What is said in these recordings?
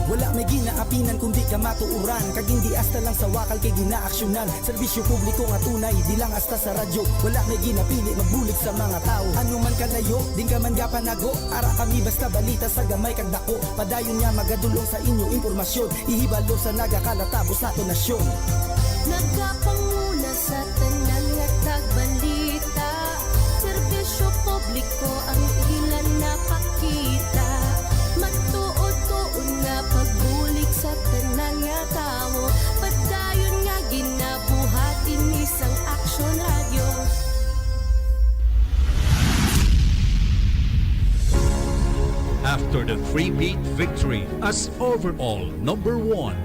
Wala may ginaapinan kundi ka matuuran, kag hindi asta lang sa wakal kay ginaaksyonan. Serbisyo publiko nga tunay, di lang asta sa radyo. Wala may ginapili magbulig sa mga tao. Ano man kalayo, din ka man gapanago. Ara kami basta balita sa gamay kag dako. Padayon niya magadulong sa inyo impormasyon. Ihibalo sa nagakalata sa ato nasyon. Nagkapanguna sa tanan nga tagbalita. Serbisyo publiko ang ilan napakita. Matuod-tuon nga pagbulig sa tanan nga tawo. Padayon nga ginabuhatin isang Aksyon Radio. After the three-beat victory as overall #1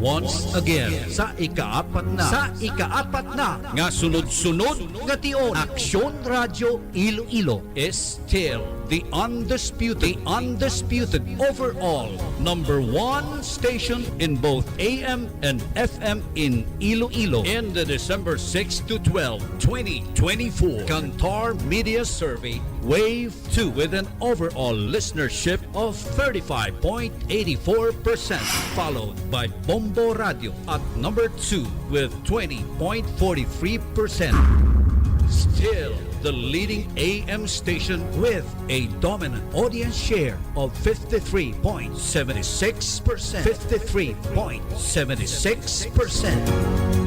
once again sa ikaapat na nga sunod-sunod nga tion, Aksyon Radio Iloilo is still the undisputed overall #1 station in both AM and FM in Iloilo in the December 6 to 12, 2024 Kantar Media Survey Wave 2 with an overall listenership of 35.84%, followed by Bombo Radio at number 2 with 20.43%. Still the leading AM station with a dominant audience share of 53.76%.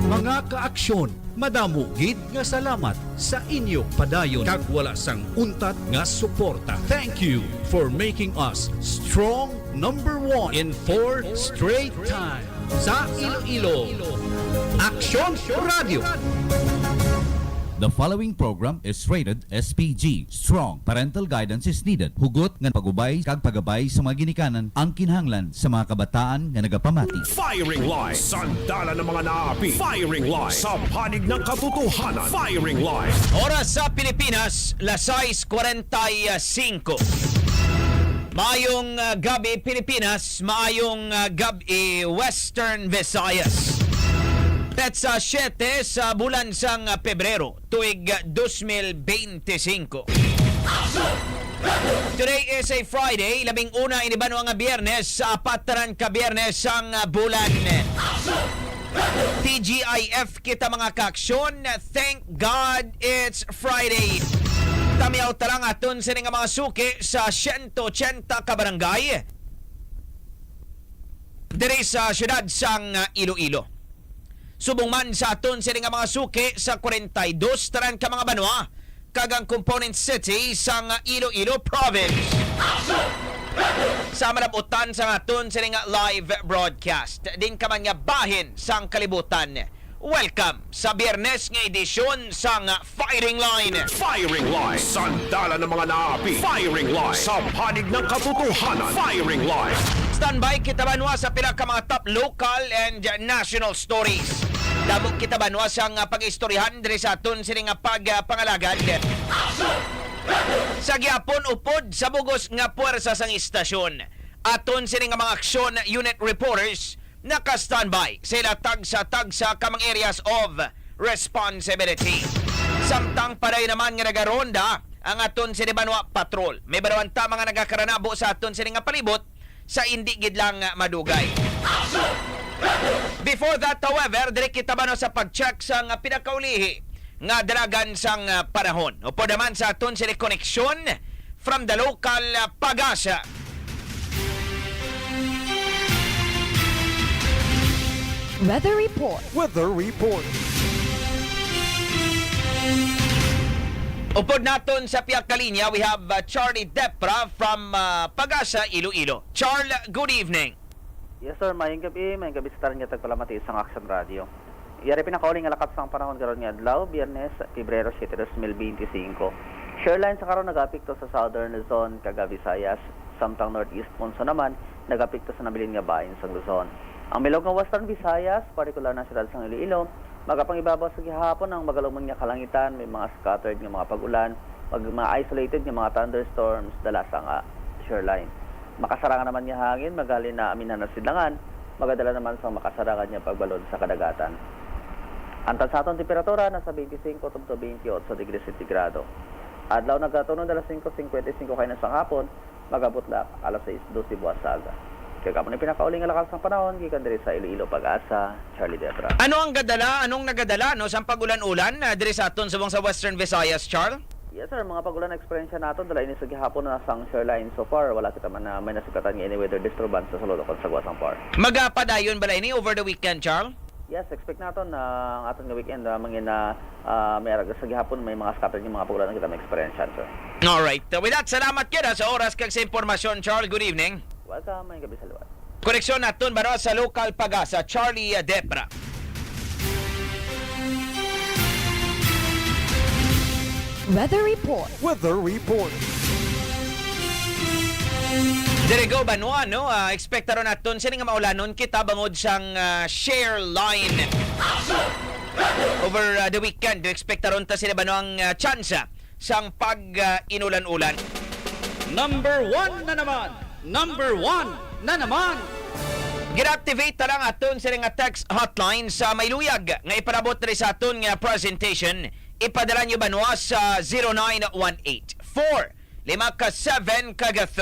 Mga kaaksyon, madamo gid nga salamat sa inyo padayon kag wala sang untat nga suporta. Thank you for making us strong #1 in 4 straight time sa Iloilo. Aksyon Radio. The following program is rated SPG. Strong parental guidance is needed. Hugot nga pagubay kag pagabay sa mga ginikanan ang kinahanglan sa mga kabataan nga nagapamati. Firingline, sandala ng mga naapi. Firingline, sa panig ng katotohanan. Firingline. Oras sa Pilipinas, 6:45. Maayong gabi Pilipinas, maayong gabi Western Visayas. Petsa 7 sa bulan sang Pebrero, tuig 2025. Today is a Friday, 11 inibano nga Biyernes, sa apataran ka Biyernes sang bulan. TGIF kita mga kaaksyon, thank God it's Friday. Tamiyaw tarang aton sa nga mga suki sa 180 ka barangay diri sa syudad sang Iloilo. Subong man sa aton sila nga mga suki sa 42 taran ka mga banwa kagang component city sa Iloilo Province. Sa manabutan sa aton sila nga live broadcast din ka man nga bahin sang kalibutan. Welcome sa Biyernes nga edisyon sa Firingline. Firingline, sandala ng mga naapi. Firingline, sa panig ng katotohanan. Firingline. Standby kita banwa sa pila ka mga top local and national stories. Damo kita banwa sa pag-istoryahan diri sa aton sini nga pagpangalagad. Sa gyapon upod sa bugos nga puwersa sang istasyon. Aton sini nga mga aksyon unit reporters naka-standby sila tagsa ka mga areas of responsibility. Samtang paday naman nga nagaronda ang aton sini banwa patrol. May barawanta mga nagakaranabo sa aton sini nga palibot sa hindi gid lang madugay. Before that, however, dire kita ba sa pag-check sa pinakaulihi nga dalagan sang panahon. Upo naman sa aton sila koneksyon from the local Pagasa. Weather Report. Weather Report. Upod naton sa piyak kalinya, we have Charlie Depra from Pagasa, Iloilo. Charl, good evening. Yes sir, mayong gabi sa taran nga tagpalamati isang Aksyon Radio. Iyari pinakauling nga lakat sang panahon karon nga adlaw, Biyernes, Pebrero 7, 2025. Shoreline sa karon nagapikto sa Southern Luzon, kaga Visayas, samtang Northeast Monsoon naman nagapikto sa nabilin nga bahin sang Luzon. Ang milog nga Western Visayas, partikular na siyudad sang Iloilo, magapangibabaw sa gihapon ang magalumon nga kalangitan, may mga scattered nga mga pag-ulan, mga isolated nga mga thunderstorms dala sa shoreline. Makasarangan naman niya hangin, magali na aminan na sidlangan, magadala naman sa makasarangan niya pagbalod sa kadagatan. Ang tansatong temperatura nasa 25 to 28 degrees centigrado. Adlaw nagkatunon 5:55 kayo na sa hapon, magabot lang alas 6:12 buwas sa aga. Kagamo na pinakauling nga lakas ng panahon, gikan diri sa Iloilo Pag-asa, Charlie Debra. Ano ang gadala? Anong nagadala no sa pagulan-ulan diri sa aton subong sa Western Visayas, Charles? Yes sir, mga pagulan na eksperyensya natin, dala ini sa gihapon na sang shoreline so far, wala kita man na may nasukatan nga any weather disturbance sa sulod sa Guasang Par. Magapadayon bala ini over the weekend, Charles? Yes, expect natin na ang aton nga weekend mangin na may araga sa gihapon may mga scattered nga mga pagulan na kita may eksperyensya sir. Alright. With that, salamat kita sa oras kag sa impormasyon, Charles. Good evening. Welcome, may gabi sa luwat. Koneksyon naton baro sa local Pag-asa, Charlie Depra. Weather report. Dirigo Banua, no? Expectaron naton sini nga maulanon kita bangod sang share line. Over the weekend, expectaron ta sila Banua ang tsansa sang pag-inulan-ulan. Number 1 na naman. Number 1 na naman. Gina-activate ta lang aton sila nga text hotline sa Mayluyag nga iparabot rin sa aton nga presentation. Ipadala nyo Banua sa 0918-4-5-7-3.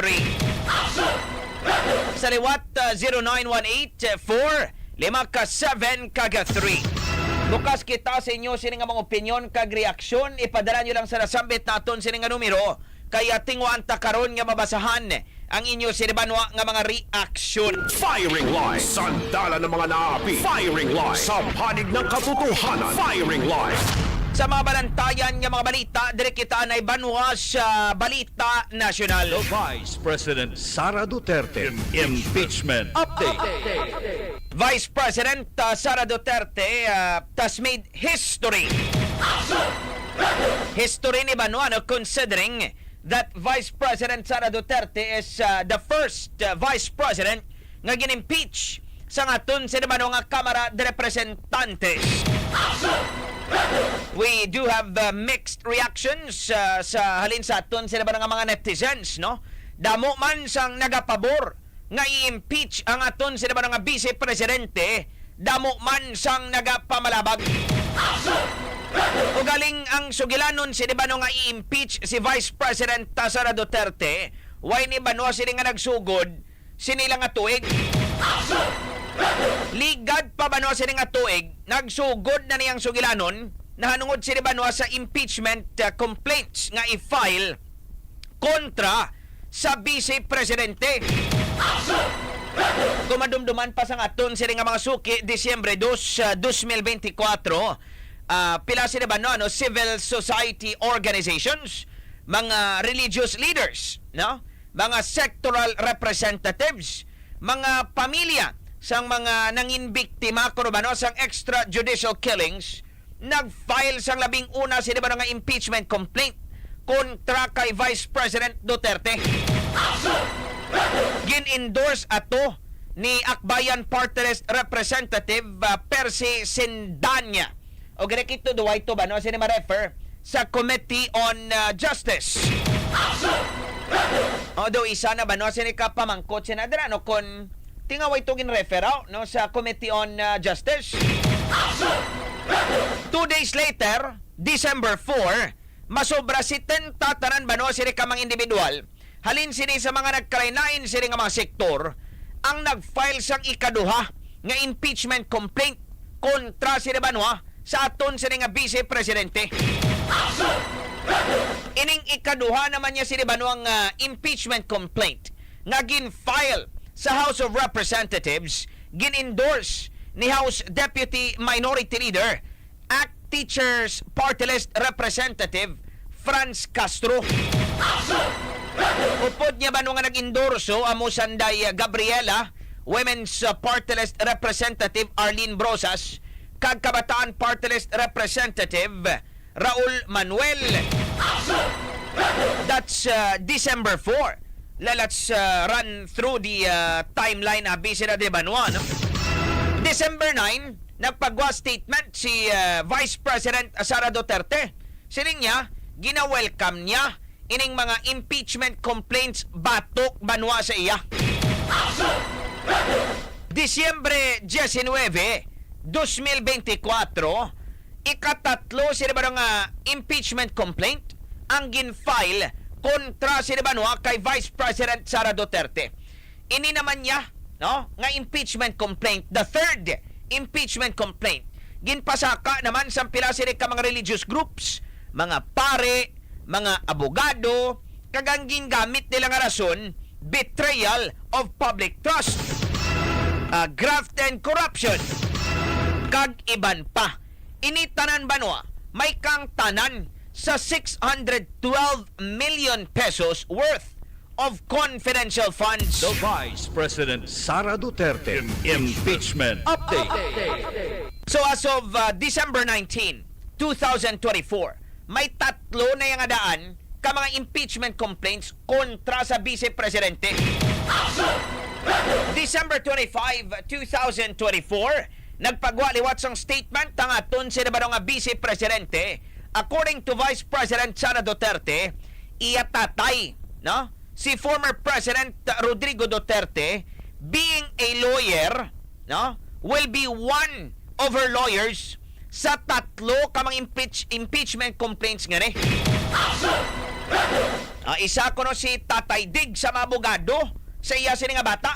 Sa liwat 0918-4-5-7-3. Bukas kita sa inyo sini nga mga opinion kag reaksyon. Ipadala nyo lang sa nasambit naton sini nga numero. Kaya tingwaan ta karon nga mabasahan ang inyo sini Banua nga mga reaksyon. Firing Line. Sandala ng mga naapi. Firing Line. Sa panig ng katotohanan. Firing Line. Sa mga balantayan nga mga balita, dire kita na Banua sa Balita Nasyonal. Vice President Sara Duterte impeachment update. Vice President Sara Duterte has made history. History ni Banua, no, considering that Vice President Sara Duterte is the first Vice President nga gin-impeach sa aton sa Banua nga Kamara de Representantes. We do have mixed reactions sa halin sa aton sila ba nga mga netizens, no? Damo man sang nagapabor nga i-impeach ang aton sila ba nga Vice Presidente, damo man sang nagapamalabag. O galing ang sugilanon sila ba nga i-impeach si Vice President Sara Duterte, why ni Banua sila nga nagsugod sinila nga tuig. Ligad pa Banua sila nga tuig, nagsugod na niyang sugilanon na hanungod sila Banua sa impeachment complaints nga i-file kontra sa Vice Presidente. Kumadumduman pa sa aton sila nga mga suki Disyembre 2, 2024, pila sila Banua, no? Civil society organizations, mga religious leaders, no? Mga sectoral representatives, mga pamilya sang mga nanginbiktima kuno sang extrajudicial killings, nag-file sang labing una sila ba nga impeachment complaint kontra kay Vice President Duterte. Gin-endorse ato ni Akbayan Party List Representative Percy Sindanya. O girekito duway to ba no sini ma-refer sa Committee on Justice. Although isa na ba no sini ka pamangkot sinadra no kon tingaway itong in-refer no, sa Committee on Justice. 2 days later, December 4, masobra si tatanan ba no, sila kamang individual, halin sini sa mga nagkarainain sila nga mga sektor, ang nag-file sang ikaduha nga impeachment complaint kontra sila ba no, sa aton sila nga Vice Presidente. Ining ikaduha naman niya sila ba no, ang impeachment complaint nga gin-file sa House of Representatives, gin-endorse ni House Deputy Minority Leader at Teachers Party List Representative Franz Castro. Upod niya ba nung nga nag-endorso amo sanday Gabriela, Women's Party List Representative Arlene Brosas, kag Kabataan Party List Representative Raul Manuel. That's December 4. Let's run through the timeline busy na de Banua, no? December 9, nagpagwa statement si Vice President Sara Duterte. Sining niya, gina-welcome niya ining mga impeachment complaints batok Banua sa iya. Disyembre 19, 2024, ikatatlo sila ba nga impeachment complaint ang gin-file kontra si Banua kay Vice President Sara Duterte. Ini naman niya no, nga impeachment complaint, the third impeachment complaint, ginpasaka naman sa pila sila ka mga religious groups, mga pare, mga abogado, kagang gingamit nila nga rason, betrayal of public trust, graft and corruption, kag iban pa. Initanan banwa, may kang tanan sa 612 million pesos worth of confidential funds. The Vice President Sara Duterte Impeachment Update. So as of December 19, 2024, may tatlo na yung adaan ka mga impeachment complaints kontra sa Vice Presidente. December 25, 2024, nagpagwaliwat sang statement ang aton si nabanong nga Vice Presidente. According to Vice President Sara Duterte, iyatatay, no, si former President Rodrigo Duterte, being a lawyer, no, will be one of her lawyers sa tatlo kamang impeachment complaints nga ni. Isa ko no si Tatay Dig sa mga abogado sa iya sini nga bata.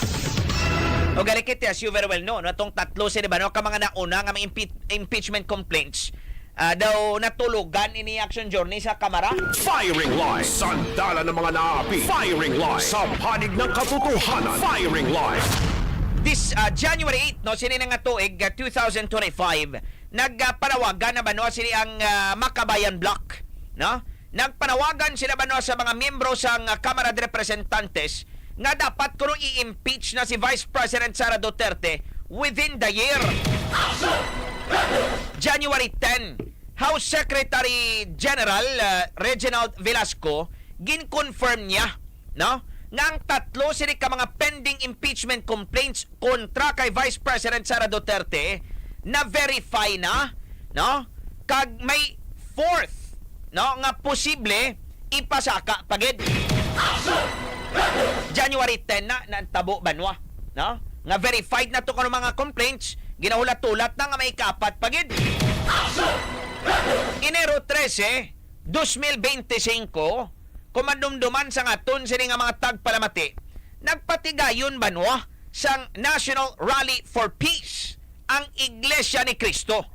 O galikit, as you very well know, no, itong tatlo sila ba, no, ka mga nauna nga mga impeachment complaints, daw natulugan ini action journey sa Kamara. Firing line. Sandala ng mga naapi. Firing line. Sa panig ng katotohanan. Firing line. This January 8, no, sini nga tuig 2025, nagpanawagan na ba no sini ang Makabayan Block, no? Nagpanawagan sila ba no sa mga miyembro sa Kamara de Representantes nga dapat kuno i-impeach na si Vice President Sara Duterte within the year. January 10, House Secretary General Reginald Velasco gin-confirm niya, no, nga ang tatlo sila ka mga pending impeachment complaints kontra kay Vice President Sara Duterte na verify na, no, kag may fourth, no, nga posible ipasaka pagid. January 10 na tabo banwa, no, nga verified na to kuno mga complaints, ginahulat-ulat na nga may kapat pagid. Enero 13, 2025, kumandumduman sa ngaton sini nga mga tagpalamati, nagpatigayon banwa sang National Rally for Peace ang Iglesia ni Cristo.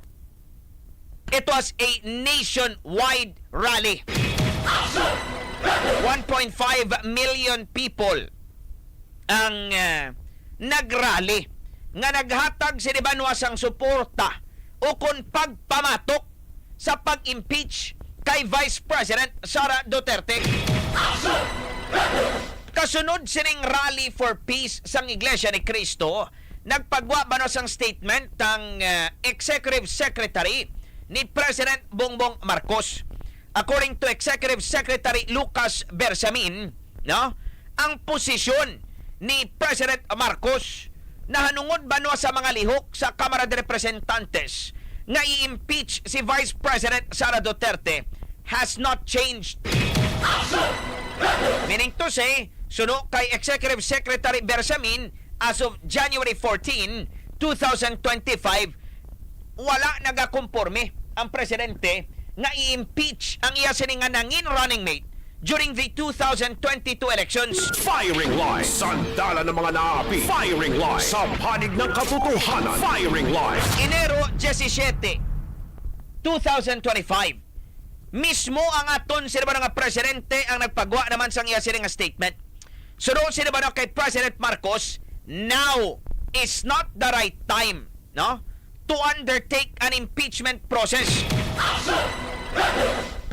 It was a nationwide rally. 1.5 million people ang nagrally nga naghatag si Banwa sang suporta o kon pagpamatok sa pag-impeach kay Vice President Sara Duterte. Kasunod sining Rally for Peace sang Iglesia ni Cristo, nagpagwa ba no sang statement ng Executive Secretary ni President Bongbong Marcos. According to Executive Secretary Lucas Bersamin, no, ang posisyon ni President Marcos na hanungod ba no sa mga lihok sa Kamara de Representantes na i-impeach si Vice President Sara Duterte has not changed. Meaning to say, suno kay Executive Secretary Bersamin, as of January 14, 2025, wala nagakomporme ang presidente nga i-impeach ang iya sining nga nangin running mate during the 2022 elections. Firing line. Sandala ng mga naapi. Firing line. Sa panig ng katotohanan. Firing line. Enero 17, 2025, mismo ang aton sila ba nga presidente ang nagpagawa naman sang iya sining nga statement. Sunod sila ba kay President Marcos, now is not the right time, no, to undertake an impeachment process.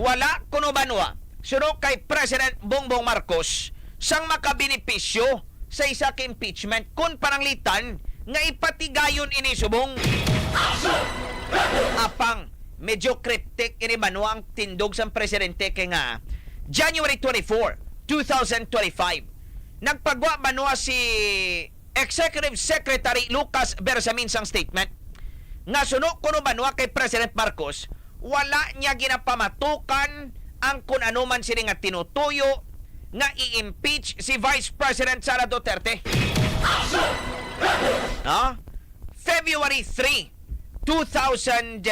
Wala kuno banwa suno kay President Bongbong Marcos sang makabenepisyo sa isa ka impeachment kung pananglitan nga ipatigayon ini subong. Apang medyo cryptic ini banwa ang tindog sang presidente kay nga January 24, 2025, nagpagwa banwa si Executive Secretary Lucas Bersamin sang statement nga suno kuno banwa kay President Marcos, wala niya ginapamatukan ang kung ano man sila nga tinutuyo nga i-impeach si Vice President Sara Duterte. No? February 3, 2025,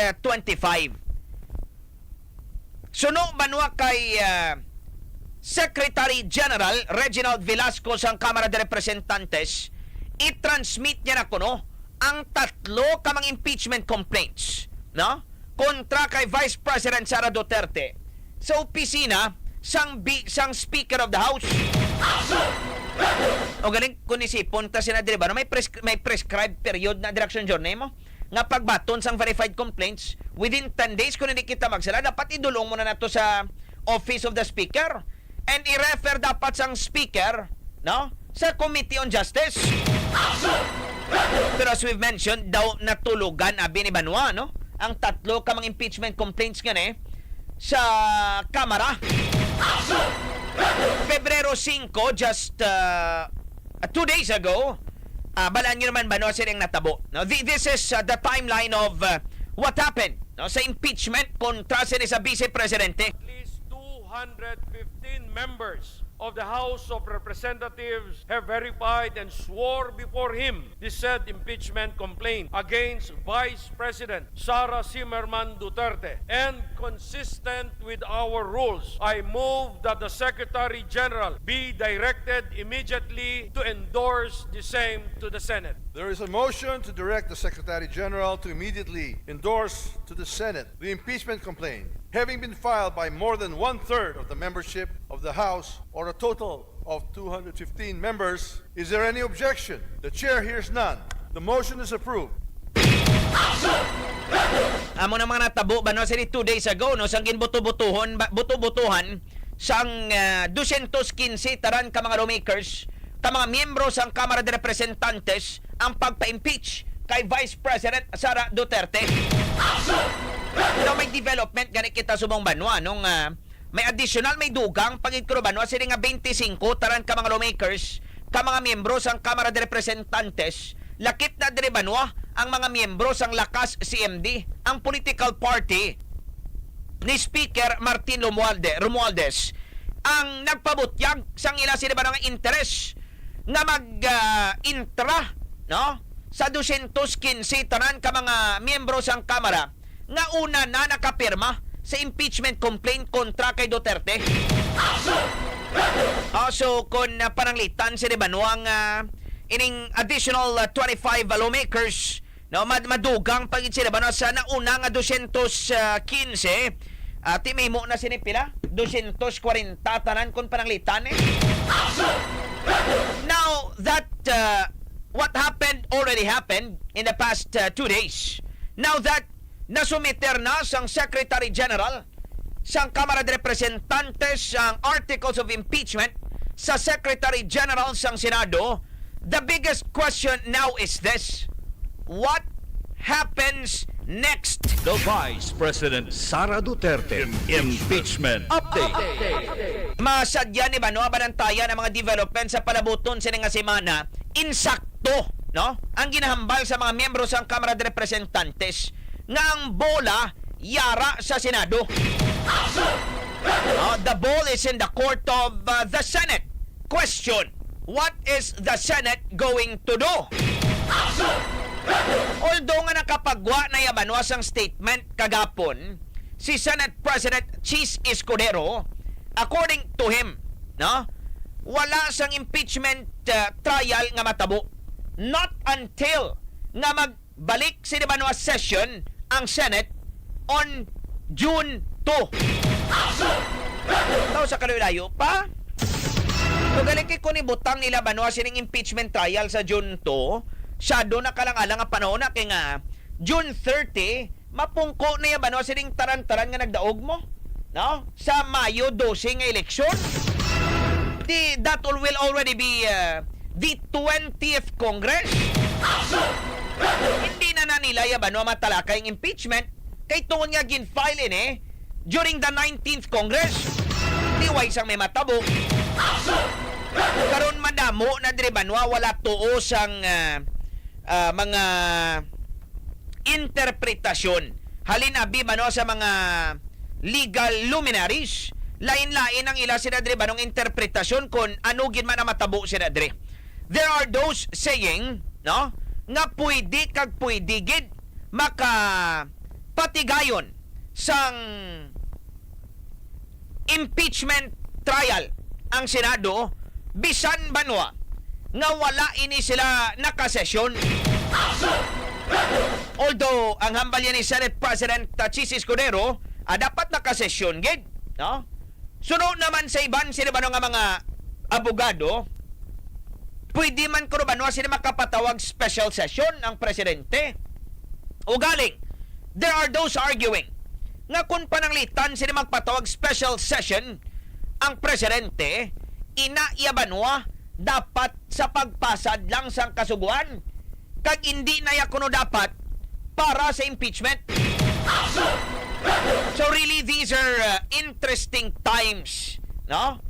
suno banwa kay Secretary General Reginald Velasco sa Kamara de Representantes, i-transmit niya na kuno ang 3 ka mga impeachment complaints, no? Kontra kay Vice President Sara Duterte sa opisina sang Speaker of the House. O galing kung isipon ta sinadiri ba no? May prescribed period na direction journey mo nga pagbaton sang verified complaints within 10 days kung hindi kita magsala, dapat idulong mo na nato sa Office of the Speaker and i-refer dapat sang Speaker, no, sa Committee on Justice. Pero as we've mentioned, daw natulugan abi ni Banwa, no, ang 3 ka mga impeachment complaints nga sa Kamara. Pebrero 5, just 2 days ago, balaan nyo naman ba no, silang natabo. No? This is the timeline of what happened, no, sa impeachment kontra sa Vice Presidente. At least 215 members of the House of Representatives have verified and swore before him the said impeachment complaint against Vice President Sara Zimmerman Duterte. And consistent with our rules, I move that the Secretary General be directed immediately to endorse the same to the Senate. There is a motion to direct the Secretary General to immediately endorse to the Senate the impeachment complaint, having been filed by more than 1/3 of the membership of the House, or a total of 215 members. Is there any objection? The Chair hears none. The motion is approved. Amo na mga natabo ba no, 2 days ago, no, sang ginbuto-butuhan sang 215 taran ka mga lawmakers, ka mga miyembro sang Kamara de Representantes ang pagpa-impeach kay Vice President Sara Duterte. Now, may development ganit kita subong Banwa nung may additional, may dugang pagigkuro Banwa sila nga 25 taran ka mga lawmakers, ka mga miyembro sang Kamara de Representantes, lakip na dire Banwa ang mga miyembro sang Lakas CMD, ang political party ni Speaker Martin Romualdez, ang nagpabutyag sang ila sila ba nga interes nga mag-intra, no, sa 215 tanan ka mga miyembro sang Kamara nga una na nakapirma sa impeachment complaint kontra kay Duterte. So kung pananglitan si Banwang ining additional 25 lawmakers, no, madugang pagit sila ba no, sa nauna nga 215 ati may mo na sinipila 240 tanan kung pananglitan Now that what happened already happened in the past 2 days. Now that nasumiter na sang Secretary General sang Kamara de Representantes ang articles of impeachment sa Secretary General sang Senado, the biggest question now is this: what happens next? The Vice President Sara Duterte Impeachment Update. Masadya ni Bano banantayan ang mga development sa palabuton sa nga semana, insakto, no, ang ginahambal sa mga miyembro sang Kamara de Representantes nga ang bola yara sa Senado. The ball is in the court of the Senate. Question: what is the Senate going to do? Although nga nakapagwa na yabanwa sang statement kagapon si Senate President Chis Escudero, according to him, no, wala sang impeachment trial nga matabo not until nga magbalik si Banwa session ang Senate on June 2. Tao sa kalayo pa. Kung galing kay kunibutang nila Banwa sining impeachment trial sa June 2, siya doon na kalang-alang nga panahon na kay nga June 30, mapungko na Banwa sining taran-taran nga nagdaog mo, no? Sa Mayo 12 nga eleksyon. That will already be the 20th Congress. Hindi na nila Banwa matalakay ang impeachment kay tuon nga gin-file during the 19th Congress. Di way sang may matabo. Karon madamo na dire Banwa wala tuo sang mga interpretasyon. Halin abi Banwa sa mga legal luminaries, lain-lain ang ila sila dire Banong interpretasyon kung ano gin man na matabo sila dire. There are those saying, no, nga pwede kag pwede gid makapatigayon sang impeachment trial ang Senado bisan Banwa nga wala ini sila nakasesyon. Although ang hambal yan ni Senate President Chis Escudero dapat nakasesyon gid, no? Suno naman sa iban sila ba nga mga abogado, pwede man kuno ba sila makapatawag special session ang presidente. O galing, there are those arguing nga kung pananglitan sila magpatawag special session ang presidente, inaiyabanwa dapat sa pagpasad lang sang kasuguan kag hindi na yakuno dapat para sa impeachment. So really these are interesting times, no?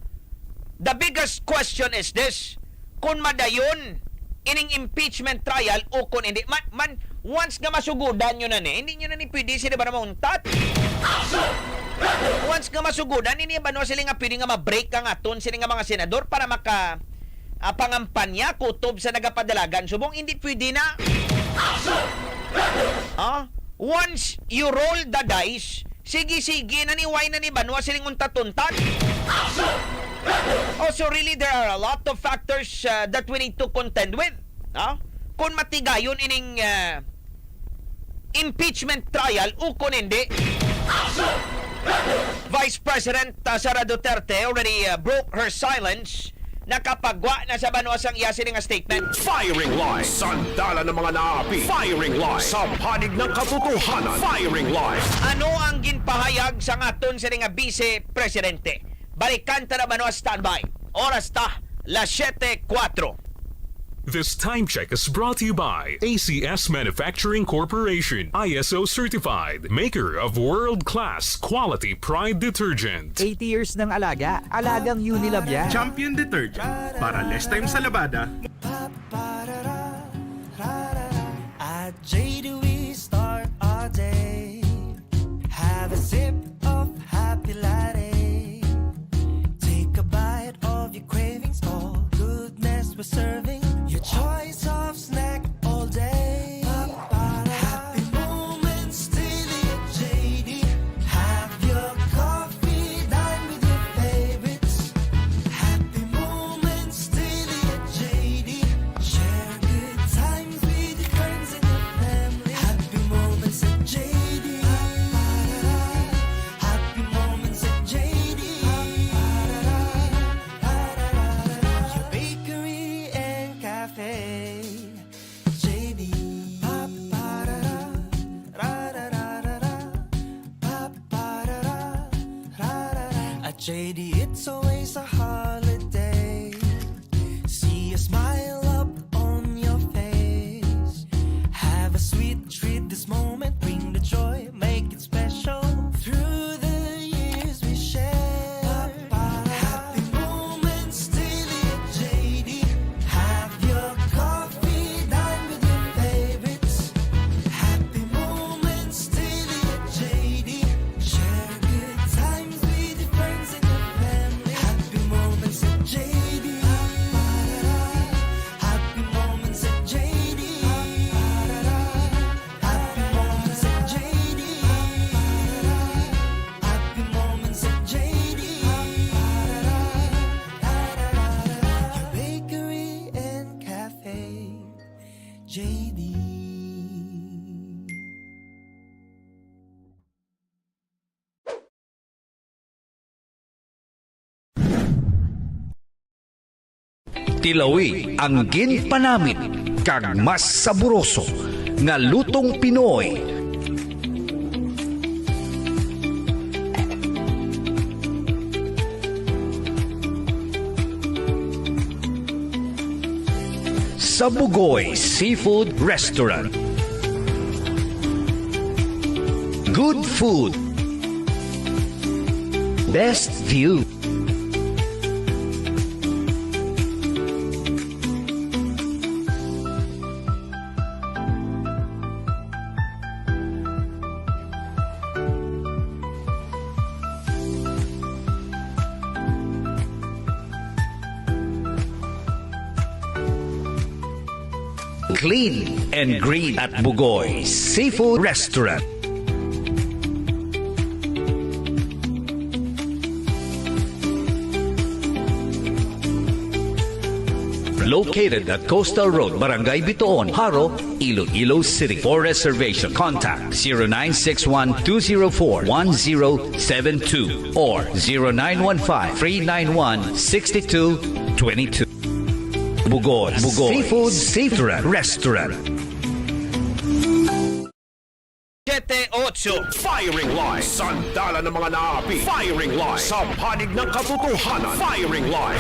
The biggest question is this: kung madayon ining impeachment trial o kung hindi man once nga masugudan nyo na hindi nyo na ni pwede sila ba na mauntat. Once nga masugudan, hindi ba no sila nga pwede nga ma-break ang aton sila nga mga senador para maka pangampanya kutob sa nagapadalagan subong hindi pwede na. Once you roll the dice, sige naniway na ni banwa siling untat-untat. Also really there are a lot of factors that we need to contend with. Kung matigayon ining impeachment trial o kung hindi. Vice President Sara Duterte already broke her silence. Nakapagwa na sa banwasang iyasin nga statement. Firing line. Sandala ng mga naapi. Firing line. Sa panig ng katotohanan. Firing line. Ano ang ginpahayag sa aton sa nga Vice Presidente? Balikan ta na banwas standby. Oras ta, las 7:04. This time check is brought to you by ACS Manufacturing Corporation, ISO certified, maker of world-class quality Pride detergent. 80 years ng alaga. Alagang Unilab yan. Champion detergent para less time sa labada. At JD we start our day. Have a sip of happy latte. Take a bite of your cravings. All goodness we're serving. Your choice of snack all day. Happy moments daily at JD. Have your coffee, dine with your favorites. Happy moments daily at JD. Share good times with your friends and your family. Happy moments at JD. Happy moments at JD. Your bakery and cafe. JD. At JD, it's always a holiday. See a smile up on your face. Have a sweet treat this moment. Bring the joy, make it special. Through the years we share. Happy moments daily at JD. Have your coffee, dine with your favorites. Happy moments daily at JD. Share good times with your friends and your family. Happy moments at JD. Happy moments at JD. Happy moments at JD. Happy moments at JD. Your bakery and cafe. JD. Tilawi ang ginpanamit kag mas saboroso nga lutong Pinoy. Sa Bugoy Seafood Restaurant. Good food. Best view. Clean and green at Bugoy Seafood Restaurant. located at Coastal Road, Barangay Bitoon, Haro, Iloilo City. For reservation, contact 0961-204-1072 or 0915-391-6222. Bugos Seafood Restaurant. 7-8 Firing Line. Sandala ng mga naapi. Firing Line. Sa panig ng katotohanan. Firing Line.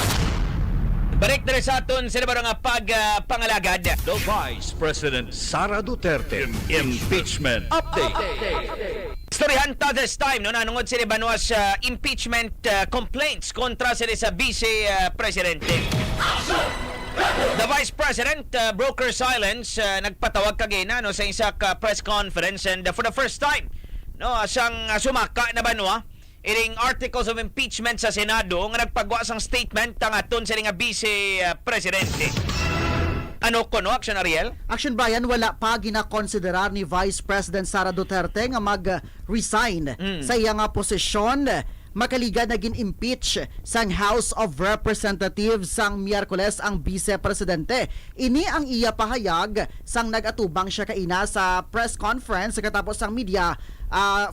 Balik na rin sa aton sa naman nga pagpangalagad. The Vice President Sara Duterte Impeachment Update. Storyahan ta this time, no, nanungod sila banwa sa impeachment complaints kontra sila sa Vice Presidente. The Vice President broke her silence, nagpatawag kagina no, sa isa ka press conference and for the first time, no, siyang sumaka na banwa iring articles of impeachment sa Senado nga nagpagwa sang statement ang aton sa nga Vice Presidente. Ano ko no, Action Ariel? Action Brian, wala pa ginakonsiderar ni Vice President Sara Duterte nga mag-resign sa iya nga posisyon. Makaliga naging impeach sang House of Representatives sang Miyerkules ang Vice Presidente. Ini ang iya pahayag sang nagatubang siya kaina sa press conference katapos sang media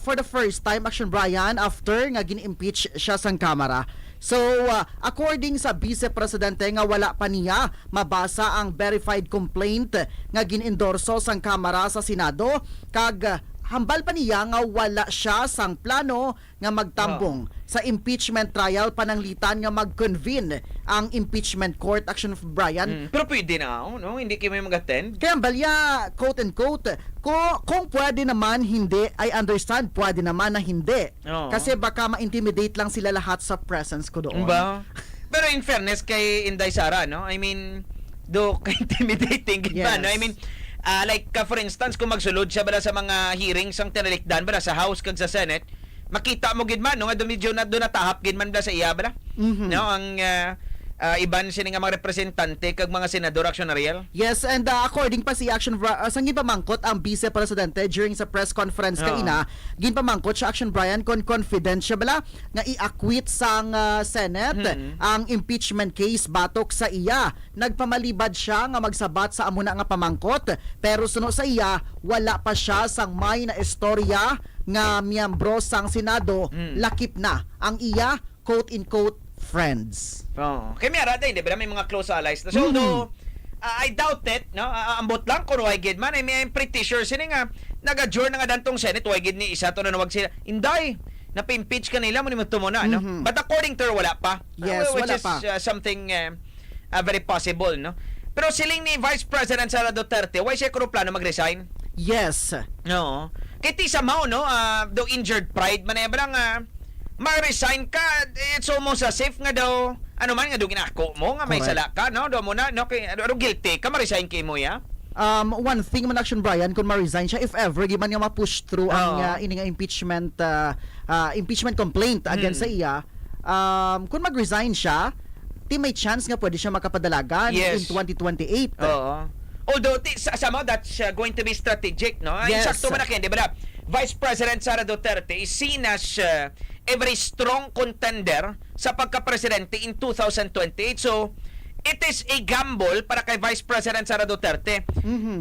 for the first time, Action Brian, after nga gin-impeach siya sang Kamara. So, according sa Vice Presidente nga wala pa niya mabasa ang verified complaint nga gin-endorso sang Kamara sa Senado kag hambal pa niya nga wala siya sang plano nga magtambong sa impeachment trial pananglitan nga mag-convene ang impeachment court, Action of Brian. Pero pwede na, no? Hindi kayo may mag-attend. Kaya balya, quote and quote, kung pwede naman hindi, I understand, pwede naman na hindi. Kasi baka ma-intimidate lang sila lahat sa presence ko doon. Ba? Pero in fairness kay Inday Sara, no? I mean, do intimidating Yes. no? I mean, like for instance kung magsulod siya bala sa mga hearings ang tinalikdan bala sa House kag sa Senate, makita mo gid man no nga medyo na do natahap gid man bala sa iya bala. No ang iban sini nga mga representante kag mga senador, Action Ariel. Yes, and according pa si Action sangin pamangkot ang Vice Presidente during sa press conference kaina, gin pamangkot sa Action Brian kon confidential bala nga i-acquit sang Senate ang impeachment case batok sa iya. Nagpamalibad siya nga magsabat sa amuna nga pamangkot, pero suno sa iya wala pa siya sang may na istorya nga miyembro sang Senado lakip na ang iya quote in quote friends. Kay mi arada hindi ba may mga close allies. So although I doubt it, no? Ambot lang kung why gid man. I'm pretty sure sini nga nag-adjourn na nga dantong Senate why gid ni isa to na nawag sila. Inday, napa-impeach kanila mo ni mo na, no? But according to her wala pa. Yes, which wala is pa. Something very possible, no? Pero siling ni Vice President Sara Duterte, why siya kung plano mag-resign? Yes. No. Kay ti sa mao, no? Daw injured pride man ba lang ma-resign ka, it's almost as if nga daw ano man nga daw ginako mo nga may sala ka, no? Do mo na no kay guilty ka ma-resign kay mo ya. One thing man, Action Brian, kung ma-resign siya if ever giman nga ma-push through ang ini nga impeachment complaint against sa iya, kung mag-resign siya, may chance nga pwede siya makapadalagan in 2028. Although somehow that's going to be strategic, no? Yes. Sakto man na di ba? Vice President Sara Duterte is seen as a very strong contender sa pagka-presidente in 2028. So, it is a gamble para kay Vice President Sara Duterte.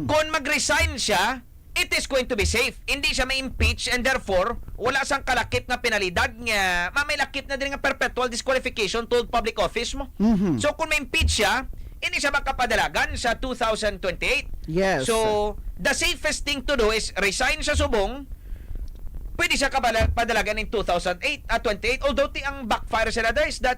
Kung mag-resign siya, it is going to be safe. Hindi siya ma-impeach and therefore, wala sang kalakip na penalidad nga, may lakip na din nga perpetual disqualification to public office mo. So, kung ma-impeach siya, hindi siya makapadalagan sa 2028. Yes. So, the safest thing to do is resign sa subong, pwede siya padalagan in 2028 at 28, although ang backfire sila there is that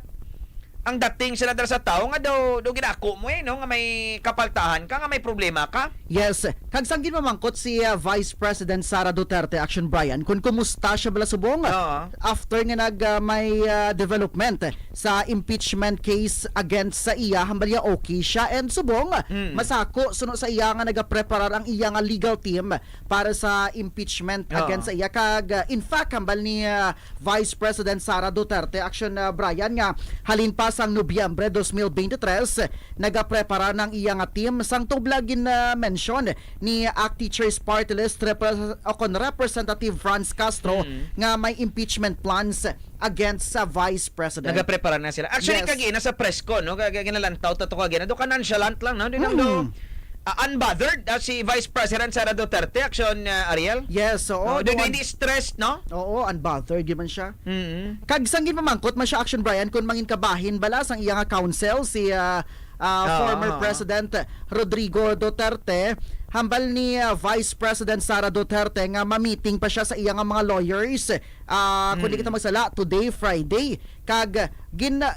ang dating sila dala sa tao nga daw ginako mo no nga may kapaltahan ka nga may problema ka. Yes, kag sang ginamangkot si Vice President Sara Duterte, Action Brian, kung kumusta siya bala subong after nga may development sa impeachment case against sa iya, hambalya okay siya and subong masako suno sa iya nga nagapreparar ang iya nga legal team para sa impeachment against sa iya kag in fact hambal ni Vice President Sara Duterte, Action Brian, nga halin pa sang Nobyembre 2023 nagaprepara ng iyang team sang tublagin na mention ni ACT Teachers Party List Representative Franz Castro nga may impeachment plans against sa Vice President. Nagaprepara na sila. Actually, Yes. kagina sa press ko, no? Ginalantaw to kagina. Do ka nonchalant lang, no? Unbothered si Vice President Sara Duterte, Action Ariel? Yes, oo. Hindi stressed, no? Oo, unbothered yun man siya. Kag sanggin mamangkot man siya, Action Brian, kung mangin kabahin bala sang iyang counsel si former President Rodrigo Duterte. Hambal ni Vice President Sara Duterte nga ma-meeting pa siya sa iyang mga lawyers. Kung di kita magsala, today, Friday. Kag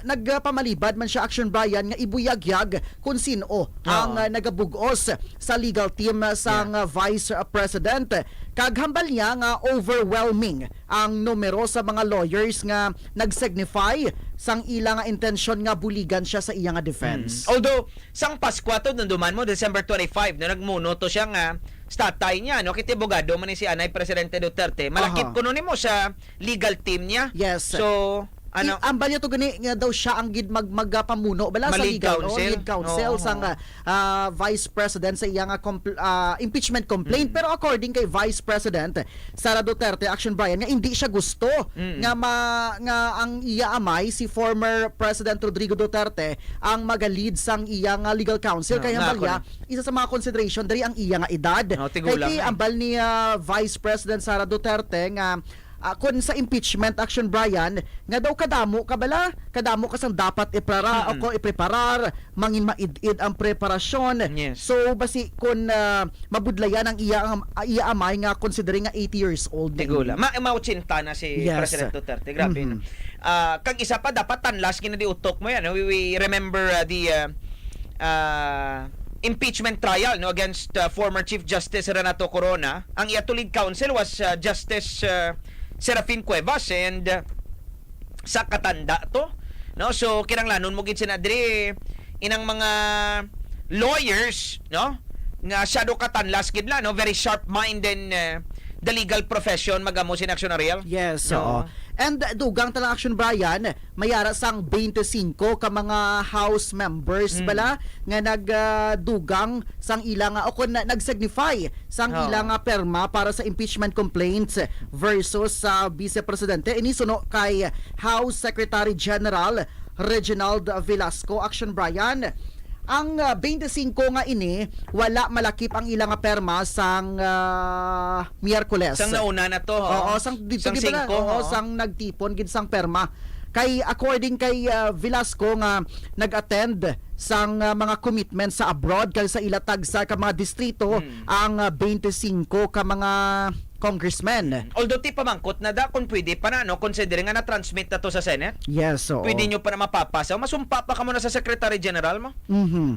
nagpamalibad man siya, Action Brian, nga ibuyagyag kung sino ang nagabugos sa legal team sang Vice President. Kag hambal niya nga overwhelming ang numero sa mga lawyers nga nag-signify sang ilang intensyon nga buligan siya sa iyang defense. Although, sang Paskwa to, nung duman mo, December 25, no, nagmuno to siya nga statay niya, no? Kiti bogado man ni si Anay Presidente Duterte. Malakip kuno nimo sa legal team niya. Yes. So, ano? Ambal niya to gani nga daw siya ang magpamuno bala sa legal lead counsel sang Vice President sa iyang impeachment complaint. Pero according kay Vice President Sara Duterte, Action Brian, nga hindi siya gusto nga ang iya amay si former President Rodrigo Duterte ang magalid sang iyang legal counsel. Kaya ambal niya, isa sa mga consideration dari ang iya nga edad. Kaya ambal ni Vice President Sara Duterte nga kung sa impeachment, Action Brian, nga daw kadamo ka sang dapat ipreparar, mangin maid-id ang preparasyon. Yes. So basi kung mabudlayan ang iya amay nga considering nga 80 years old. Tigula. Mauchinta na si President Duterte. Grabe. Kag isa pa dapat tanlas kinadi utok mo yan. No? We remember the impeachment trial, no, against former Chief Justice Renato Corona. Ang iatulid counsel was Justice Serafin Cuevas, and sa katanda to, no? So kinanglanon mo gid sinadri inang mga lawyers, no, nga shadow katanlas gid la, no, very sharp mind in the legal profession magamo sin Action Ariel. Yes, no? And dugang talang Action Brian, mayara sang 25 ka mga House members bala nga nagdugang sang ilang o kung nag-signify sang ilang perma para sa impeachment complaints versus sa Vice Presidente. Inisuno kay House Secretary General Reginald Velasco, Action Brian. Ang 25 nga ini, wala malakip ang ilang perma sang Miyerkules. Sang nauna na to. Oo, sang dito sang di ba? 5, Oo, sang nagtipon gid sang perma. Kay according kay Velasco nga nag-attend sang mga commitments sa abroad kay sa ilatag sa ka mga distrito ang 25 ka mga congressmen. Although ti pamangkot na da kung pwede pa na, no, considering nga na-transmit na to sa Senate. Yes, oo. Pwede nyo pa na mapapasa. Masumpa pa ka muna sa Secretary General mo.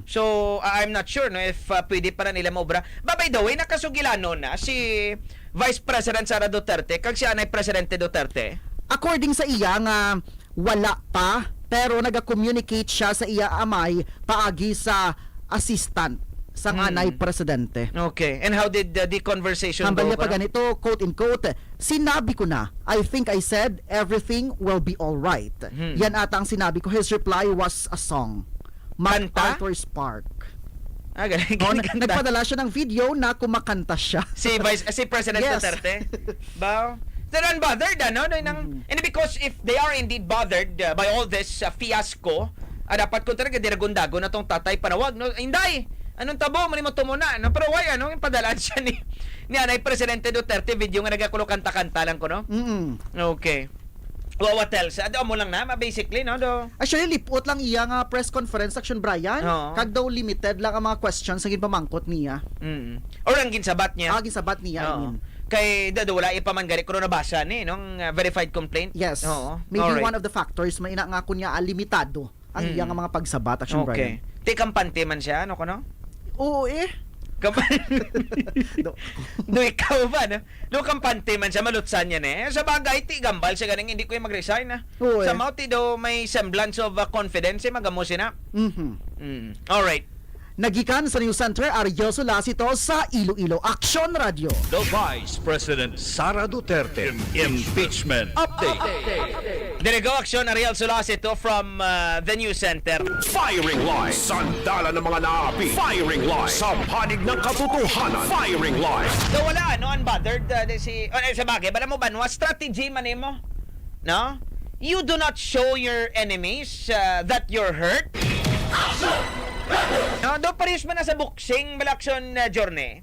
So, I'm not sure, no, if pwede pa na nila maobra. But by the way, nakasugilano na si Vice President Sara Duterte kag si Anay Presidente Duterte. According sa iya nga wala pa, pero naga-communicate siya sa iya amay paagi sa assistant sa Anay Presidente. Okay. And how did the conversation Hambal go? niya pa ganito, quote in quote, sinabi ko na, I think I said everything will be all right. Yan ata ang sinabi ko. His reply was a song. MacArthur's Park. Nagpadala siya ng video na kumakanta siya. Si President Duterte? Ba? They're unbothered, ano? And because if they are indeed bothered by all this fiasco, dapat ko talaga diragundago na tong tatay panawag, no? Hindi! Anong tabo? Mali mo tumuna, no? Pero why, ano? Yung padalaan siya ni Anay Presidente Duterte, video nga nagakulo kanta-kanta lang ko, no? Okay. Well, what else? Ano mo lang na, basically, no? Actually, lipot lang iya nga press conference, Action Brian. Kag daw limited lang ang mga questions sa ginpamangkot niya. Or ang ginsabat niya. Ginsabat niya, I mean. Kay wala ipaman gari ko nabasa ni nung verified complaint. Yes. Maybe one of the factors may ina nga kunya limitado ang iya nga mga pagsabat, Action Brian. Okay. Kampante man siya, ano ko no? Oo Do ikaw ba, no? Do kampante man siya, malutsan yan eh. Sa bagay, ti gambal siya ganing hindi ko yung mag-resign na. Sa mauti do may semblance of confidence, magamusin na. Alright. Nagikan sa News Center, Ariel Solasito sa Iloilo Action Radio. The Vice President Sara Duterte Impeachment Update. Dirigo Aksyon Ariel Solasito from the News Center. Firing line. Sandala ng mga naapi. Firing line. Sa panig ng katotohanan. Firing line. So wala, no, unbothered. Sa bagay, bala mo ba, no, strategy man mo? No? You do not show your enemies that you're hurt. No, do pares man na sa boxing, Malaksyon Journey.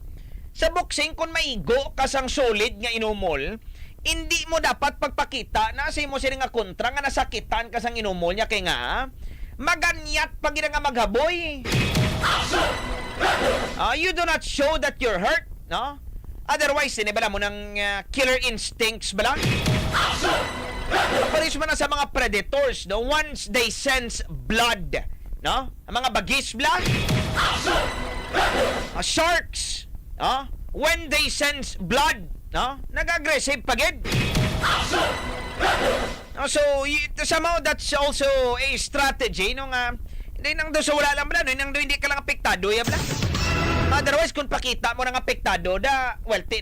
Sa boxing, kung maigo kasang solid nga inumol, hindi mo dapat pagpakita na sa mo sila nga kontra nga nasakitan kasang inumol niya kay nga maganyat pag nga maghaboy. You do not show that you're hurt, no? Otherwise, bala mo ng killer instincts bala. Pares man na sa mga predators, no? Once they sense blood, no? Ang mga bagis blood, sharks, no? When they sense blood, no? Nag-aggressive pagid. No, so somehow that's also a strategy no nga hindi nang do sa wala lang bala, no? Nang do hindi ka lang apektado ya bala. Otherwise kung pakita mo nang apektado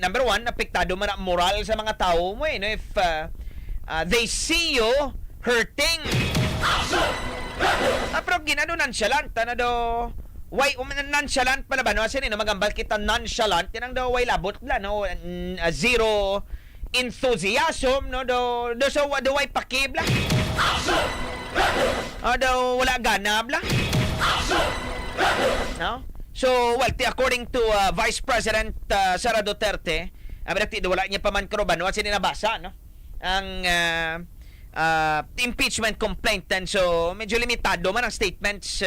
number one, apektado man ang moral sa mga tao mo no? If they see you hurting. Pero ginano nonchalant na do why nonchalant pala ba no asin no magambal kita nonchalant yan ang do why labot bla no zero enthusiasm no do so do why pakibla do wala gana bla no so according to Vice President Sara Duterte abrekti do wala niya pa man karoban no asin nabasa no ang impeachment complaint and so medyo limitado man ang statements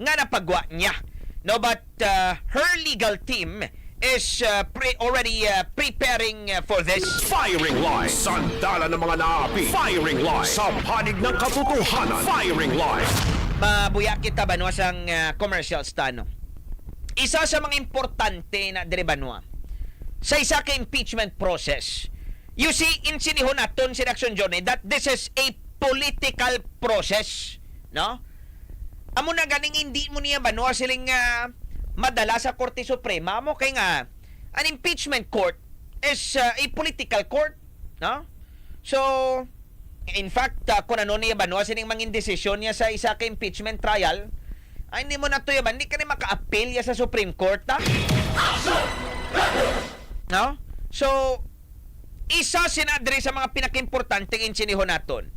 nga napagwa niya no but her legal team is already preparing for this. Firing line. Sandala ng mga naapi. Firing line. Sa panig ng katotohanan. Firing line. Mabuya kita banwa sang commercial stano. Isa sa mga importante na dire banwa sa isa ka impeachment process. You see, insinihon naton si Action Journey that this is a political process, no? Amo na ganing hindi mo niya ba no siling madala sa Korte Suprema mo kay nga an impeachment court is a political court, no? So in fact kung ano niya ba no siling mangin desisyon niya sa isa ka impeachment trial ay hindi mo na to yaban, hindi ka na maka-appeal ya sa Supreme Court, ha? No? So isa sinadre sa mga pinakaimportanteng insinihon naton.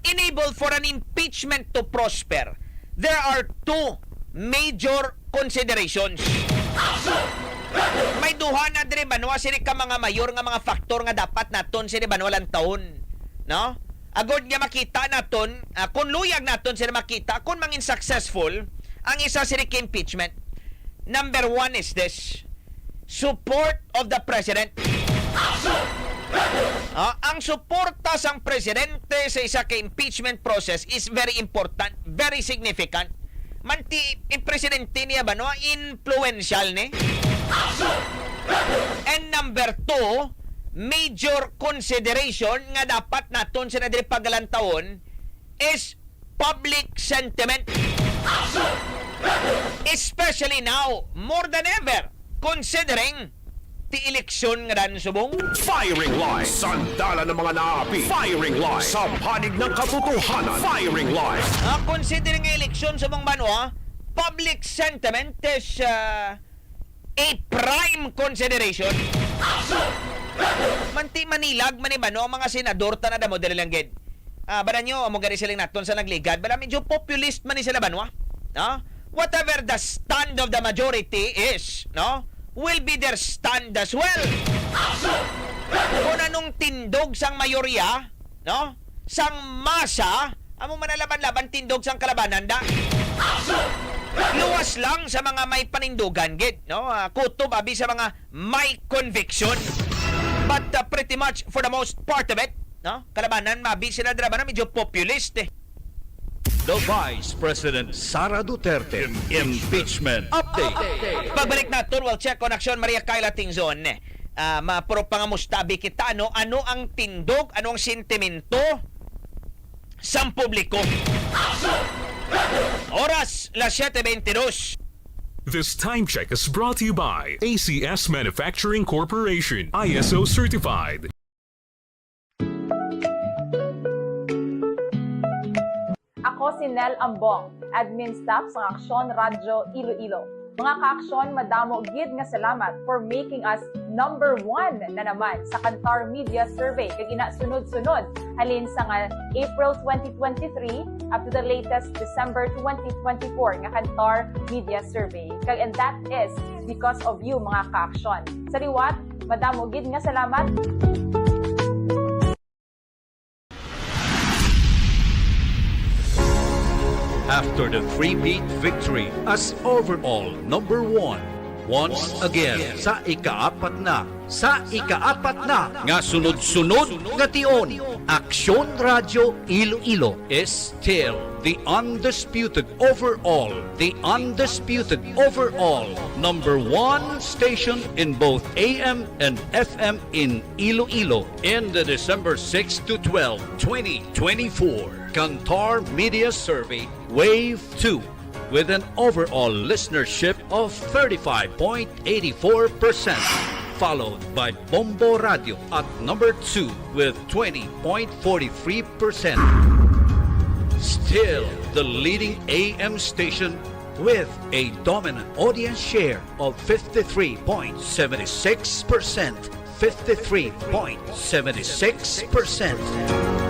Enable for an impeachment to prosper, there are two major considerations. May duha na dire banwa sini ka mga mayor nga mga faktor nga dapat naton sini banwa lang taon, no? Agod nga makita naton kung luyag naton sini makita kung mangin successful ang isa sini ka impeachment. Number one is this: support of the president. Ang suporta sang presidente sa isa ka impeachment process is very important, very significant. Manti yung presidente niya ba no influential ni? And number two, major consideration nga dapat naton sa nadiri pagalantaon is public sentiment. Especially now, more than ever, considering ti eleksyon nga dan subong. Firing line. Sandala ng mga naapi. Firing line. Sa panig ng katotohanan. Firing line. Considering nga eleksyon subong banwa, public sentiment is a prime consideration. Manti manilag manibano ang mga senador ta na damo dali lang gid. Bala nyo amo gari silang naton sa nagligad, bala medyo populist man ni sila banwa. No? Whatever the stand of the majority is, no? Will be their stand as well. Kung anong tindog sang mayorya, no? Sang masa, amo manalaban-laban tindog sang kalabanan da. Luwas lang sa mga may panindugan gid, no? Kutob abi sa mga may conviction. But pretty much for the most part of it, no? Kalabanan mabi sila drama na medyo populist eh. The Vice President Sara Duterte Impeachment Update. Pagbalik natin, we'll check on Aksyon Maria Kayla Tingzon. Mapuro pangamustabi kita, ano ang tindog, ano ang sentimento sa publiko. Oras, las 7:22. This time check is brought to you by ACS Manufacturing Corporation, ISO certified. Ako si Nel Ambong, admin staff sa AKSYON Radyo Iloilo. Mga ka-aksyon, madamo gid nga salamat for making us number 1 na naman sa Kantar Media Survey kag ina sunod-sunod halin sa nga April 2023 up to the latest December 2024 nga Kantar Media Survey. Kag and that is because of you mga ka-aksyon. Sa liwat, madamo gid nga salamat. After the three-peat victory as overall number 1, once again sa ikaapat na nga sunod-sunod nga tion, Aksyon Radyo Iloilo is still the undisputed overall number 1 station in both AM and FM in Iloilo in the December 6 to 12, 2024 Kantar Media Survey Wave 2 with an overall listenership of 35.84%, followed by Bombo Radio at number 2 with 20.43%. Still the leading AM station with a dominant audience share of 53.76%. 53.76%.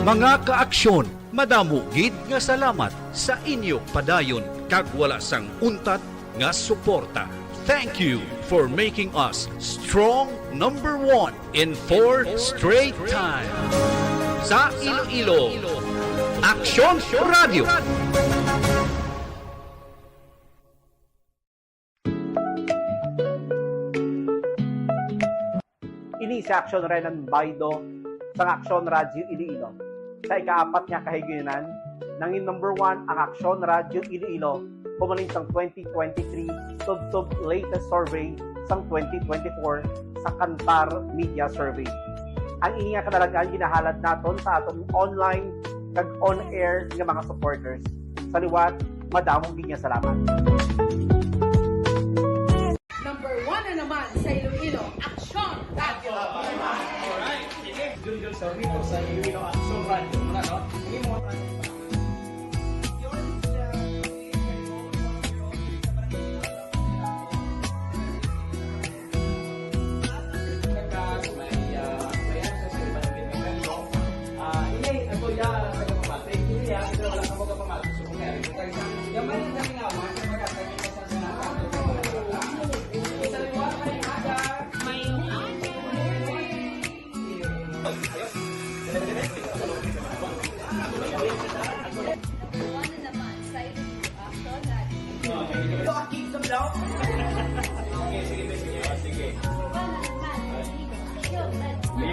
Mga kaaksyon, madamo gid nga salamat sa inyo padayon kag wala sang untat nga suporta. Thank you for making us strong number 1 in 4 straight time. Sa Iloilo, Aksyon Radio. Ini sa Aksyon Renan Baido sa Aksyon Radio Iloilo. Sa ikaapat nga kahigayunan, nangin number 1 ang Aksyon Radio Iloilo pumaling sang 2023 tub latest survey sang 2024 sa Kantar Media Survey. Ang ini nga kadalagan ginahalad naton sa aton online kag on-air nga mga supporters. Sa liwat, madamong ginya salamat. Number 1 na naman sa Iloilo, Aksyon Radio. Alright, sige. Dun sa rito sa Iloilo Aksyon Radio. Muna, no? Hindi mo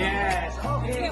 Yes, okay.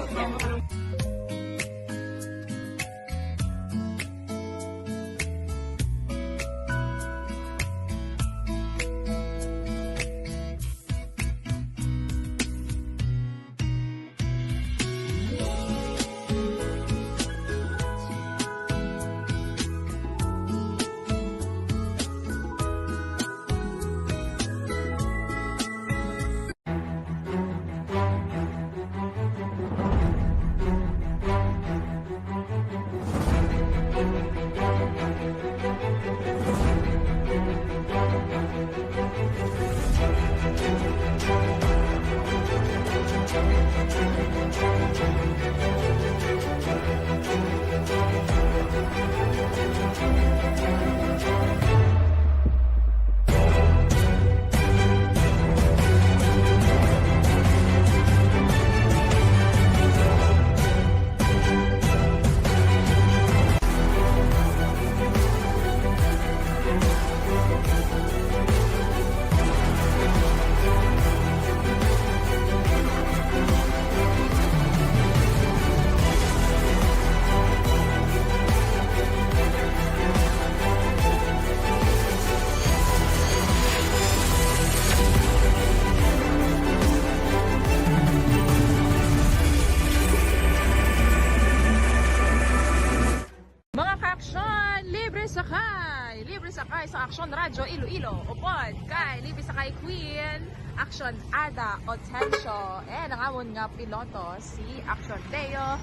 standby sa Aksyon Radyo Iloilo. Upod kay Libby sa kay Queen, Aksyon Ada Otencio. Ang amon nga piloto si Aksyon Deo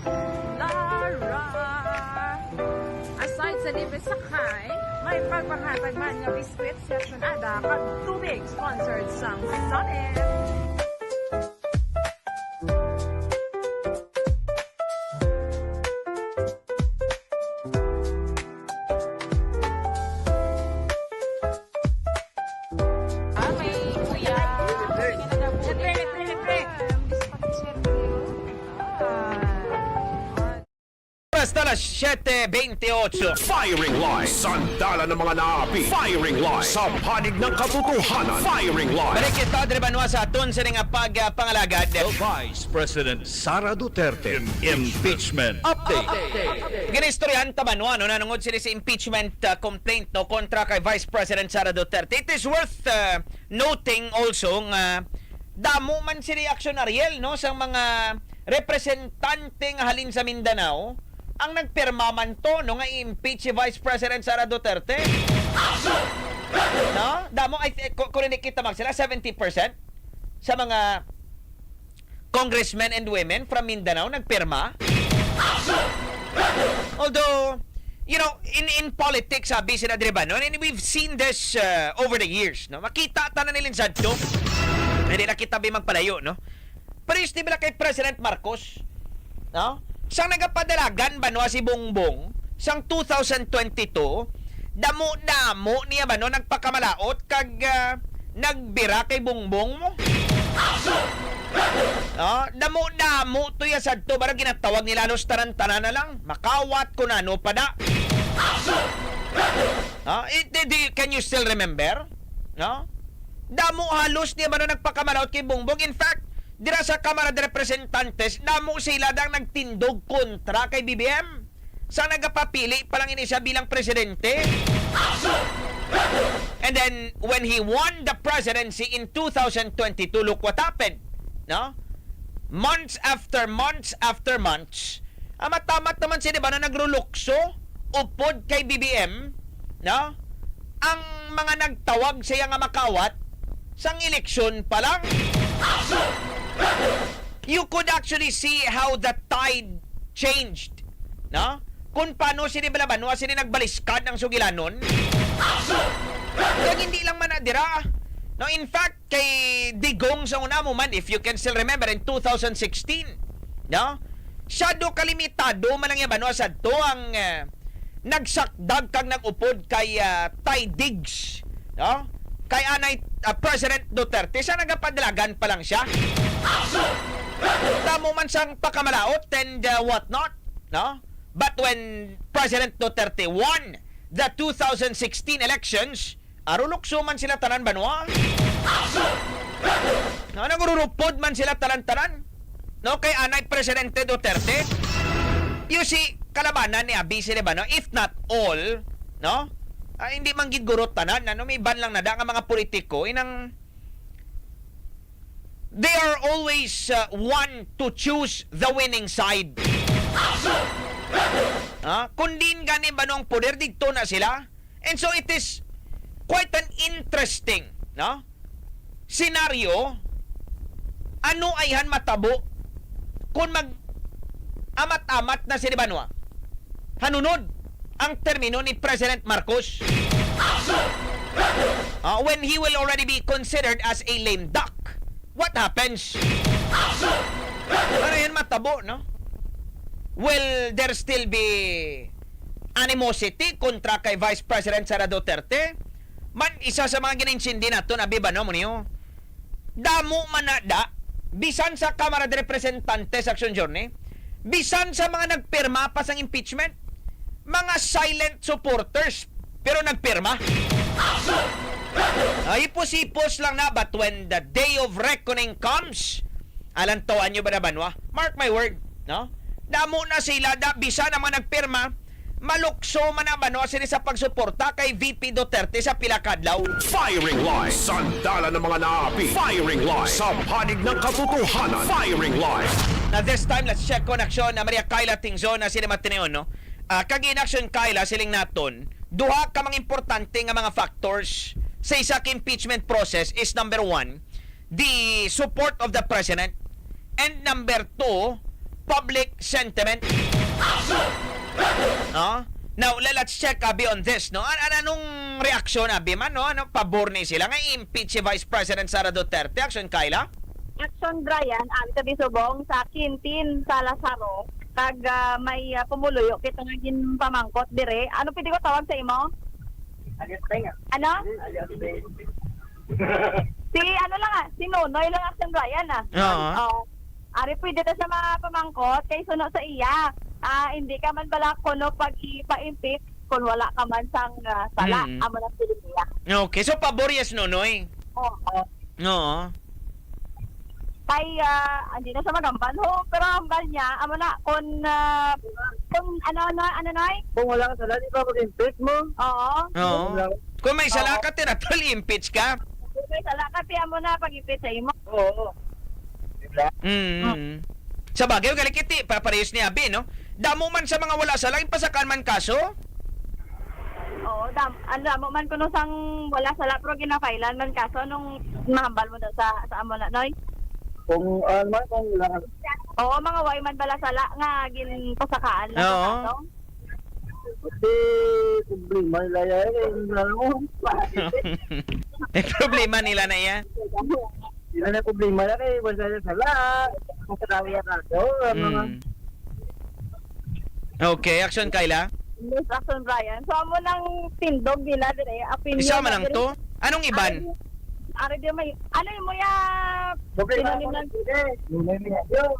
Lara. Aside sa Libby sa kay, may pagpanghatag man nga biskwit si Aksyon Ada kag tubig sponsored sang Sonic. Basta alas 7:28. Firing Line. Sandala ng mga naapi. Firing Line. Sa panig ng katotohanan. Firing Line. Balik kita, Dre Banwa, sa aton sa nga pagpangalagad. Vice President Sara Duterte impeachment update. Ginistoryahan ta Banwa, no, nanungod sila sa impeachment complaint no, kontra kay Vice President Sara Duterte. It is worth noting also nga damo man si reaksyon Ariel no, sa mga representante nga halin sa Mindanao ang nagpirma man to no, nga i-impeach si Vice President Sara Duterte. No? Damo, kung kita mag sila, 70% sa mga congressmen and women from Mindanao nagpirma. Although, you know, in politics, sabi sila Dre Banwa, and we've seen this over the years. No? Makita ta na nilin sa to. Hindi na kita magpalayo, no? Pero yung stibla kay President Marcos, no? Siyang nagapadalagan Banwa si Bongbong sang 2022, damo-damo niya no, nagpakamalaot kag nagbira kay Bongbong mo. No? Damo-damo to ya sadto bara ginatawag nila halos tanan-tanan na lang. Makawat ko na no pada. Can you still remember? No? Damo halos niya ba no, nagpakamalaot kay Bongbong. In fact, dira sa Kamara de Representantes, damo sila dang nagtindog kontra kay BBM. Sa nagapapili pa lang ini siya bilang presidente. And then, when he won the presidency in 2022, look what happened. No? Months after months, amat-amat naman sila ba na nagrulukso, upod kay BBM, no? Ang mga nagtawag siya nga makawat, sang eleksyon pa lang. You could actually see how the tide changed, no? Kung paano sila Banwa sila nagbaliskad ng sugilanon. Kaya hindi lang manadira. No, in fact, kay Digong sa una mo man, if you can still remember, in 2016, no? Siya do kalimitado man lang Banwa sa to ang nagsakdag kag nagupod kay Ty Diggs, no? Kay anay President Duterte, siya nagapadalagan pa lang siya. Tamo man siyang pakamalaot and whatnot, no? But when President Duterte won the 2016 elections, arulukso man sila tanan Banwa. No, nagururupod man sila tanan-tanan. No, kay anay Presidente Duterte. You see, kalabanan ni Abusive no? If not all, no? Hindi man gid gurot tanan, ano, may ban lang na da nga mga politiko inang they are always one to choose the winning side. Kundin gani ba nung poder dito na sila? And so it is quite an interesting, no, scenario. Ano ayhan matabo kung mag amat-amat na si Banwa hanunod ang termino ni President Marcos when he will already be considered as a lame duck. What happens? Ano yan matabo, no? Will there still be animosity kontra kay Vice President Sara Duterte? Man, isa sa mga gininsindi nato na Bano mo niyo. Damo manada, bisan sa Kamara de Representantes Action Journey, bisan sa mga nagpirma pa sa impeachment, mga silent supporters pero nagpirma. Ipos-ipos lang na, but when the day of reckoning comes, alantawan nyo ba na Banwa? Mark my word, no? Damo na sila, bisa na mga nagpirma, malukso man na Banwa sila sa pagsuporta kay VP Duterte sa pilakadlaw. Firing Line. Sandala ng mga naapi. Firing Line. Sa panig ng katotohanan. Firing Line. Now this time, let's check on aksyon na Maria Kyla Tingzon na sila Mateneon, no? Kag in action Kyla siling naton duha ka mga importante nga mga factors sa isa ka impeachment process is number 1, the support of the president, and number 2, public sentiment. Now, let's check Abi on this, no? Anong reaksyon Abi man, no? Ano pabor ni sila nga impeach si Vice President Sara Duterte? Action Kayla? Action Brian, sabi subong sa Quintin Salazaro kag may pumuluyo kita naging pamangkot dire. Ano pwede ko tawag sa imo? Ano? Si ano lang si Nonoy lang Action Brian Ari pwede ta sa mga pamangkot kay suno sa iya. Hindi ka man bala kuno pag ipa-impeach kung wala ka man sang sala amo na Pilipinas. Okay, so pabor yes Nonoy. Oo. Kay hindi na siya magambal pero ambal niya amo na kung ano kung wala ka sala di ba mag-impeach mo? Oo. Kung may sala ka tinatol impeach ka. Kung may sala ka amo na pag-impeach sa imo. Oo. Sa bagay galikiti paparehas ni Abi, no? Damo man sa mga wala sala ipasakan man kaso. Oo, damo man kuno sang wala sala pero ginafailan man kaso nung mahambal mo daw sa amo na noy. Kung kung wala. Oo, mga way man bala sala nga ginpasakaan lang sa kaso. Kasi problema nila problema nila na yan. Sila na problema na kay wala sala. Masarawi yan ako. Okay, action Kayla. Yes, action Brian. So amo nang tindog nila dire. Isa man lang to. Anong iban? Ari di may ano mo ya?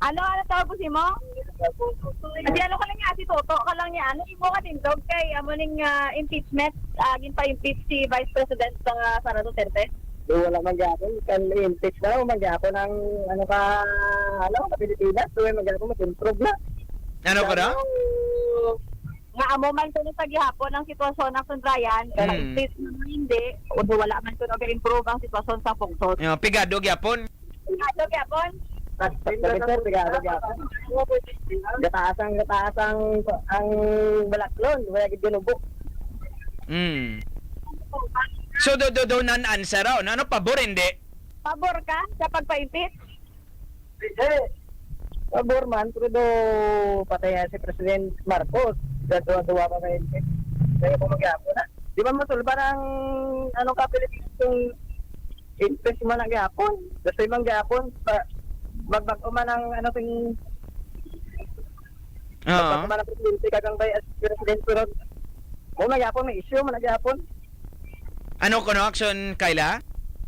Ano tawag si mo? Kasi ano ka lang niya si Toto ka lang niya. Ano imo ka tindog kay amo ning impeachment gin pa impeach si Vice President sa Sara Duterte? Wala man gyapon kan impeach daw man gyapon ang ano ka sa Pilipinas, tuwing magyapon mag-improve na. Ano ka daw? Nga amo man kuno sa gihapon ang sitwasyon ng Sundrayan, pero impeach naman hindi, o wala man kuno ga-improve ang sitwasyon sa Pungsod. Pigado gyapon. Pigado gyapon. Pigado gyapon. Gataas ang balaklon, wala gid ginubo. So do non-answer raw. Ano pabor hindi? Pabor ka sa pagpa-impeach? Pabor man, pero patayan si President Marcos. Datuwa pa kayo. Kaya po mag-apo na. Di ba masulba ng Pilipinas yung impeach man ang gapon? Gusto yung gapon, magbag-o man ang magbag-o man ang presidente kagang by as president pero kung mag-gapon, may issue man ang-gapon. Ano ko no action Kayla?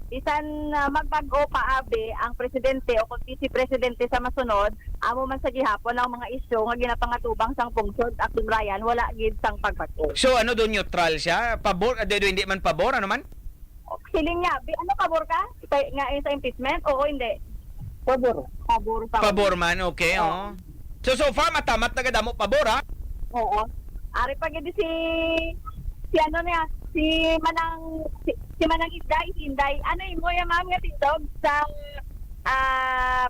Isan magbago pa Abi ang presidente o kung si presidente sa masunod, amo man sa gihapon ang mga isyu nga ginapangatubang sang pungsod Action Brian wala gid sang pagbago. So ano do neutral siya? Pabor do hindi man pabor ano man? Siling niya, Abi, ano pabor ka? Nga sa impeachment o hindi? Pabor. Pabor man, okay, oo. So far matamat na gadamo pabor ha? Oo. Ari pa gid si ano niya, si Manang Inday, ano mo yung ma'am nga tindog sa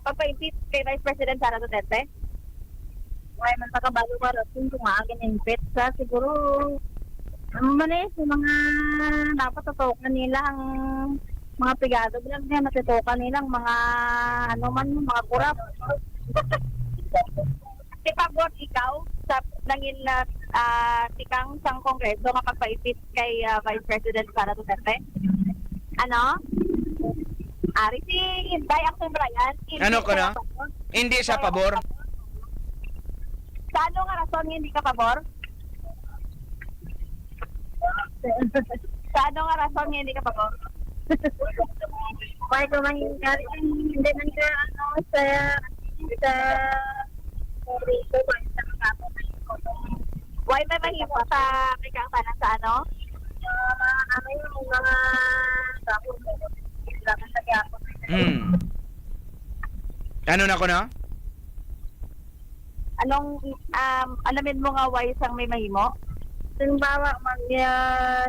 pagpa-impeach kay Vice President Sara Duterte? Why man pakabalo ka rin kung maagin impeach sa siguro yung mga dapat tutukan nila ang mga pigado bilang niya natutukan nilang mga mga kurap. Si Pabor, ikaw sa nangin na tikang sang kongreso nga pagpa-impeach kay Vice President Sara Duterte? Ano? Ari si Inday Action Brian. Ano ko na? Hindi siya pabor. Sa ano nga rason hindi ka pabor? Sa ano nga rason hindi ka pabor? Why ko man hindi man ka sa why may mahimo sa kikang tanan sa ano? Yung mga tapos sa gyapon. Ano na ko na? Anong alamin mo nga why sang may mahimo? Halimbawa,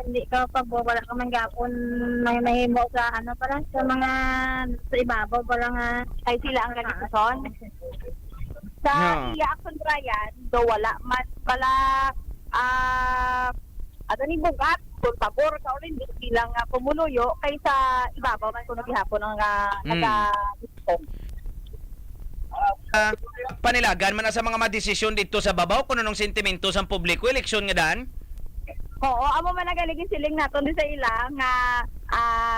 hindi ka pagbawala ka man gyapon may mahimo sa para sa mga sa ibabaw para nga ay sila ang ganitoson. Sa iya Action Brian, do wala man pala Ato ni bugat, kung pabor ka ulit bilang pumuluyo kaysa ibabaw man kuno gihapon ang nagdiskusyon. Panilagan man na sa mga madesisyon dito sa babaw kung anong sentimento sa publiko eleksyon nga daan. Oo, amo man nagaligin siling naton di sa ila nga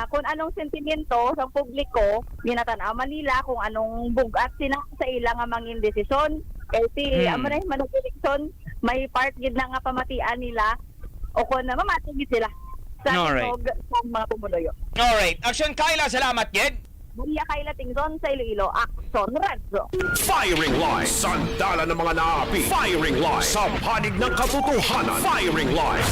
kung anong sentimento sa publiko ginatanaw man nila kung anong bugat sila sa ila nga mangin desisyon. Kasi amo na man eleksyon may part gid na nga pamatian nila o kung na mamatigid sila sa inog sa mga pumuloyo. Alright. Action Kayla, salamat gid. Maria Kayla Tingzon sa Iloilo, AKSYON Radio. Firing Line. Sandala ng mga naapi. Firing Line. Sa panig ng katotohanan. Firing Line.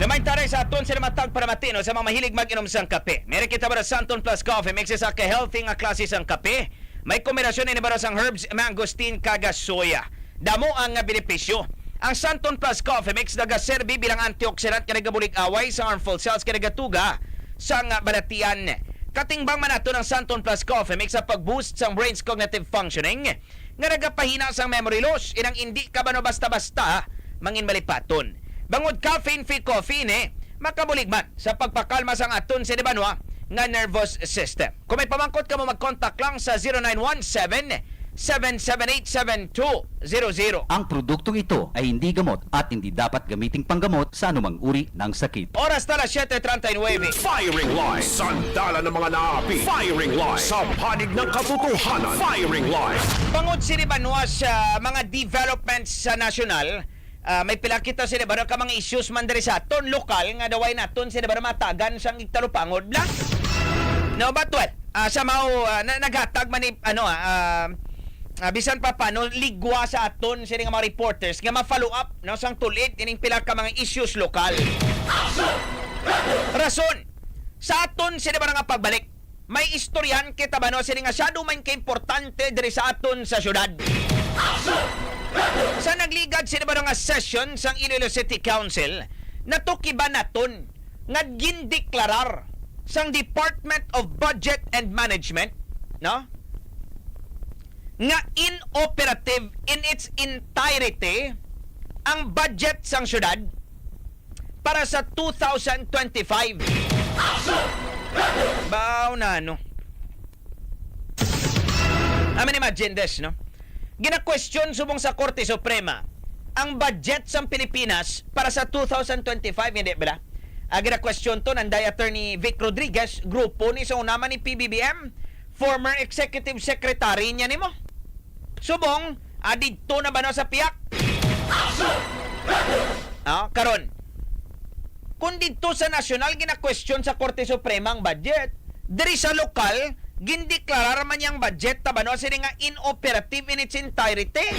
Naman tayo sa aton sila matag para matino sa mga mahilig mag-inom sang kape. Meron kita ba Santon Plus Coffee mix sa ka-healthy nga klase sang kape. May kombinasyon ni bara sang herbs, mangosteen, kaga soya. Damo ang benepisyo. Ang Santon Plus Coffee Mix nagaserbi bilang antioxidant nga nagabulig away sa harmful cells nga nagatuga sang balatian. Katimbang man nato ng Santon Plus Coffee Mix sa pag-boost sa brain's cognitive functioning nga nagapahina sang memory loss. Inang hindi ka ba no basta-basta mangin malipaton. Bangod caffeine-free coffee ni makabulig man sa pagpakalma sang aton sa dibanwa nga nervous system. Kung may pamangkot ka mo mag-contact lang sa 0917-778-7200. Ang produktong ito ay hindi gamot at hindi dapat gamiting panggamot sa anumang uri ng sakit. Oras na 7:39. Firing Line. Sandala ng mga naapi. Firing Line. Sa panig ng katotohanan. Firing Line. Bangod sinibanwa sa mga developments sa nasyonal, may pila kita sinibanwa ka mga issues man diri sa aton lokal nga daway naton sinibanwa matagan sang igtalupangod lang. No, but well, sa mao naghatag man ni bisan pa paano ligwa sa aton sini nga mga reporters nga ma-follow up no sang tulid ining pila ka mga issues lokal. Rason sa aton sini ba nga pagbalik may istoryan kita ba no sini nga shadow man ka importante diri sa aton sa syudad. Sa nagligad sini ba nga session sang Iloilo City Council natukiba naton nga gindeklarar sang Department of Budget and Management no nga inoperative in its entirety ang budget sang syudad para sa 2025. Baw na no. I mean, imagine this, no? Gina-question subong sa Korte Suprema ang budget sang Pilipinas para sa 2025, hindi ba? Gina-question to nanday Attorney Vic Rodriguez, grupo ni sa unaman ni PBBM, former executive secretary niya nimo. Subong, dito na ba no sa piyak? Karon, kung dito sa nasyonal gina-question sa Korte Suprema ang budget, diri sa lokal, gindeklarar man yang budget tabano sini nga inoperative in its entirety.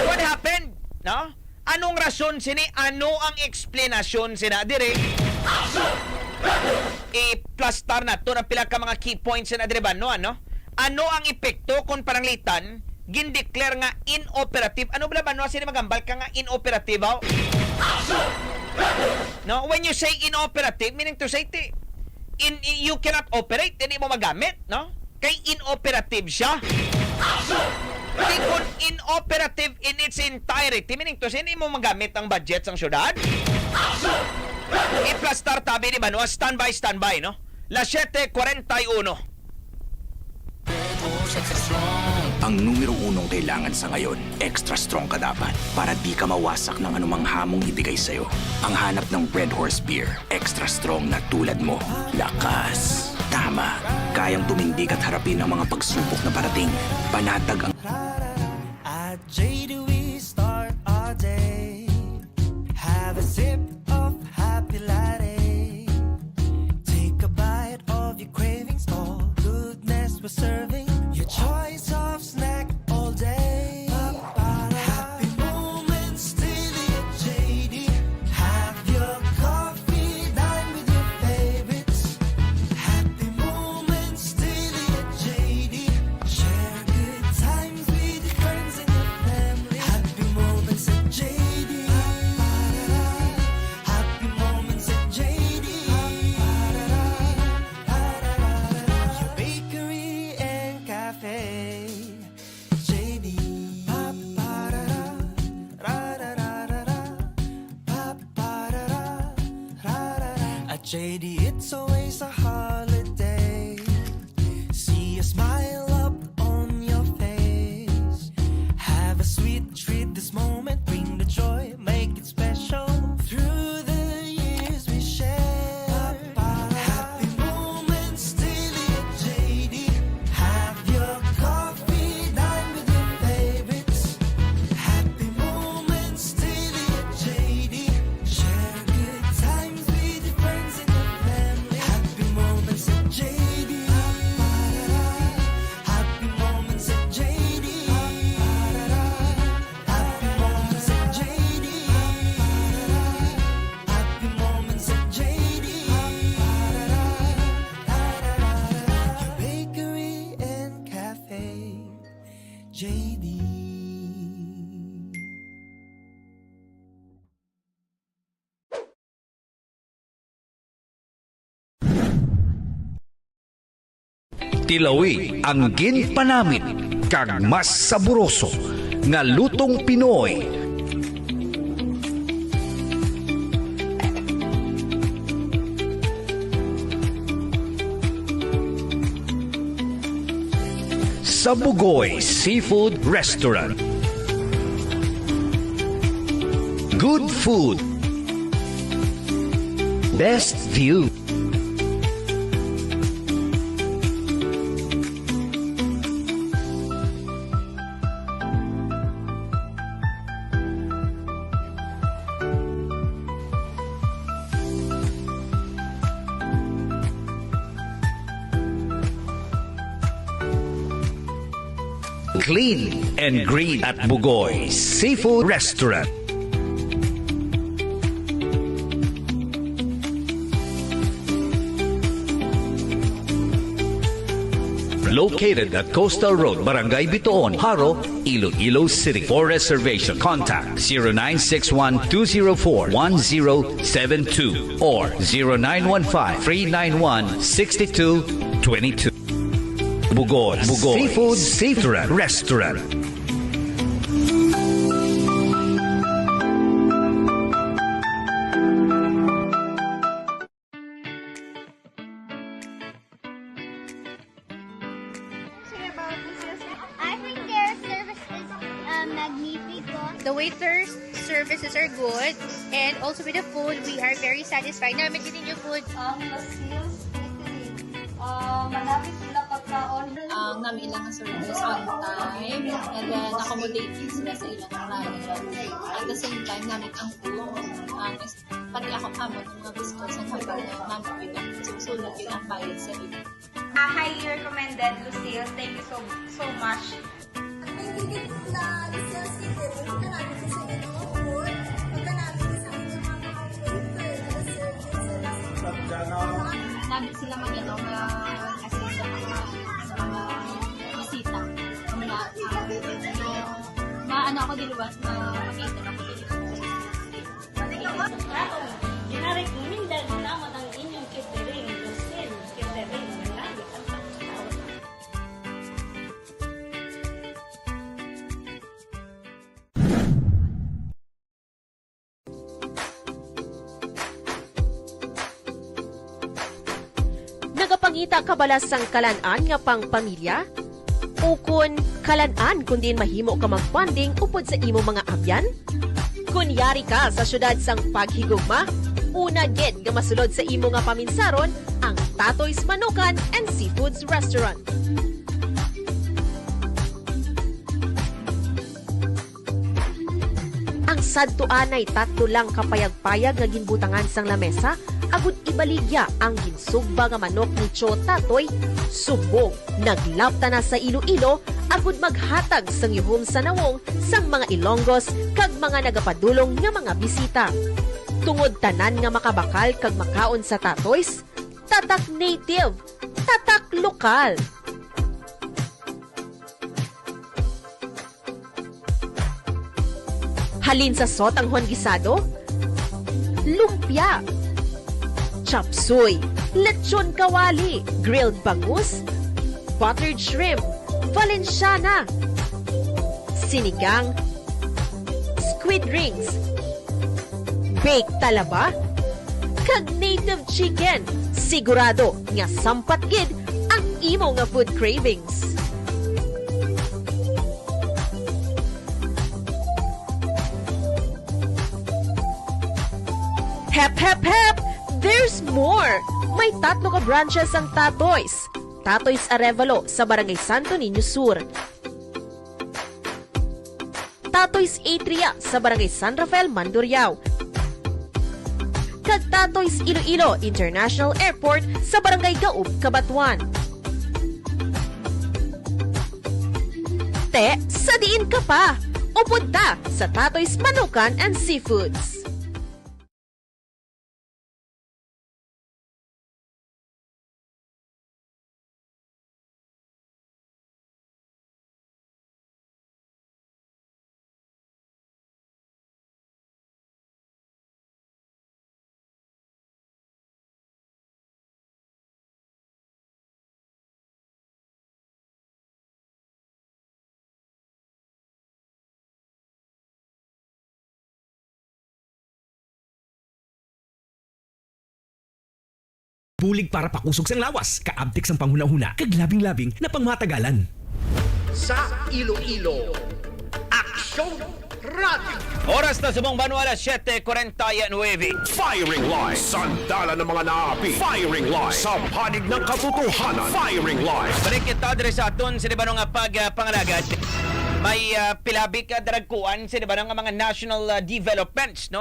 What happened? No? Anong rason sini? Ano ang explanation sina dire? I-plastar na to ng pila ka mga key points na dire ba no? Ano ang epekto kung pananglitan gindeclare nga inoperative? Ano ba no sini magambal ka nga inoperative? No, when you say inoperative, meaning to say you cannot operate, hindi mo magamit, no? Kay inoperative siya. Hindi kung inoperative in its entirety, meaning to say hindi mo magamit ang budget ng syudad. I-plastar tabi ni Banwa, standby, no? La 7:41. Ang numero unong kailangan sa ngayon, extra strong ka dapat para di ka mawasak ng anumang hamong ibigay sa'yo. Ang hanap ng Red Horse Beer, extra strong na tulad mo. Lakas, tama, kayang tumindig at harapin ang mga pagsubok na parating. Panatag ang... At JD we start our day. Have a sip of happy latte. Take a bite of your cravings, all goodness we're serving. Your choice of snack all day. Happy moments daily at JD. Have your coffee, dine with your favorites. Happy moments daily at JD. Share good times with your friends and your family. JD, it's always a holiday. See a smile up on your face. Have a sweet treat this moment. Bring the joy, make it special. Through the years we share. Happy moments daily at JD. Have your coffee, dine with your favorites. Happy moments daily at JD. Share good times with your friends and your family. Happy moments at JD. Happy moments at JD. Happy moments at JD. Happy moments at JD. Your bakery and cafe, JD. Tilawi ang ginpanamit kag mas saboroso nga lutong Pinoy. Sa Bugoy Seafood Restaurant. Good food. Best view. Clean and green at Bugoy Seafood Restaurant. Located at Coastal Road, Barangay Bitoon, Haro, Iloilo City. For reservation, contact 0961-204-1072 or 0915-391-6222. Bugoy Seafood Restaurant. I think their service is magnifico. The waiters' services are good, and also with the food, we are very satisfied. Namin din yung food. Malapit sila pagkaon. Ang namin ilang service on time, and then accommodating sila sa ilang client. At the same time, namin ang food, pati ako kamot ng mga biscuits ang habang namin bilang susunod yun ang bayad sa ilang. Highly recommended, Lucille. Thank you so much. Namin sila mag-assist sa mga bisita. Maano ako diluwas na makita ako diluwas. Ginarekomendan naman ang inyong catering, Lucille. Catering, lagi ang Nagapangita kabalas sang kalan-an nga pang pamilya? Ukon kalan-an kung din mahimo ka mag-bonding upod sa imo mga abyan? Kunyari ka sa syudad sang paghigugma, una gid nga masulod sa imo nga paminsaron ang Tatoy's Manukan and Seafoods Restaurant. Ang sadtuan ay tatlo lang kapayag-payag nga ginbutangan sang lamesa, agud ibaligya ang ginsugba nga manok ni Cho Tatoy, subog, naglapta na sa Iloilo, agud maghatag sang yuhom sa nawong sang mga Ilonggos kag mga nagapadulong nga mga bisita. Tungod tanan nga makabakal kag makaon sa Tatoy's, tatak native, tatak lokal. Halin sa sotang hongisado, lumpia, chapsuy, lechon kawali, grilled bangus, buttered shrimp, valenciana, sinigang, squid rings, baked talaba, kag native chicken. Sigurado nga sampat gid ang imo nga food cravings. Hep, hep, hep! There's more! May 3 ka branches ang Tatoys. Tatoys Arevalo sa Barangay Santo Niño Sur. Tatoys Atria sa Barangay San Rafael, Mandurriao. Kag Tatoys Iloilo International Airport sa Barangay Gaub, Cabanatuan. Te, sa diin ka pa! Upunta sa Tatoys Manukan and Seafoods. Bulig para pakusog sang lawas, kaabtik sang panghuna-huna, kaglabing-labing na pangmatagalan. Sa Iloilo, Aksyon Radio. Oras na sa mong Banwa, alas 7:49. Firing Line, sandala ng mga naapi. Firing Line, sa panig ng katotohanan. Firing Line. Balik kita dire sa aton sa Libanong nga pagpangalagad. May pilabi ka daragkuan sa Libanong nga mga national developments, no?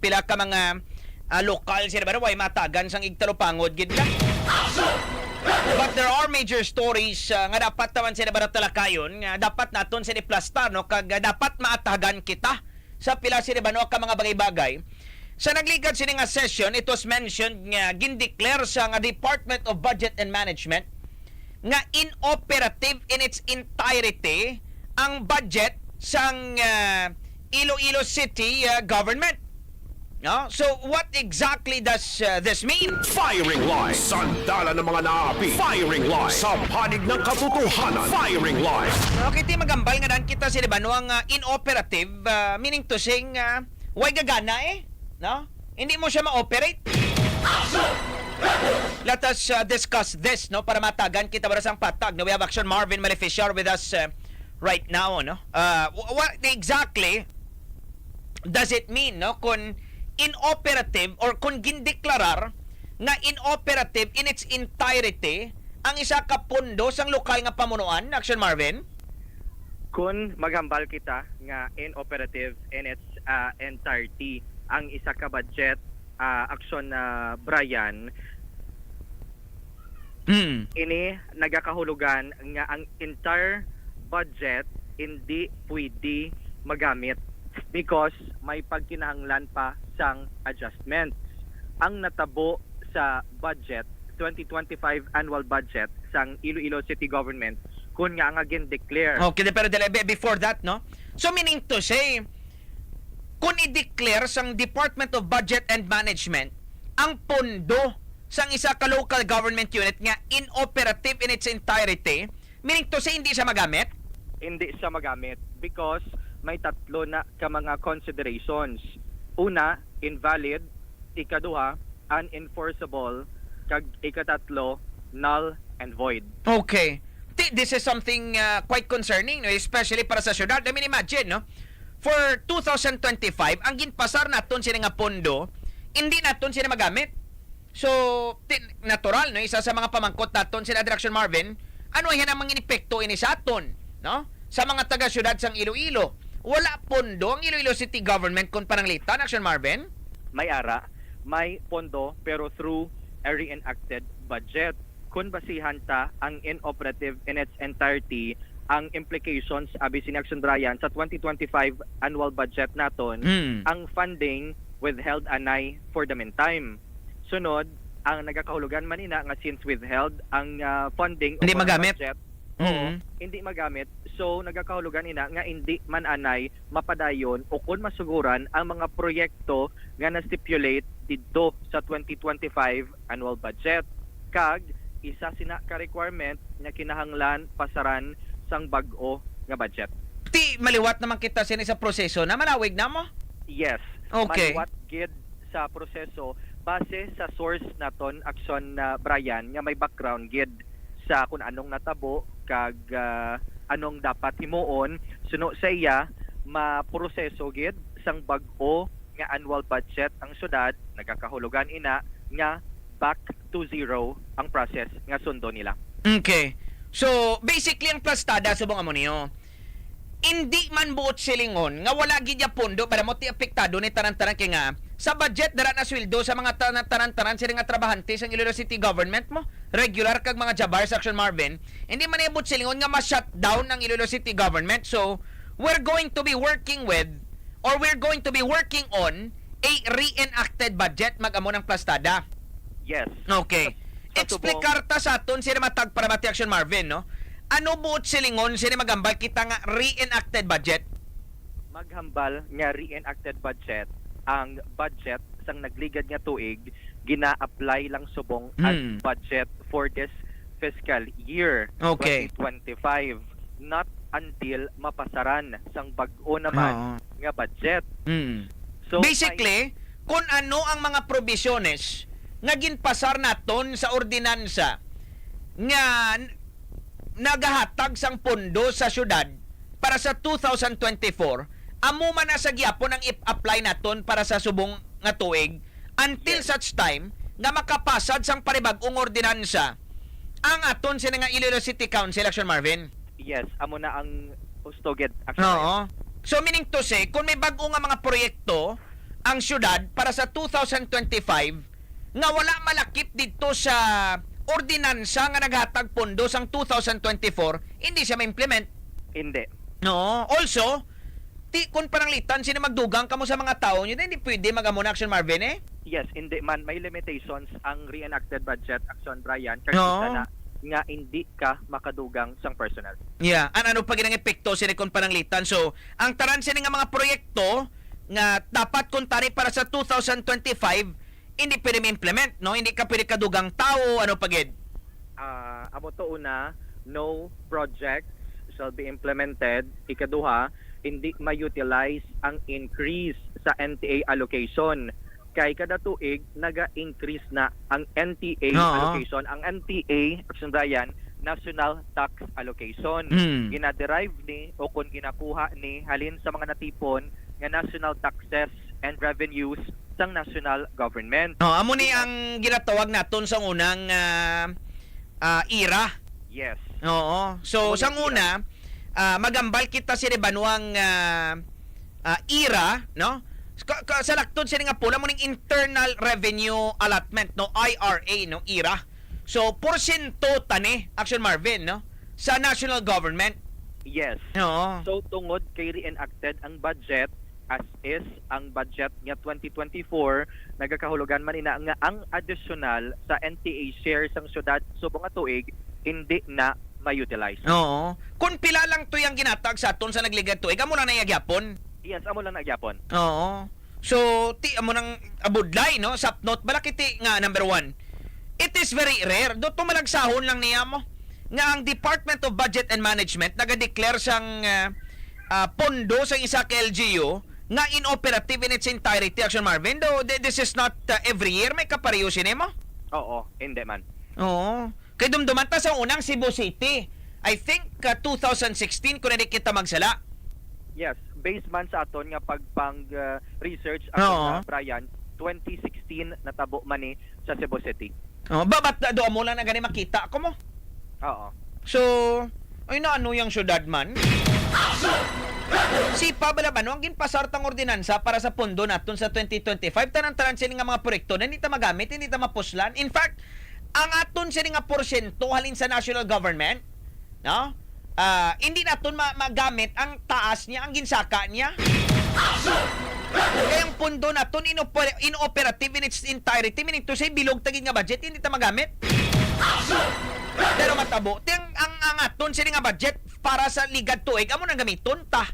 Pila ka mga lokal sa Libanong way matagan sang igtalupangod gid lang. But there are major stories nga dapat naman sa Libanong talakayon, nga dapat naton sa iplastar, no? Kag dapat maatagan kita sa pila sa Libanong ka mga bagay-bagay. Sa nagligad sini nga session, it was mentioned nga gindeclare sa nga Department of Budget and Management nga inoperative in its entirety ang budget sang Iloilo City government. No? So what exactly does this mean? Firing Line, sandala ng mga naapi. Firing Line, sa panig ng katotohanan. Firing Line. Okay, ti magambal nga dan kita si Libano ang inoperative, meaning to saying way gagana no? Hindi mo siya ma-operate. Let us discuss this, no, para matagan kita para sang patag. No, we have Action Marvin Maleficiar with us right now, no. What exactly does it mean, no, kung inoperative or kung gindeklarar na inoperative in its entirety ang isa ka pundo sang lokal nga pamunuan, Action Marvin? Kung maghambal kita nga inoperative in its entirety ang isa ka budget, Action Brian, ini nagakahulugan nga ang entire budget hindi pwede magamit because may pagkinahanglan pa sang adjustments. Ang natabo sa budget 2025 annual budget sang Iloilo City Government kun nga ang again declare. Okay, pero before that, no? So meaning to say, kung i-declare sang Department of Budget and Management ang pondo sang isa ka local government unit nga inoperative in its entirety, meaning to say hindi siya magamit? Hindi siya magamit because may tatlo na ka mga considerations. Una, invalid. Ikaduha, unenforceable. Kag ikatatlo, null and void. Okay. This is something quite concerning, no? Especially para sa syudad. I mean, imagine, no? For 2025, ang ginpasar naton sila nga pondo, hindi naton sila magamit. So, natural, no? Isa sa mga pamangkot naton sila Direction Marvin, ano yan ang mga epekto ini sa aton, no? Sa mga taga-syudad sang Iloilo. Wala pondo ang Iloilo City Government kung pananglitan, Action Marvin? May ara, may pondo pero through a reenacted budget. Kung basihan ta ang inoperative in its entirety, ang implications abi si Action Brian sa 2025 annual budget naton, ang funding withheld anay for the meantime. Sunod, ang nagakahulugan man ina nga since withheld ang funding hindi magamit. Budget, hindi magamit. So nagakahulugan ina nga hindi man anay mapadayon o kung masuguran ang mga proyekto nga na-stipulate dito sa 2025 annual budget. Kag isa sina ka requirement nga kinahanglan pasaran sang bag-o nga budget. Ti maliwat naman kita sini sa proseso na malawig na mo? Yes. Okay. Maliwat gid sa proseso base sa source naton aksyon na Brian nga may background gid sa kung anong natabo kag anong dapat himuon suno sa iya maproseso gid sang bag-o nga annual budget ang syudad nagakahulugan ina nga back to zero ang process nga sundo nila. Okay. So, basically ang plastada subong amo niyo. Hindi man buot silingon nga wala gid ya pondo para mo ti apektado ni tanan-tanan kay nga sa budget dara na sweldo sa mga tanan-tanan sila nga trabahante sa Iloilo City government mo, regular kag mga jabar sa Action Marvin, hindi man ibot silingon nga ma-shutdown ang Iloilo City government. So, we're going to be working on a reenacted budget mag-amo ng plastada. Yes. Okay. Explikar ta sa aton sila matag para mati Action Marvin, no? Ano buot silingon sila magambal kita nga reenacted budget? Maghambal nga reenacted budget ang budget sang nagligad nga tuig gina-apply lang subong as budget for this fiscal year Okay. 2025 not until mapasaran sang bag-o naman nga budget. So basically, kung ano ang mga provisiones nga ginpasar naton sa ordinansa nga nagahatag sang pondo sa syudad para sa 2024, amo man na sa gyapon ang i-apply naton para sa subong nga tuig until such time nga makapasad sang paribag-ong ordinansa ang aton sila nga Iloilo City Council, Action Marvin. Yes, amo na ang hustoged action. Oo. So meaning to say, kung may bag-o nga mga proyekto ang syudad para sa 2025 nga wala malakip dito sa ordinansa nga naghatag pondo sang 2024, hindi siya ma-implement. Hindi. No. Also, kung pananglitan sino magdugang kamo sa mga tao nyo, hindi pwede mag-amo na Action Marvin eh? Yes, hindi man. May limitations ang reenacted budget, Action Brian. Kasi No. nga hindi ka makadugang sang personal. Yeah. Ano pa ginang epekto sila kung pananglitan? So, ang taran sila nga mga proyekto nga dapat kuntari para sa 2025, hindi pwede ma-implement, no? Hindi ka pwede kadugang tao, ano pagid? Amo to una, no project shall be implemented. Ikaduha, hindi ma-utilize ang increase sa NTA allocation. Kay kada tuig, naga-increase na ang NTA allocation. Ang NTA, Action Brian, National Tax Allocation. Ginaderive ni o kung ginakuha ni halin sa mga natipon nga national taxes and revenues sang national government. Amo ni ang ginatawag naton sa unang IRA. Yes. Oo. So sang una, magambal kita si banuang IRA, no? Sa laktod sila nga pula mo ning internal revenue allotment, no? IRA, no? IRA. So porsyento tani Action Marvin, no? Sa national government. Yes. Oo. So tungod kay reenacted ang budget as is ang budget nga 2024, nagakahulugan man ina nga ang additional sa NTA share sang syudad subong nga tuig hindi na ma-utilize. Oo. Kung pila lang to yung ginatag sa aton sa nagligad tuig, amo na nagyapon. Yes, amo lang nagyapon. Oo. So, amo nang abudlay, no? Sapnot, balakiti nga number 1. It is very rare. Doon malagsahon lang niya mo nga ang Department of Budget and Management naga-declare sang pondo sa isa ka LGU nga inoperative in its entirety, Action Marvin. Though this is not every year, may kapareho sinema? Oo, hindi man. Oo. Kay dumduman ta sa unang Cebu City. I think 2016 kung hindi kita magsala. Yes, based man sa aton nga pagpang research Brian, 2016 natabo man ni sa Cebu City. Babat do mo lang na gani makita ako mo. Oo. So, ay na ano yung syudad man? Si Pablo Bano ang ginpasartang ordinansa para sa pondo naton sa 2025 tanan-tanan sila nga mga proyekto na hindi ta magamit, hindi ta mapuslan. In fact, ang aton sila nga porsyento halin sa national government, no? Hindi naton magamit ang taas niya, ang ginsaka niya. Kaya ang pondo naton inoperative in its entirety, meaning to say bilog tagin nga budget, hindi ta magamit. Pero matabo, ang aton sila nga budget para sa ligad tuig, amo nang gamiton ta.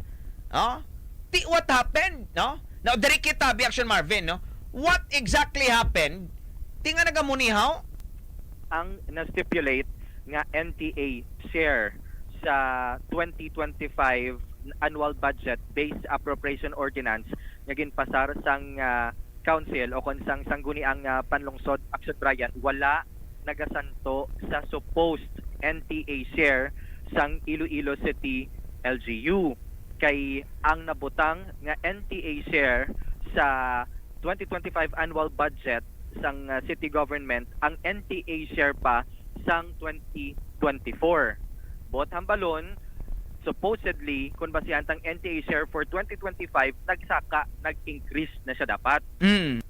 What happened, no? Now, dari kita Action Marvin, no? What exactly happened? Tinga nagamunihaw? Ang na-stipulate nga NTA share sa 2025 annual budget based appropriation ordinance nga ginpasar sang council o kung sang sangguniang panlungsod Action Brian wala nagasanto sa supposed NTA share sang Iloilo City LGU kay ang nabutang nga NTA share sa 2025 annual budget sang city government ang NTA share pa sang 2024. Bot hambalon supposedly kung basihan tang NTA share for 2025 nag-increase na siya dapat.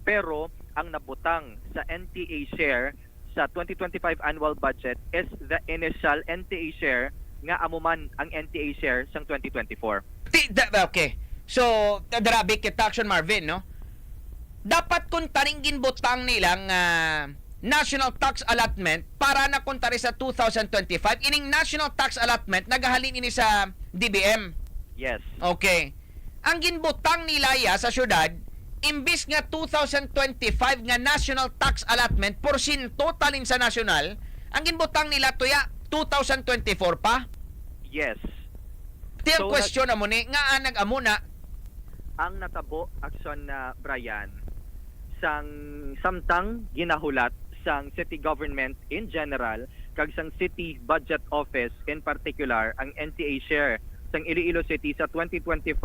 Pero ang nabutang sa NTA share sa 2025 annual budget is the initial NTA share nga amuman ang NTA share sang 2024. Okay. So, darabi kita Action Marvin, no? Dapat kung taringgin butang nilang national tax allotment para na kuntari sa 2025, ining national tax allotment nagahalin ini sa DBM. Yes. Okay. Ang ginbutang nila ya sa syudad, imbis nga 2025 nga national tax allotment, porsin totalin sa national, ang ginbutang nila tuya 2024 pa. Yes. Tiyang question na mo ni, nga nag-amo na. Ang natabo, Action na Brian, sang samtang ginahulat sang city government in general, kag sang city budget office in particular, ang NTA share sang Iloilo City sa 2025,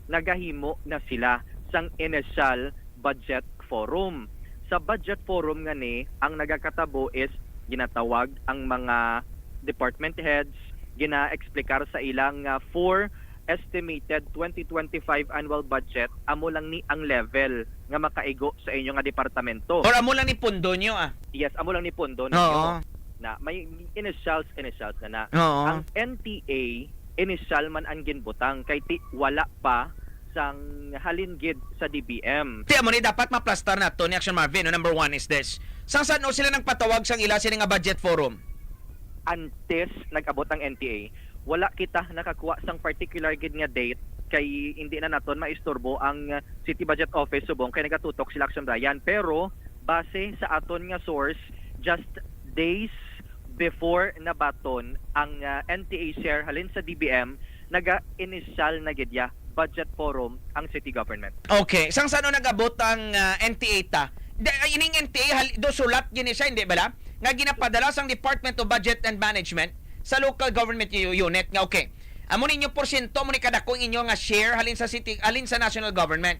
nagahimo na sila sang initial budget forum. Sa budget forum nga ni, ang nagakatabo is ginatawag ang mga department heads, gina-explikar sa ilang 4 estimated 2025 annual budget, amo lang ni ang level nga makaigo sa inyo nga departamento. Or amo lang ni pundo nyo Yes, amo lang ni pundo Oo. na may initials na. Oo. Ang NTA initial man ang ginbutang kay wala pa sang halingid sa DBM. Tiyan mo ni dapat maplastar na to ni Action Marvin. No, number 1 is this. Sang saan o sila nang patawag sang ila sila nga budget forum? Antes nag-abot ang NTA, wala kita nakakuha sang particular gid nga date kay hindi na naton maistorbo ang City Budget Office subong kay nagatutok sila Action Brian, pero base sa aton nga source just days before nabaton ang NTA share halin sa DBM, naga-initial na gid ya budget forum ang city government. Okay, sang saan nag-abot ang NTA ta? Ining NTA do sulat gini siya, hindi bala? Nga ginapadala sang Department of Budget and Management sa local government unit nga okay. Amo ninyo porsyento mo ni kada kung inyo nga share halin sa city, halin sa national government.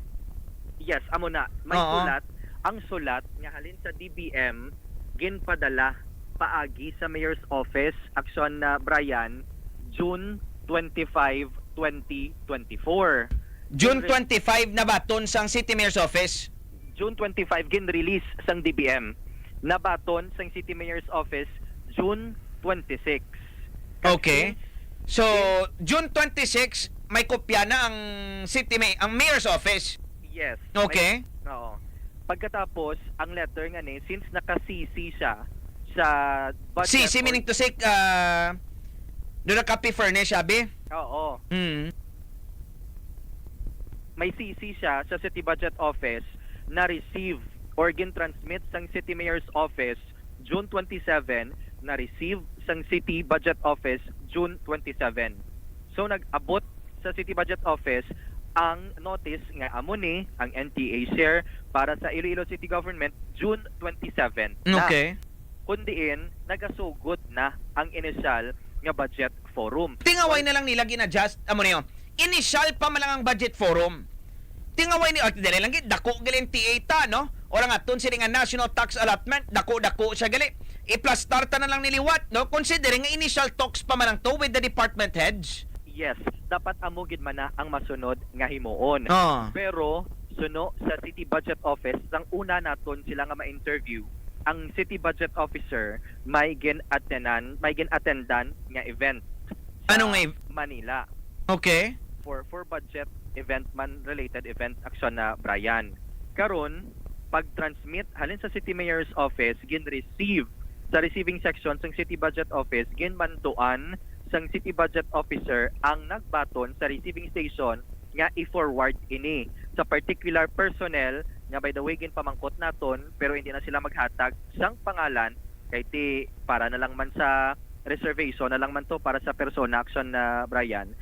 Yes, amo na. May sulat, ang sulat nga halin sa DBM ginpadala paagi sa Mayor's Office, Action na Brian, June 25, 2024. June 25 na baton sang City Mayor's Office. June 25 gin-release sang DBM. Nabaton sang City Mayor's Office June 26. Okay. So, June 26 may kopya na ang ang Mayor's Office. Yes. Okay. Oo. Pagkatapos, ang letter nga ni, since naka-CC siya sa budget... CC meaning to say, doon na copy furnish, sabi? Oo. Mm. May CC siya sa City Budget Office na receive or gin-transmit sang City Mayor's Office June 27, na receive sang City Budget Office June 27. So, nag-abot sa City Budget Office ang notice nga amo ni ang NTA share para sa Iloilo City Government June 27. Okay. Kundiin, nagasugod na ang initial nga budget forum. Tingaway na lang nila gina-adjust, amo niyo. Initial pa man lang ang budget forum. Tingaway ni dili lang gid dako gali NTA ta, no? Ora nga ton sila nga national tax allotment, dako siya gali. I-plus start na lang niliwat, no? Considering nga initial talks pa man ang to with the department heads. Yes, dapat amugid man na ang masunod nga himuon. Pero suno sa City Budget Office, sang una naton sila nga ma-interview, ang City Budget Officer may gin-attendan nga event sa Manila. Okay. For budget event man related event Action na Brian. Karon pag-transmit halin sa City Mayor's Office, gin-receive sa receiving section sang City Budget Office, gin-mantuan sang City Budget Officer ang nagbaton sa receiving station nga i-forward ini sa particular personnel nga by the way ginpamangkot naton, pero hindi na sila maghatag sang pangalan kay ti para na lang man sa reservation na lang man to para sa persona Action na Brian,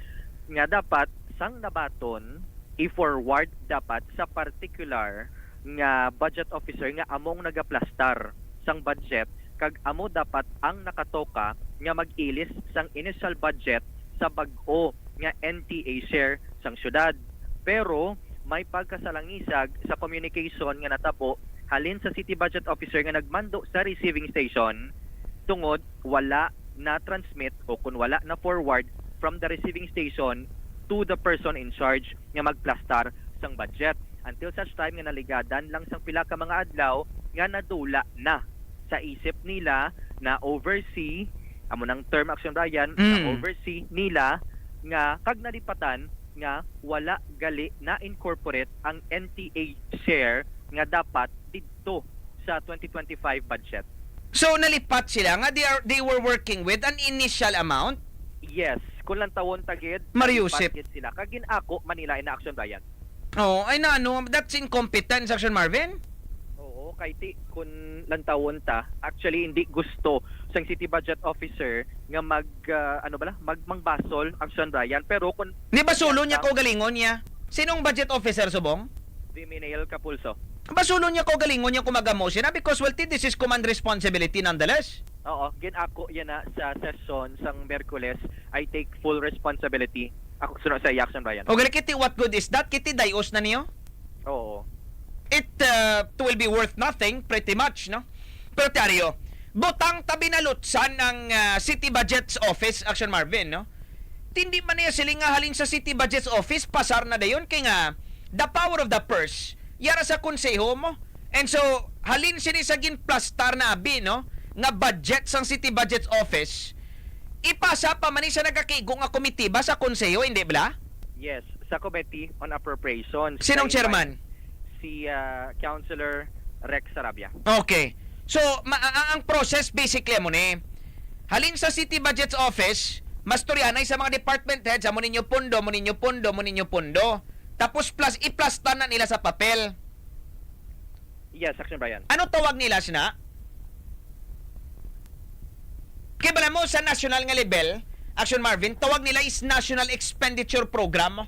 nga dapat sang nabaton i-forward dapat sa particular nga budget officer nga among nagaplastar sang budget kag amo dapat ang nakatoka nga mag-ilis sang initial budget sa bag-o nga NTA share sang syudad. Pero may pagkasalangisag sa communication nga natabo halin sa city budget officer nga nagmando sa receiving station tungod wala na transmit o kung wala na forward from the receiving station to the person in charge nga magplastar sang budget until such time nga naligadan lang sang pila ka mga adlaw nga nadula na sa isip nila na oversee amo nang term action Ryan na oversee nila nga kag nalipatan nga wala gali na incorporate ang NTA share nga dapat didto sa 2025 budget. So nalipat sila nga they were working with an initial amount? Yes, kung lang tawon tagid Mariusip sila kagin ako Manila in action Ryan. Oh, ay na ano, that's incompetence action Marvin? Oo, kay ti kun lang tawon ta actually hindi gusto sang city budget officer nga magmangbasol action Ryan pero kun di ba sulo niya ko galingon niya? Sinong budget officer subong? Diminail Capulso. Basulo niya ko galingon niya kumagamo siya na because well this is command responsibility nonetheless. Oo, ginako yan na sa session sang Miyerkules. I take full responsibility. Ako sunod sa action Ryan. O gali kiti what good is that? Kiti dayos na niyo? Oo. It will be worth nothing pretty much, no? Pero Tario, butang tabi na lutsan ng City Budget's Office, Action Marvin, no? Tindi man niya sila nga halin sa City Budget's Office, pasar na dayon kay nga the power of the purse, yara sa konseho mo. And so, halin sila sa ginplastar na abi, no? Nga budget sang City Budget's Office, ipasa pa man sa nagkakigo nga komitiba sa konseho, hindi ba? Yes, sa Committee on Appropriations. Sinong chairman? Si Councilor Rex Sarabia. Okay. So, ang process basically mo ni halin sa City Budget's Office, mastoryanay sa mga department heads, mo ninyo pundo, mo ninyo pundo, mo ninyo pundo. Tapos plus i-plastar na nila sa papel. Yes, Action Brian. Ano tawag nila sina? Kaya ba mo sa national nga level, Action Marvin, tawag nila is National Expenditure Program.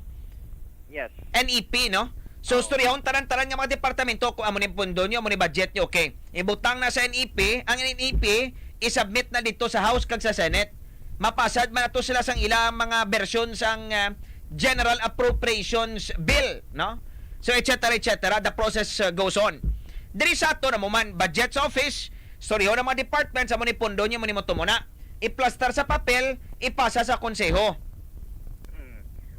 Yes. NEP, no? So, storyahon taran-taran nga mga departamento kung amo ni pundo nyo, amo ni budget nyo, okay. Ibutang na sa NEP, ang NEP, isubmit na dito sa House kag sa Senate. Mapasad man ato sila sang ilang mga version sang General Appropriations Bill, no? So, etc. The process goes on. Diri sa ato na mo man, Budget's Office, storyahon ng mga departments, amo ni pundo nyo, amo ni motumuna. I-plastar sa papel, ipasa sa konseho.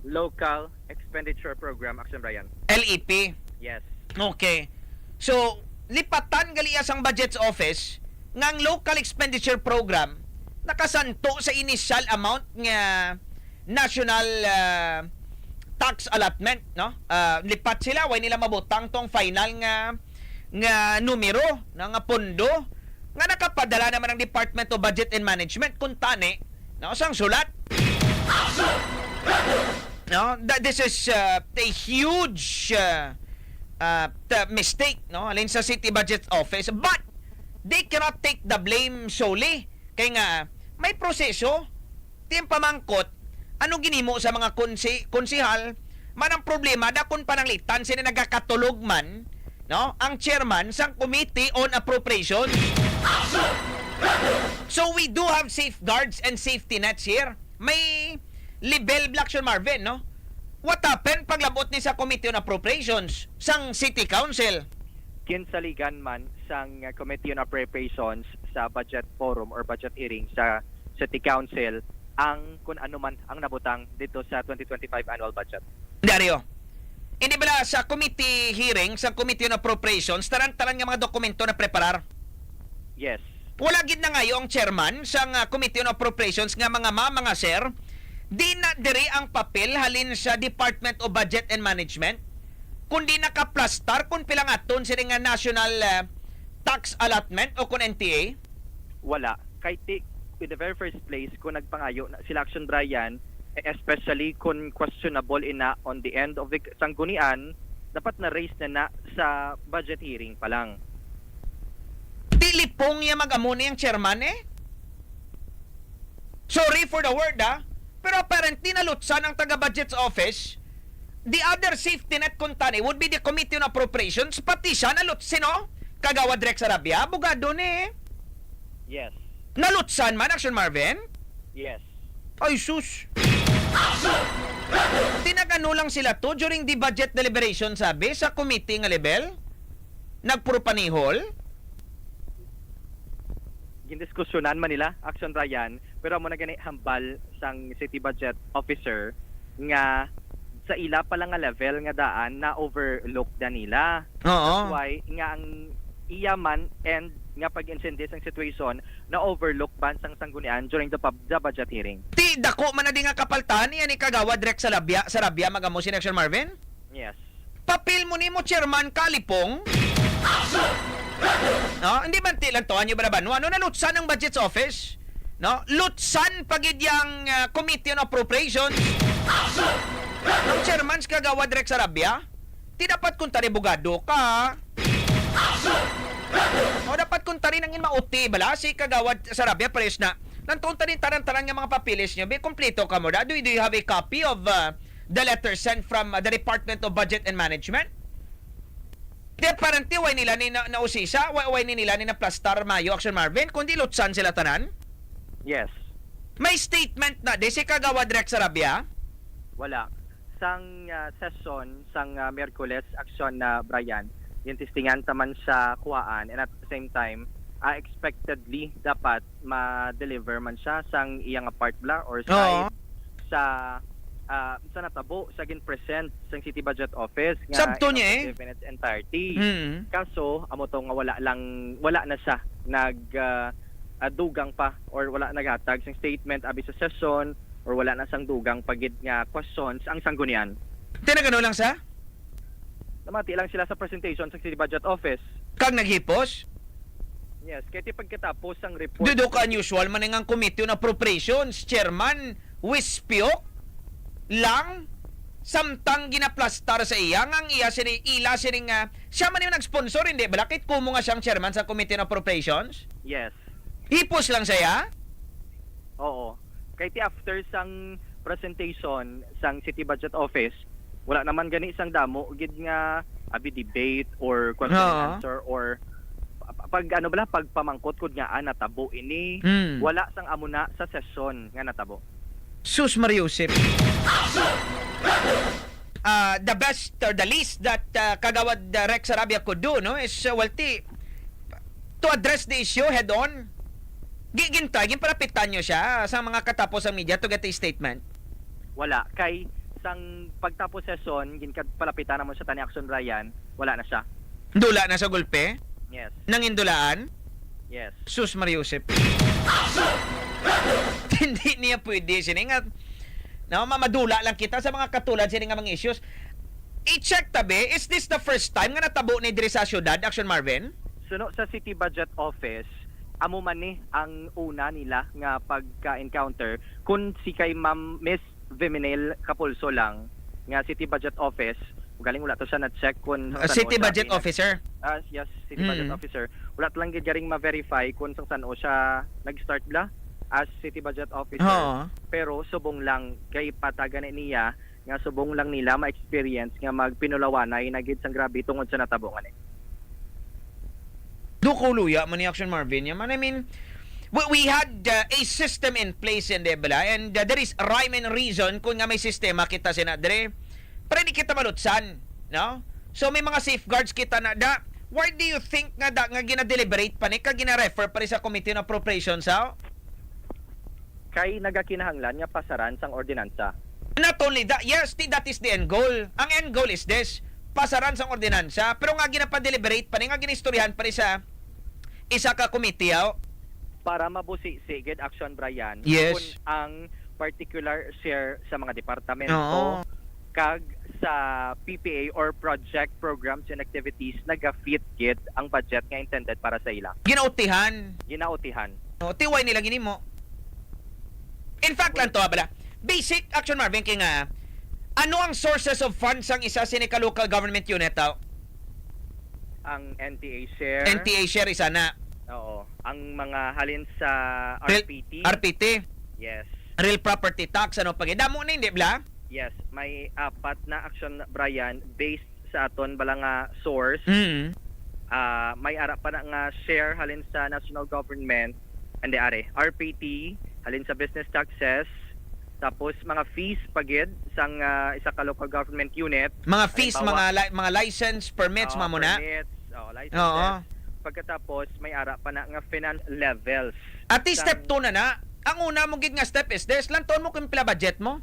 Local Expenditure Program, Action Brian. LEP? Yes. Okay. So, lipatan gali ang Budget's Office ngang Local Expenditure Program nakasanto sa initial amount nga national tax allotment, no? Lipat sila, way nila mabutang tong final nga numero nga pondo nga nakapadala naman ng Department of Budget and Management kung tani, no? Sang sulat. No, this is a huge mistake, no, alin sa City Budget Office, but they cannot take the blame solely kay nga may proseso tiyang pamangkot ano ginimo sa mga konsihal man ang problema dakon pananglitan sila nagakatulog man, no, ang chairman sang Committee on Appropriations. So we do have safeguards and safety nets here. May Libel Blackson Marvin, no? What happened paglabot ni sa Committee on Appropriations sang City Council? Kinsaligan man sang Committee on Appropriations sa budget forum or budget hearing sa City Council ang kung ano man ang nabutang dito sa 2025 annual budget. Dario, hindi ba sa committee hearing sa Committee on Appropriations taran-taran nga mga dokumento na preparar? Yes. Wala gid na ngayo ang chairman sang Committee on Appropriations nga mga sir, di na diri ang papel halin sa Department of Budget and Management kundi nakaplastar kung pilang aton sila nga national tax allotment o kung NTA? Wala. Kay in the very first place kung nagpangayo sila Action Brian, especially kung questionable ina on the end of the sanggunian, dapat na raise na sa budget hearing pa lang. Dilipong niya mag-amo niyang chairman eh? Sorry for the word pero apparently nalutsan ang taga-budget's office the other safety net kuntani would be the Committee on Appropriations, pati siya nalutsin, no? Kagawad Rex Arabia, abogado ni. Yes. Nalutsan man, Action Marvin? Yes. Ay, sus. Tinagano lang sila to during the budget deliberation, sabi, sa committee nga level? Nagpurupanihol? Gindiskusyonan man nila, Action Ryan, pero mo na gani hambal sang city budget officer nga sa ila pa lang nga level nga daan na overlook da nila. Oo. That's why nga ang iyaman and nga pag-insindi sang situation na overlook ban sang sanggunian during the budget hearing. Ti dako man na di nga kapaltan ni Kagawad Rex Sarabia magamo si Action Marvin? Yes. Papil mo nimo Chairman Kalipong? No, hindi man tilang to anyo ba ano nalutsan ang budget office? No, lutsan pagid yang Committee on Appropriations. Ang chairman sa Kagawad Rex Sarabia, ti dapat kung tari bugado ka. O dapat kung tari nangin mauti bala si Kagawad Sarabia pares na. Nantuon tari taran-taran nga mga papilis nyo, be kompleto ka mo da. Do you have a copy of the letter sent from the Department of Budget and Management? Di apparently, way nila ni nausisa, way nila ni na plastar mayo, Action Marvin, kundi lutsan sila tanan? Yes. May statement na, di si Kagawad Rex Sarabia? Wala. Sang session, sang Miyerkules, Action na Brian, yung testingan taman sa kuhaan, and at the same time, expectedly dapat ma-deliver man siya sang iyang part bla or side sa natabo sa gin-present sang City Budget Office nga sabto niya in its entirety. Kaso amo to nga wala na siya dugang pa or wala naghatag sang statement abi sa session or wala na sang dugang pagid nga questions ang sanggunian. Tinagano lang sa? Namati lang sila sa presentation sa City Budget Office. Kag naghipos? Yes, kaya pagkatapos ang report... Dudok unusual man ang Committee on Appropriations, Chairman Wispiok lang samtang ginaplastar sa iya ang iya ila sining siya man yung nag-sponsor, hindi ba? Bakit kumo nga siyang chairman sa Committee on Appropriations? Yes. Hipos lang siya? Oo. Kaya after sang presentation sang City Budget Office, wala naman gani isang damo gid nga abi debate or question and answer or pagpamangkot kod nga natabo ini wala sang amuna sa session nga natabo. Sus Mariusip. The best or the least that Kagawad Rex Sarabia could do, no, is to address the issue head on. Ginparapitan nyo siya sa mga katapos ang media to get a statement. Wala. Kay sang pagtapos session, ginpalapitan naman sa tani Action Ryan, wala na siya. Dula na sa gulpe? Yes. Nangindulaan? Yes. Sus Mariusip. Hindi niya pwede siningat. No, mamadula lang kita sa mga katulad sining nga mga issues. I-check tabi, is this the first time nga natabo ni diri sa syudad, Action Marvin? Suno sa City Budget Office, amo man ni ang una nila nga pagka-encounter kung si kay Ma'am Miss Viminel Capulso lang nga City Budget Office, galing wala to siya na-check kung City Budget Officer? Yes, City Budget Officer. Wala lang garing ma-verify kung saan o siya nag-start bla as City Budget Officer. Pero subong lang kay patagan niya nga subong lang nila ma-experience nga magpinulawanay na gid sang grabe tungod sa natabongan eh. Dukuluya man ni Action Marvin. I mean, we had a system in place in Debla and there is rhyme and reason kung nga may sistema kita sinadre. Pero di kita malutsan, no? So may mga safeguards kita na da. Why do you think nga gina-deliberate pa ni, gina-refer pa rin sa Committee on Appropriations, ha? Kay nagakinahanglan nga pasaran sang ordinansa. Not only that, yes, that is the end goal. Ang end goal is this, pasaran sang ordinansa, pero nga ginapa-deliberate pa ni, nga ginistoryahan pa rin sa isa ka committee, ha? Para mabusi sigid Action Brian, yes, kung ang particular share sa mga departamento, kag sa PPA or project programs and activities naga-fit gid ang budget nga intended para sa ila. Ginautihan. No, tiway nila gini mo. In fact lang to, bala. Basic Action Marvin kay nga ano ang sources of funds ang isa sinika local government unit tao? Ang NTA share. NTA share isa na. Oo. Ang mga halin sa RPT. RPT. Yes. Real property tax ano pag damo na hindi bla? Yes, may apat na action, Brian, based sa aton bala nga source. May ara pa na nga share halin sa national government, and RPT halin sa business taxes, tapos mga fees pagid sang isa ka local government unit. Mga fees, mga license, permits, mga muna. Permits, licenses. Pagkatapos may ara pa na nga finance levels. At step 2 na. Ang una mong gid nga step is this, lanton mo kung pila budget mo.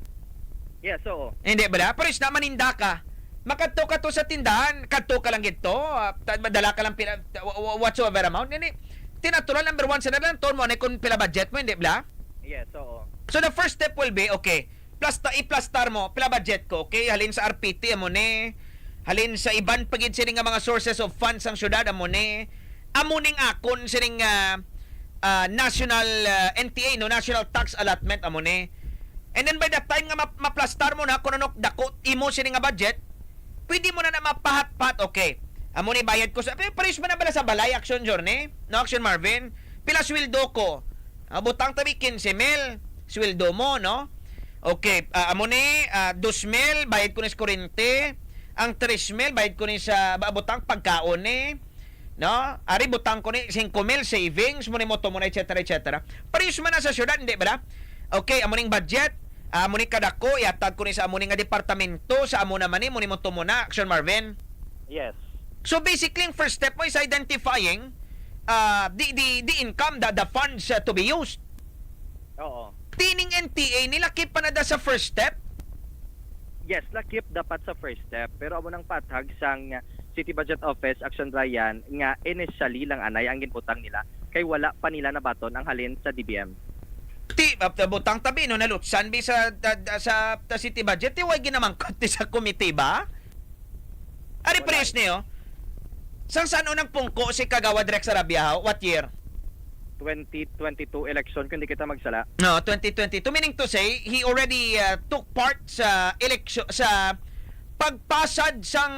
Yes, oo. Hindi ba da? Pero is na maninda ka. Makadto ka to sa tindahan, kadto ka lang gito, madala ka lang pila, whatsoever amount. Hindi. Tinatural number 1 sa lanton mo na kung pila budget mo, hindi ba? Yes, oo. So the first step will be, okay, i-plastar mo, pila budget ko, okay? Halin sa RPT, amo ni. Halin sa iban pagid sining nga mga sources of funds ang syudad, amo ni. Amuning akon sining national NTA, no, National Tax Allotment, amo ni. And then by the time nga maplastar mo na kung ano dako imo sining nga budget, pwede mo na mapahat-pat, okay. Amo ni bayad ko sa pares man na bala sa balay action journey, no action Marvin. Pila sweldo ko? Butang tabi 15,000 sweldo mo, no? Okay, amo ni 2,000 bayad ko ni sa kuryente, ang 3,000 bayad ko ni sa butang pagkaon ni, no? Ari butang ko ni 5,000 savings mo ni moto mo na etc. Pares man na sa syudad, hindi ba? Okay, amo ning budget. Amo ni kadako ihatag ko ni sa amo ni nga departamento sa amo naman ni mo na action Marvin. Yes. So basically, ang first step mo is identifying the income, the funds to be used. Oo. Tining NTA nila keep pa na da sa first step. Yes, lakip dapat sa first step, pero amo nang patag sang City Budget Office Action Ryan nga initially lang anay ang ginutang nila kay wala pa nila nabaton ang halin sa DBM. Butang tabi no nalutsan bi sa city budget way ginamangkot sa committee ba? Ari press niyo. Saan unang pungko si Kagawad Rex Arabiao? What year? 2022 election kung di kita magsala. No, 2022. Meaning to say, he already took part sa election, sa pagpasad sang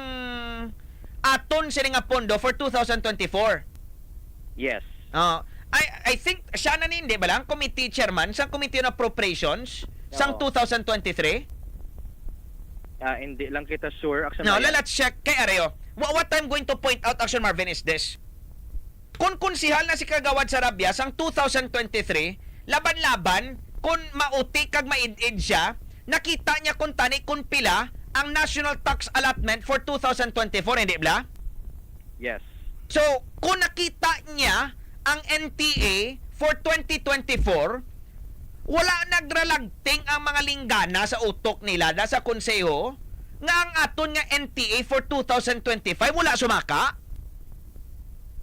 aton sining nga pondo for 2024. Yes. I think siya na hindi ba lang committee chairman sa Committee on Appropriations sang 2023? Hindi lang kita sure. Action no, let's check kay Areo. What I'm going to point out, Action Marvin, is this. Kung konsihal na si Kagawad Sarabia sang 2023, laban-laban, kung mauti kag maid-id siya, nakita niya kung tani kung pila ang National Tax Allotment for 2024, hindi ba? Yes. So, kung nakita niya ang NTA for 2024, wala nagralagting ang mga linggana sa utok nila da sa konseho nga ang aton nga NTA for 2025 wala sumaka.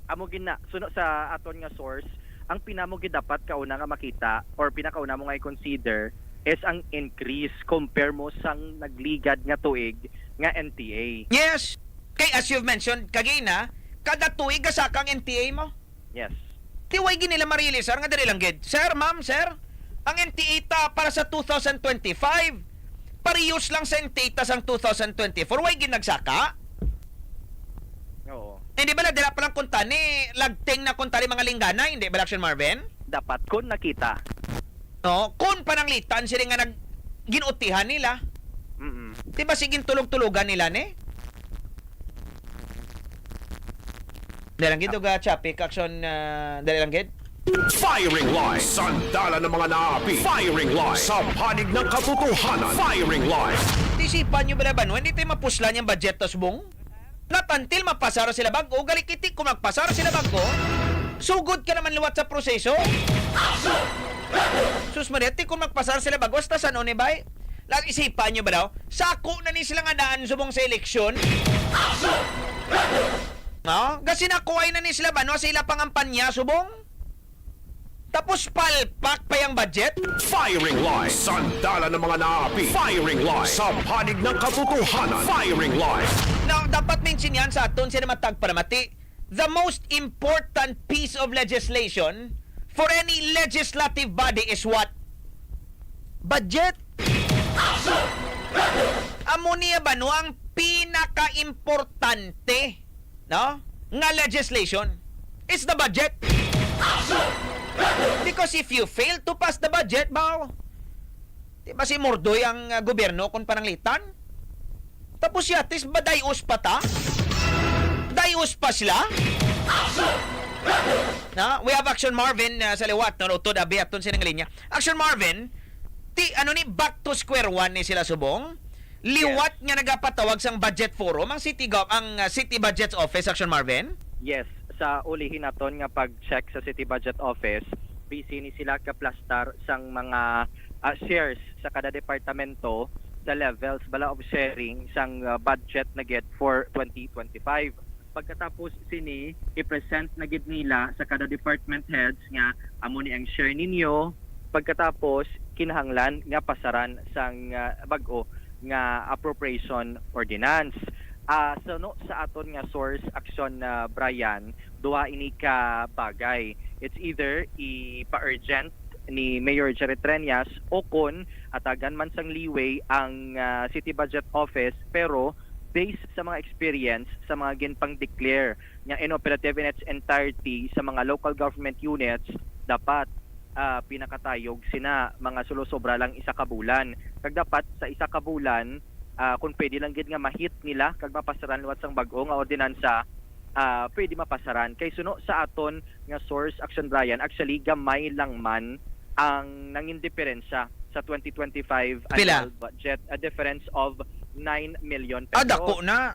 Amo gina suno sa aton nga source, ang pinamo gid dapat kauna nga makita or pinakauna mo nga i-consider is ang increase compare mo sang nagligad nga tuig nga NTA. Yes. Kay as you've mentioned kagina, kada tuig sa kang NTA mo. Yes. Tiway gid nila marilisar nga dali lang gid. Sir, ma'am, sir, ang NTA ta para sa 2025 parehas lang sa NTA sang 2024. Way gid nagsaka? Oo. Hindi ba dila pa lang kuntani, lagting na kuntani mga linggana, hindi ba Action Marvin? Dapat kun nakita. No, kun pananglitan sila nga ginutihan nila. Diba siging tulog-tulugan nila ni? Dali lang gid og chapik action dali lang gid. Firing Line, sandala ng mga naapi. Firing Line, sa panig ng katotohanan. Firing Line. Isipan nyo ba na ba, no? Hindi tayo mapuslan yung budget tas bung? Natantil mapasara sila bago, galikitik kung magpasara sila bago, sugod ka naman luwat sa proseso. Sus Mariette, kung magpasara sila bago, tas ano ni bay? Isipan nyo ba daw? Sako na ni sila nga daan subong sa eleksyon. No? Kasi nakuhay na ni sila ba, no? Sila pangampanya subong? Tapos palpak pa yung budget? Firing Line, sandala ng mga naapi. Firing Line, sa panig ng katotohanan. Firing Line. Now, dapat mention yan sa aton sila matagparamati. The most important piece of legislation for any legislative body is what? Budget. Amo niya ba no ang pinaka-importante, no? Nga legislation is the budget. Because if you fail to pass the budget, Di ba si Mordoy ang gobyerno kung pananglitan? Tapos yatis ba dayos pa ta? Dayos pa sila? Na, we have Action Marvin sa liwat na utod abi aton sa linya. Action Marvin, back to square one ni sila subong. Liwat nga nagapatawag sang budget forum ang City Budget Office, Action Marvin. Yes, sa ulihin naton nga pag-check sa City Budget Office, busy ni sila kaplastar sang mga shares sa kada departamento sa levels bala of sharing sang budget na get for 2025. Pagkatapos sini i-present na gid nila sa kada department heads nga amo ni ang share ninyo. Pagkatapos kinahanglan nga pasaran sang bag-o nga appropriation ordinance. Sa aton nga source action na Brian, duha ini ka bagay. It's either ipa-urgent ni Mayor Jared Treñas o kun atagan man sang leeway ang City Budget Office, pero based sa mga experience sa mga ginpang-declare nga inoperative in its entirety sa mga local government units, dapat pinakatayog sina mga sulusobra lang isa ka bulan. Kag dapat sa isa ka bulan, kung pwede lang gid nga mahit nila kag mapasaran luwat sang bag-o nga ordinansa, pwede mapasaran. Kay suno sa aton nga source action Brian, actually gamay lang man ang nangin diferensya sa 2025 annual budget, a difference of 9 million pesos. Dako na.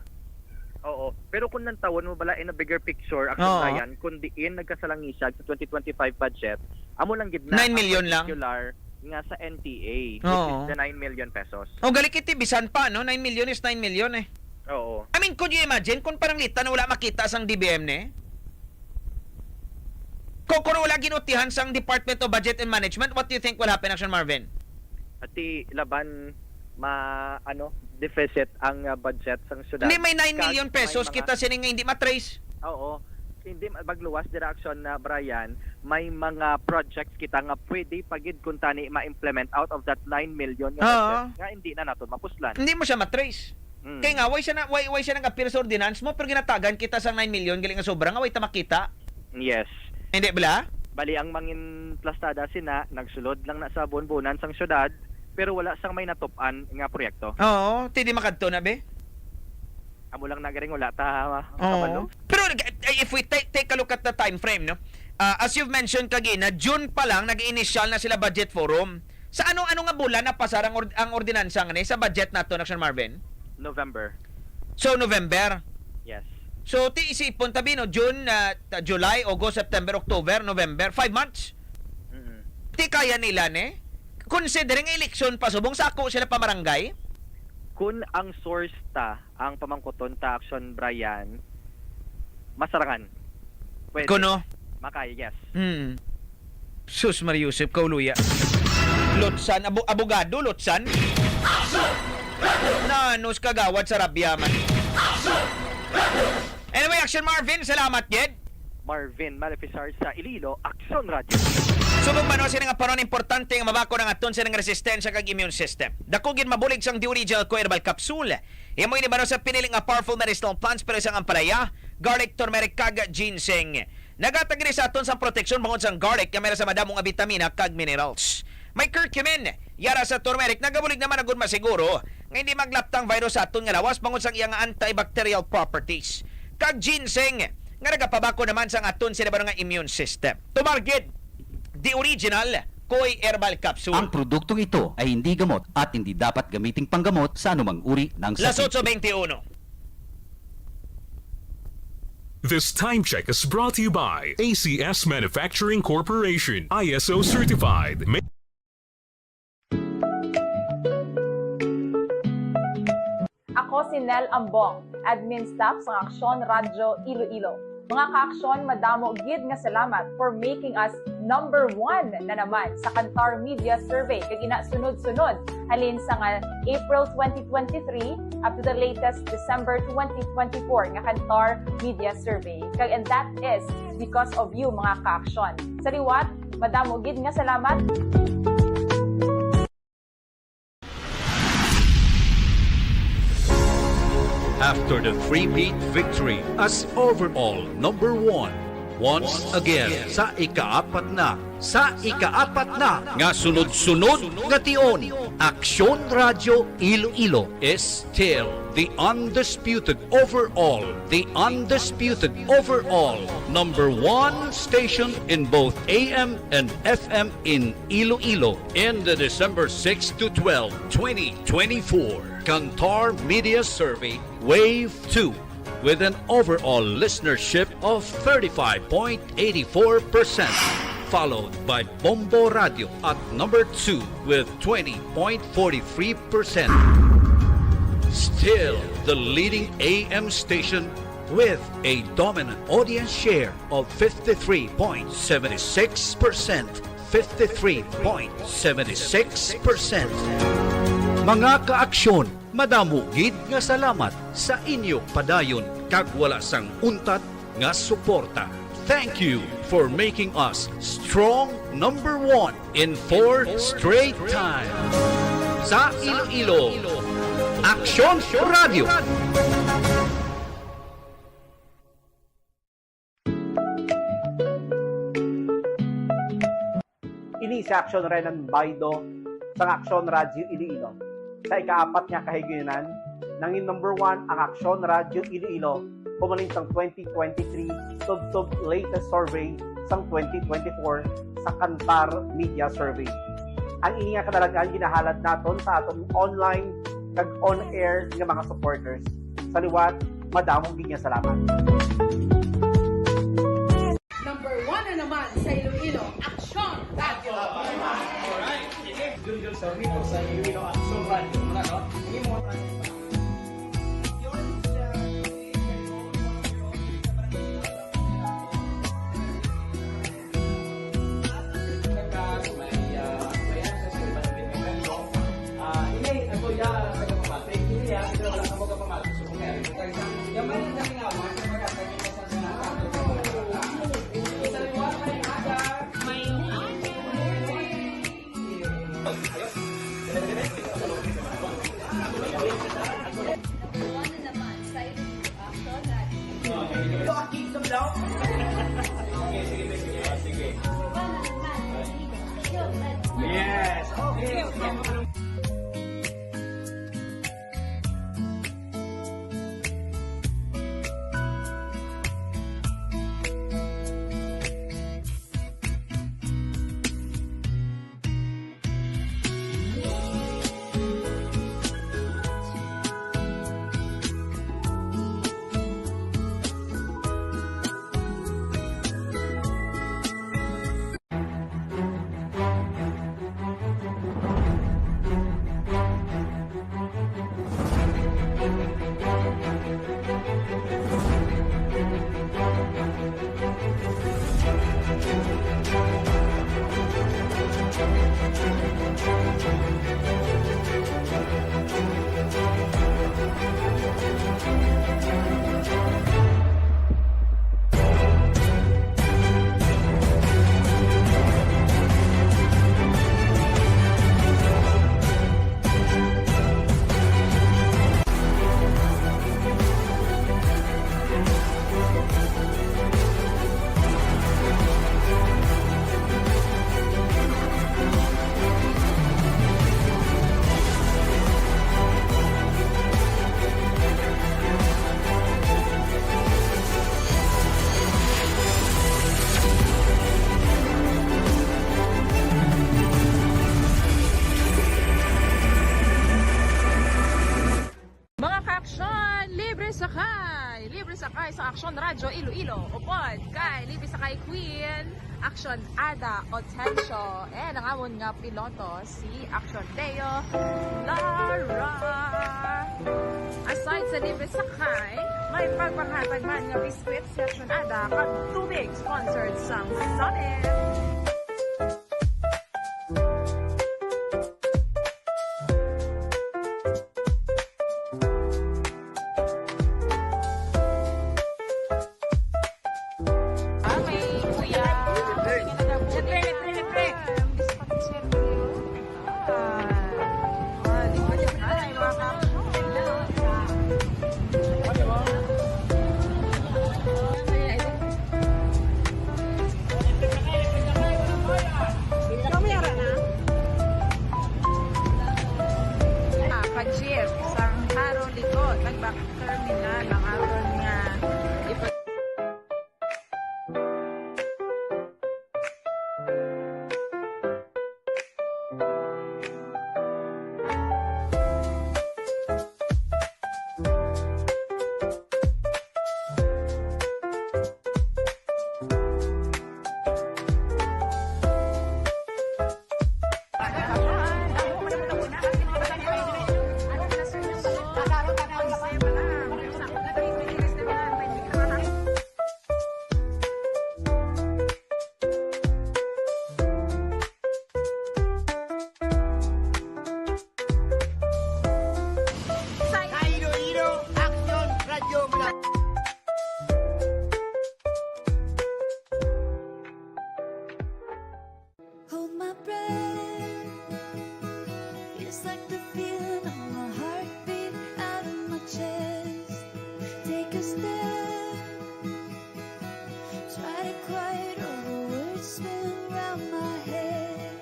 Oo. Pero kung nantawon mo bala in a bigger picture, action Brian, kung diin nagkasalangisag sa 2025 budget, amo lang gid na 9 million lang nga sa NTA, which is the 9 million pesos. Galit kiti bisan pa, no? 9 million is 9 million eh. Oo. I mean, could you imagine kung parang litan wala makita sang DBM ne? Kung wala ginutihan sang Department of Budget and Management, what do you think will happen, Action Marvin? Ati laban deficit ang budget sang syudad. Hindi, may 9 million pesos kita sining nga hindi matrace. Oo. Hindi magluwas direction na Brian, may mga projects kita nga pwede pagid kung tani ma-implement out of that 9 million nga budget nga hindi na naton mapuslan. Hindi mo siya matrace. Kaya nga, way siya nag-appear sa ordinance mo, pero ginatagan kita sa 9 million, galing nga sobrang, way ta makita. Yes. Hindi bala? Bali, ang mangin plastada sina, nagsulod lang na sa bonbonan sang syudad, pero wala sang may natupan nga proyekto. Oo, hindi makadto na be. Amo lang nagaring wala ta kabalo. Pero if we take a look at the time frame, no? As you've mentioned kagina, June pa lang nag-initial na sila budget forum. Sa ano nga bulan na pasar ang ordinansa nga sa budget nato, Action Marvin? November. So November. Yes. So ti isipon tabi no, June, July, August, September, October, November, 5 months. Ti kaya nila ne? Considering election pa subong sako sila pamarangay. Kung ang source ta, ang pamangkoton ta Action Brian, masarangan. Pwede. Kuno? Makaya, yes. Sus Mariusip, kauluya. Lotsan, abogado, Lotsan. Nanos kagawad sa rabyaman. Anyway, Action Marvin, salamat yed. Marvin Maleficar sa Iloilo, Action Radio. Subong mano sila nga paron importante nga mabako ng aton sa resistensya kag immune system. Dakugin mabulig sang the original ko herbal capsule. Imo ini mano sa piniling nga powerful medicinal plants pero isang ampalaya, garlic, turmeric kag ginseng. Nagatagiri sa aton sa protection bangod sang garlic nga meron sa madamong nga vitamina kag minerals. May curcumin, yara sa turmeric, nagabulig naman agud masiguro nga hindi maglaptang virus sa aton nga lawas bangod sang iyang antibacterial properties. Kag ginseng nga nagapabako naman sa aton sila nga immune system. Tumargid the original Koy Herbal Capsule. Ang produktong ito ay hindi gamot at hindi dapat gamiting panggamot sa anumang uri ng sakit. Las 8:21. This time check is brought to you by ACS Manufacturing Corporation, ISO certified. Ako si Nel Ambong, admin staff sa AKSYON Radyo Iloilo. Mga ka-aksyon, madamo gid nga salamat for making us number 1 na naman sa Kantar Media Survey kag ina sunod-sunod halin sa nga April 2023 up to the latest December 2024 nga Kantar Media Survey. And that is because of you mga ka-aksyon. Sa liwat, madamo gid nga salamat. After the three-peat victory as overall number 1, once again sa ikaapat na nga sunod-sunod nga tion. Aksyon Radio Iloilo is still the undisputed overall number one station in both AM and FM in Iloilo in the December 6 to 12, 2024 Kantar Media Survey Wave 2 with an overall listenership of 35.84%, followed by Bombo Radio at number 2 with 20.43%. Still the leading AM station with a dominant audience share of 53.76%. 53.76%. Mga kaaksyon, madamo gid nga salamat sa inyo padayon kag wala sang untat nga suporta. Thank you for making us strong number 1 in 4 straight time. Sa Iloilo, Aksyon Radio. Ini si Aksyon Renan Baido sa Aksyon Radio Iloilo. Sa ikaapat niya kahigayunan, nangin number 1 ang Aksyon Radio Iloilo pumaling sang 2023 tub latest survey sang 2024 sa Kantar Media Survey. Ang ini nga kadalagan ginahalad naton sa atong online kag on-air nga mga supporters. Sa liwat, madamong ginya salamat. Number 1 na naman sa Iloilo, Aksyon Radio. Alright, sige. Dun sa rito sa Iloilo Aksyon Radio. Ano? Hindi mo Yes, okay. sa Aksyon Radyo Iloilo. Upod kay Libi Sakay Queen, Aksyon Ada Otencio, and ang amon nga piloto si Aksyon Deo Lara. Aside sa Libi Sakay, may pagpanghatag man nga biskwit si Aksyon Ada kag tubig sponsored sa Summit. Abusive sa Haro Likod, nagbak terminal ang aton nga Hold my breath. Feels like the feeling of my heartbeat out of my chest. Take a step. Try to quiet all the words spinning around my head.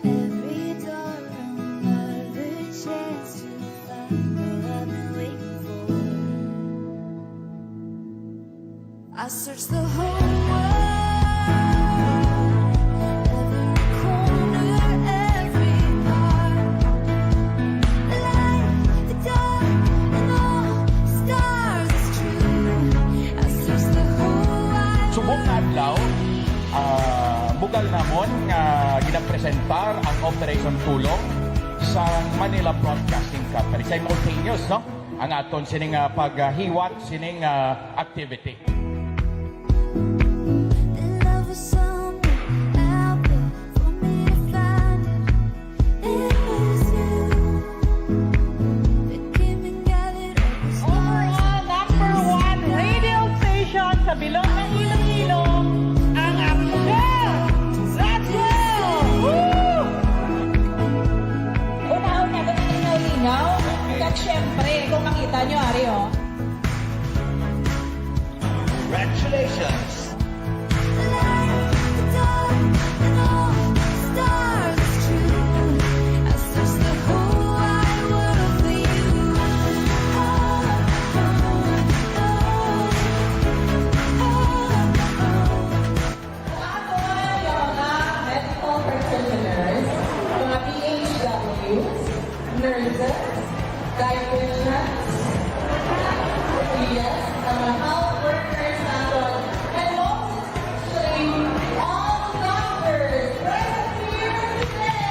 Every door another chance to find what I've been waiting for. I search the whole world. Subong na adlaw, bugal namon nga ginapresentar ang Operation Tulong sa Manila Broadcasting Company. Simultaneous, no? Ang aton sining paghiwat sining activity. sa bilog ng Iloilo, ang AKSYON RADYO! Woo! Una-una na lingaw-lingaw, kag syempre, kung makita nyo, Ari, oh. Congratulations! Nurses, dietitians, yes, mga health workers natin, and most especially all doctors present here today.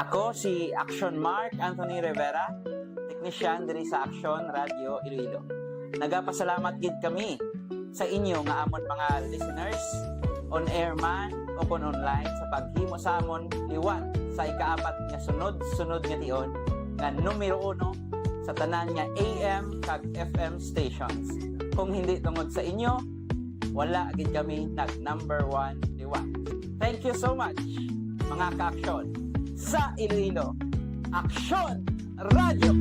Ako si Action Mark Anthony Rivera, teknisyan diri sa AKSYON RADYO ILOILO. Nagapasalamat gid kami sa inyo nga amon mga listeners, on air man o kon online sa paghimo sa amon liwat sa ikaapat nga sunod-sunod nga tion nga numero 1 sa tanan nga AM kag FM stations. Kung hindi tungod sa inyo, wala gid kami nag number 1 liwat. Thank you so much mga ka-aksyon sa Iloilo, AKSYON RADYO.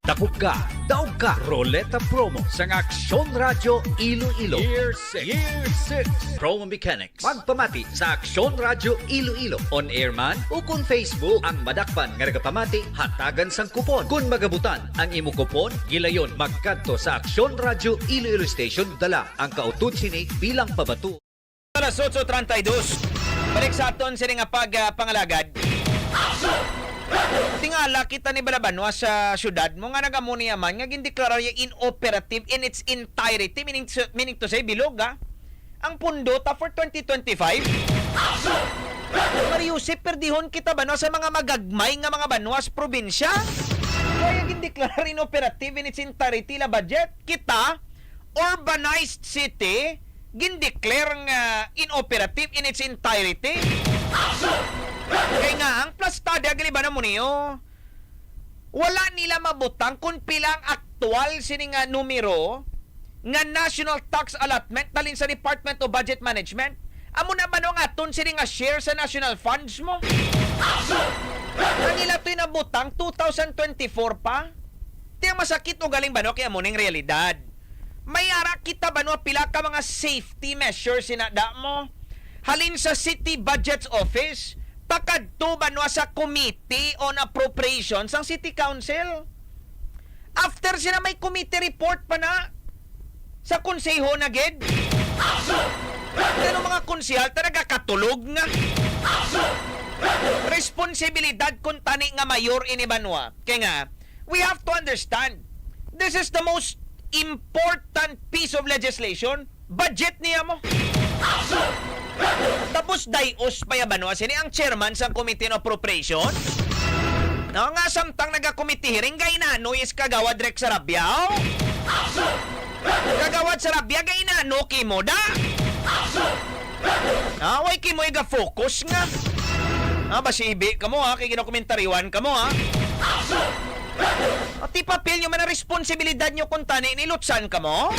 Tapok ka, daog ka, Roleta Promo sa AKSYON RADYO Iloilo. Year 6. Promo Mechanics. Magpamati sa AKSYON RADYO Iloilo. On air man o kung Facebook ang madakpan nga nagapamati, hatagan sang kupon. Kung magabutan ang imo kupon, gilayon magkadto sa AKSYON RADYO Iloilo Station, dala ang kautod sini bilang pabatu. Alas 8:32. Balik sa aton sini nga pangalagad. Tingala kita ni Balabanwa sa syudad mo nga nagamuniya man nga gindeklararya inoperative in its entirety, meaning to say bilog ang pundo ta for 2025. Mariusip, perdihon kita ba no sa mga magagmay nga mga banwas probinsya? Kaya gindeklarar inoperative in its entirety la budget. Kita, urbanized city, gindeclare nga inoperative in its entirety. Kaya nga, ang plastada, gali ba na mo niyo? Wala nila mabutang kung pilang aktual sini nga numero nga national tax allotment dalin sa Department of Budget Management. Amo na ba no nga aton sini nga share sa national funds mo? Ang ila to'y nabutang 2024 pa? Tiyang masakit o galing ba no kaya mo ning realidad? May ara kita ba no pila ka mga safety measures sinada mo? Halin sa City Budget's Office, pakadto ba no sa Committee on Appropriations ang City Council? After sila may committee report pa na sa konseho na gid. Ano mga konsehal talaga katulog nga. Responsibilidad kung tani nga mayor ini Banwa. Kaya nga, we have to understand, this is the most important piece of legislation, budget niya mo. Tapos dayos pa ya Banwa, sini ang chairman sa Committee on Appropriations. No, nga samtang naga-committee hearing, gay na no is kagawad Rex Sarabyaw. Kagawad Sarabya, gay na no kimo da. Way kimo iga focus nga. Basibi ka mo kay ginakomentariwan ka mo At ipapil nyo man ang responsibilidad nyo kung tani nilutsan ka mo.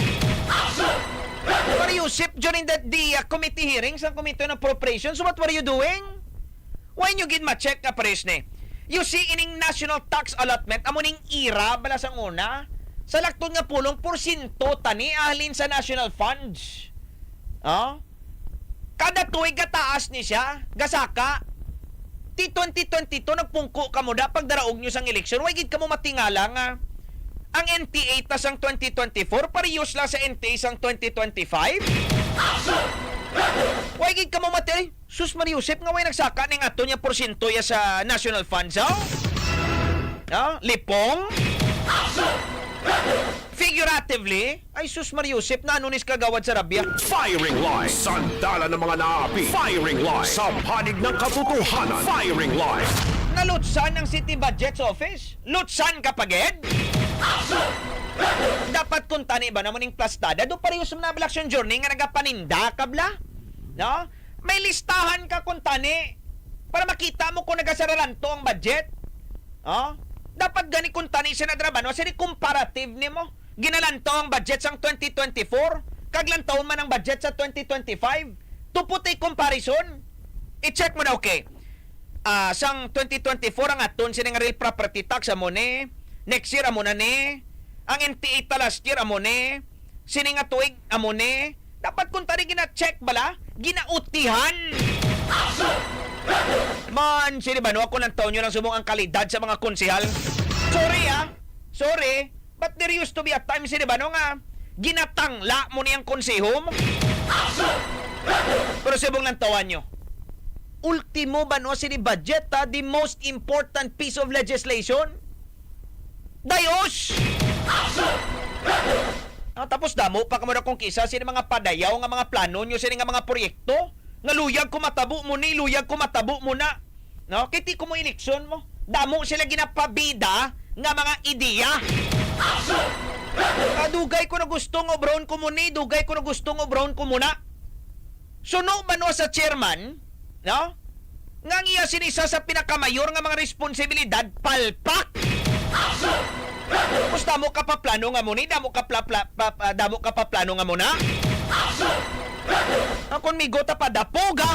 Mariusip, during the committee hearings ang Committee on Appropriations, what were you doing? Why nyo gid ma-check nga pares ni? You see, ining national tax allotment, amuning ira, balas ang una, sa laktod nga pulong porsinto tani ahalin sa national funds. Kada tuig gataas ni siya, gasaka, ti 2022 nagpungko ka mo da pagdaraog nyo sang eleksyon. Way gid ka mo matingala nga ang NTA tas ang 2024 parehas lang sa NTA sang 2025. Way gid ka mo matay. Sus Mariusip nga way nagsaka ning ato nya porsyento ya sa national funds. Lipong. Figuratively, ay sus Mariusip na anunis kagawad sa Rabia. Firingline, sandala ng mga naapi. Firingline, sa panig ng katotohanan. Firingline. Nalutsan ng City Budget's Office? Lutsan ka paged? Dapat kung tani ba naman yung plastada, do parehas na election journey nga nagapaninda ka bla? No? May listahan ka kung tani para makita mo kung nagasaralan to ang budget. Dapat gani kung tani sinadraban o sini comparative ni mo. Ginalanto ang budget sang 2024, kaglantaon man ang budget sa 2025. Tuputay comparison. I-check mo na okay. Sang 2024 ang aton sini nga real property tax amo ni. Next year amo na ni. Ang NTA ta last year amo ni. Sini nga tuig amo ni. Dapat kung tani gina-check bala, ginautihan. Man, sini ba no ako lang taon nyo lang sumong ang kalidad sa mga konsehal. Sorry sorry. But there used to be a time, sini ba no nga, ginatangla mo niyang konseho mo. Pero subong lang tawan nyo. Ultimo ba no sini budget the most important piece of legislation? Dayos! Tapos damo pa kamo na kung kisa sini mga padayaw nga mga plano nyo, sini nga mga proyekto. Nga luyag ko matabo mo ni, luyag ko matabo mo na. No? Kiti ko mo eleksyon mo. Damo sila ginapabida nga mga ideya. Dugay ko na gusto ng obrown ko muna, dugay ko na gusto ng obrown ko muna. Suno ba no sa chairman, no? Nga iya sinisa sa pinakamayor nga mga responsibilidad, palpak. Tapos damo ka pa plano nga muna, damo ka pa plano nga muna. Kung migota pa dapoga.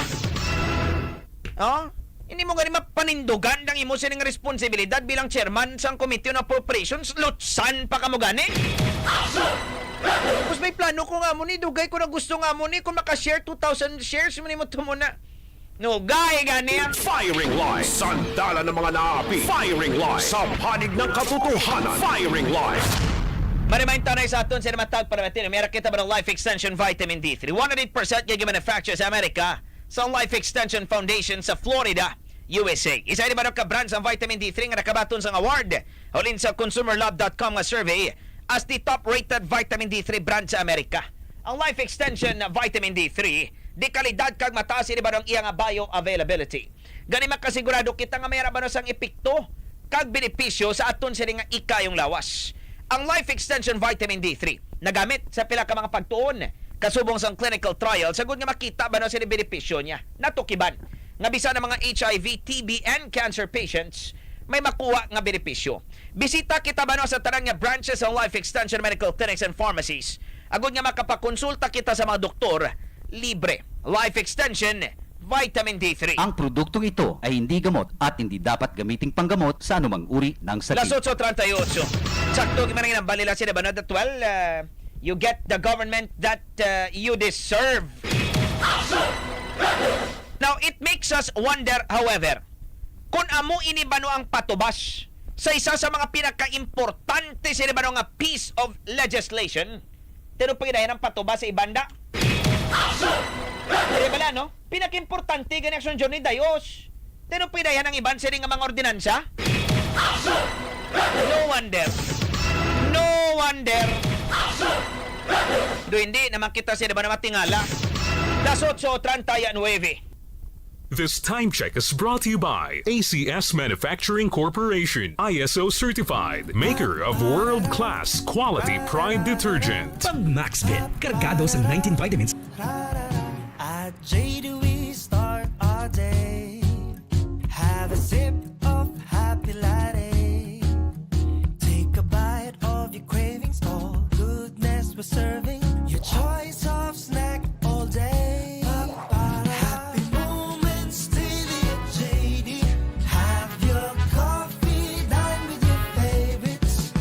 Hindi mo gani mapanindugan ng imo sining responsibilidad bilang chairman sang Committee on Appropriations. Lutsan pa ka mo gani. Tapos may plano ko nga mo ni, dugay ko na gusto nga mo ni, kung makashare 2,000 shares mo ni mo ito muna. No, gay gani. Firingline, sandala ng mga naapi. Firingline, sa panig ng katotohanan. Firingline. Marimahin tanay sa aton sa namatag para natin. Meron kita ba ng Life Extension Vitamin D3? 100% gagi manufacturer sa Amerika. sa Life Extension Foundation sa Florida, USA. Isa ni ba ka brands ang vitamin D3 nga nakabaton sa award hulin sa consumerlove.com nga survey as the top-rated vitamin D3 brand sa Amerika. Ang Life Extension vitamin D3 di kalidad kag mataas ini ba ang iyang bioavailability. Gani makasigurado kita nga mayra ba sang epekto kag benepisyo sa aton sini nga ikayong lawas. Ang Life Extension vitamin D3 nagamit sa pila ka mga pagtuon kasubong sang clinical trial sagud nga makita ba na sini benepisyo niya. Natukiban nga bisan ng mga HIV, TB and cancer patients may makuha nga benepisyo. Bisita kita ba sa tanang nga branches ng Life Extension Medical Clinics and Pharmacies. Agud nga makapakonsulta kita sa mga doktor libre. Life Extension Vitamin D3. Ang produktong ito ay hindi gamot at hindi dapat gamiting panggamot sa anumang uri ng sakit. Las 8:38. Sakto gimanang ang balila sila ba na that well, you get the government that you deserve. Now, it makes us wonder, however, kung amo ini ba no ang patubas sa isa sa mga pinaka-importante sila ba no nga piece of legislation, pero pagdayan ang patubas sa ibanda. Kaya bala, no? Pinaka-importante gani aksyon Johnny Dayos. Pero pagdayan ang iban sila nga mga ordinansa. No wonder. No wonder. Do hindi naman kita sila ba na matingala. Las 8:39. This time check is brought to you by ACS Manufacturing Corporation, ISO certified, maker of world-class quality Pride detergent. Pag Maxvit, kargado sa 19 vitamins. At JD we start our day. Have a sip of happy latte. Take a bite of your cravings, all goodness we're serving. Your choice of snack all day. Happy moments daily at JD. Have your coffee, dine with your favorites.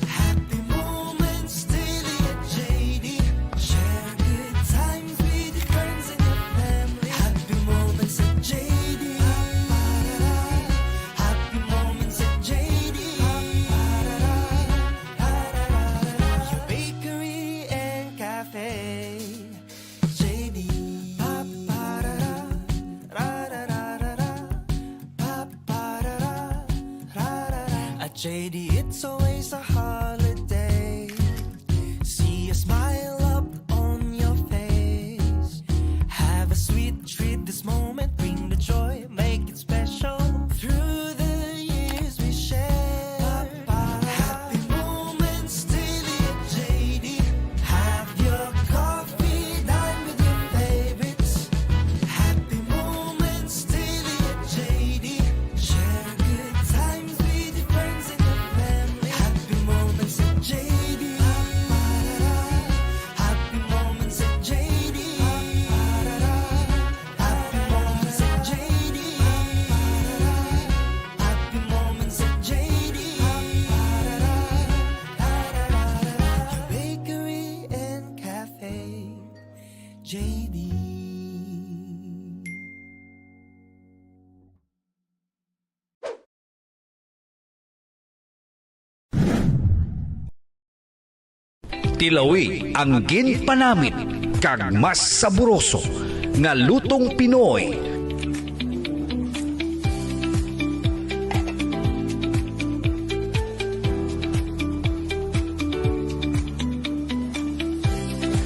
Happy moments daily at JD. Share good times with your friends and your family. Happy moments at JD. Happy moments at JD. Your bakery and cafe. JD. At JD, it's always a holiday. See a smile up on your face. Have a sweet treat this moment. Bring the joy, make it special. Through the years we share. Happy moments daily at JD. Have your coffee, dine with your favorites. Happy moments daily at JD. Share good times with your friends and your family. Happy moments at JD. Happy moments at JD. Happy moments at JD. Happy moments at JD. Your bakery and cafe. JD. Tilawi ang ginpanamit kag mas saboroso nga lutong Pinoy.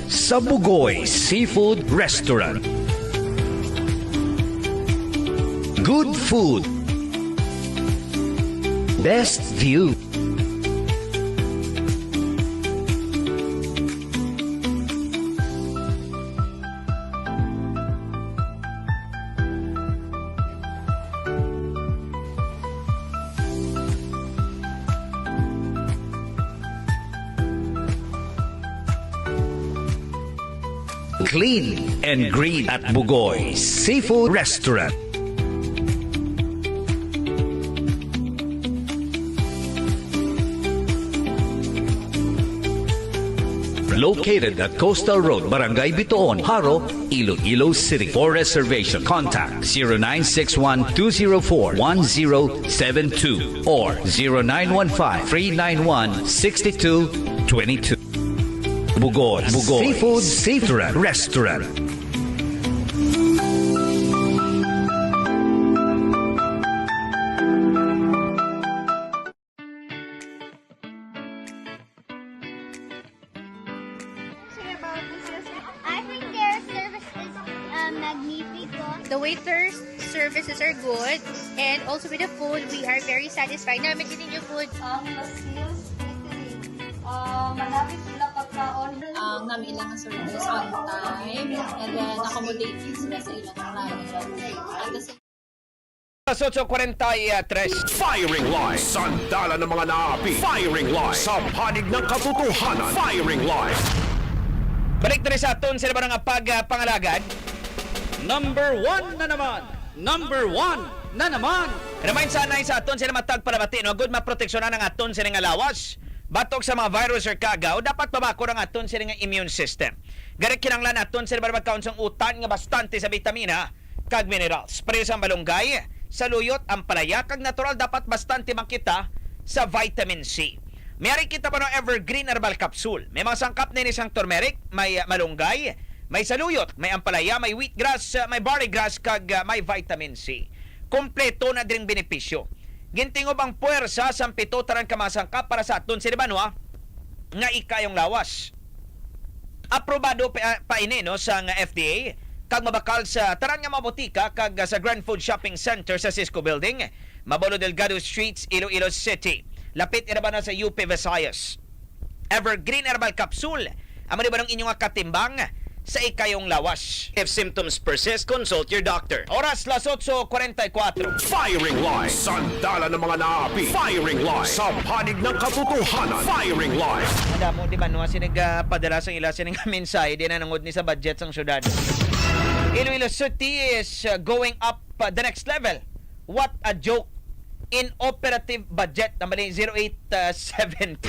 Sa Bugoy Seafood Restaurant. Good food. Best view. Clean and green at Bugoy Seafood Restaurant. Located at Coastal Road, Barangay Bitoon, Haro, Iloilo City. For reservation, contact 0961-204-1072 or 0915-391-6222. Bugoy Seafood Restaurant. services are good. And also with the food, we are very satisfied. Namin din yung food. Manapit sila pagkaon. Ang namin ilang service on time and then accommodating sila sa ilang client. At the same 8:43. Firing Line. Sandala ng mga naapi. Firing Line. Sa panig ng katotohanan. Firing Line. Balik na rin sa aton sila ba ng pagpangalagad? Number 1 na naman. Number 1 na naman. Remind sana sa aton sila matagpalabati. No? Good maproteksyonan ng aton sila nga lawas. Batok sa mga virus or kagaw, dapat mabako ng aton sila nga immune system. Garik kinanglan aton sila ba magkaon sa utan nga bastante sa vitamina kag minerals. Pareho sa malunggay, sa luyot, ang palaya, kag natural dapat bastante makita sa vitamin C. Mayari kita pa ng evergreen herbal capsule. May mga sangkap na isang turmeric, may malunggay, may saluyot, may ampalaya, may wheatgrass, may barley grass, kag may vitamin C. Kompleto na din benepisyo. Gintingob ang puwersa sa pito tarang kamasangkap para sa aton si Libanwa nga ikayong lawas. Aprobado pa ini no sa FDA kag mabakal sa taran nga mabutika kag sa Grand Food Shopping Center sa Cisco Building, Mabolo Delgado Streets, Iloilo City. Lapit ira ba na sa UP Visayas. Evergreen Herbal Capsule. Amo di ba ng inyong katimbang sa ikayong lawas? If symptoms persist, consult your doctor. Oras 8:44. Firing Line. Sandala ng mga naapi. Firing Line. Sa panig ng katotohanan. Firing Line. Madamo di ba no sinigpadala sa ila sining mensahe di na nangod ni sa budget sang syudad. Iloilo City is going up the next level. What a joke. Inoperative budget na mali 0870.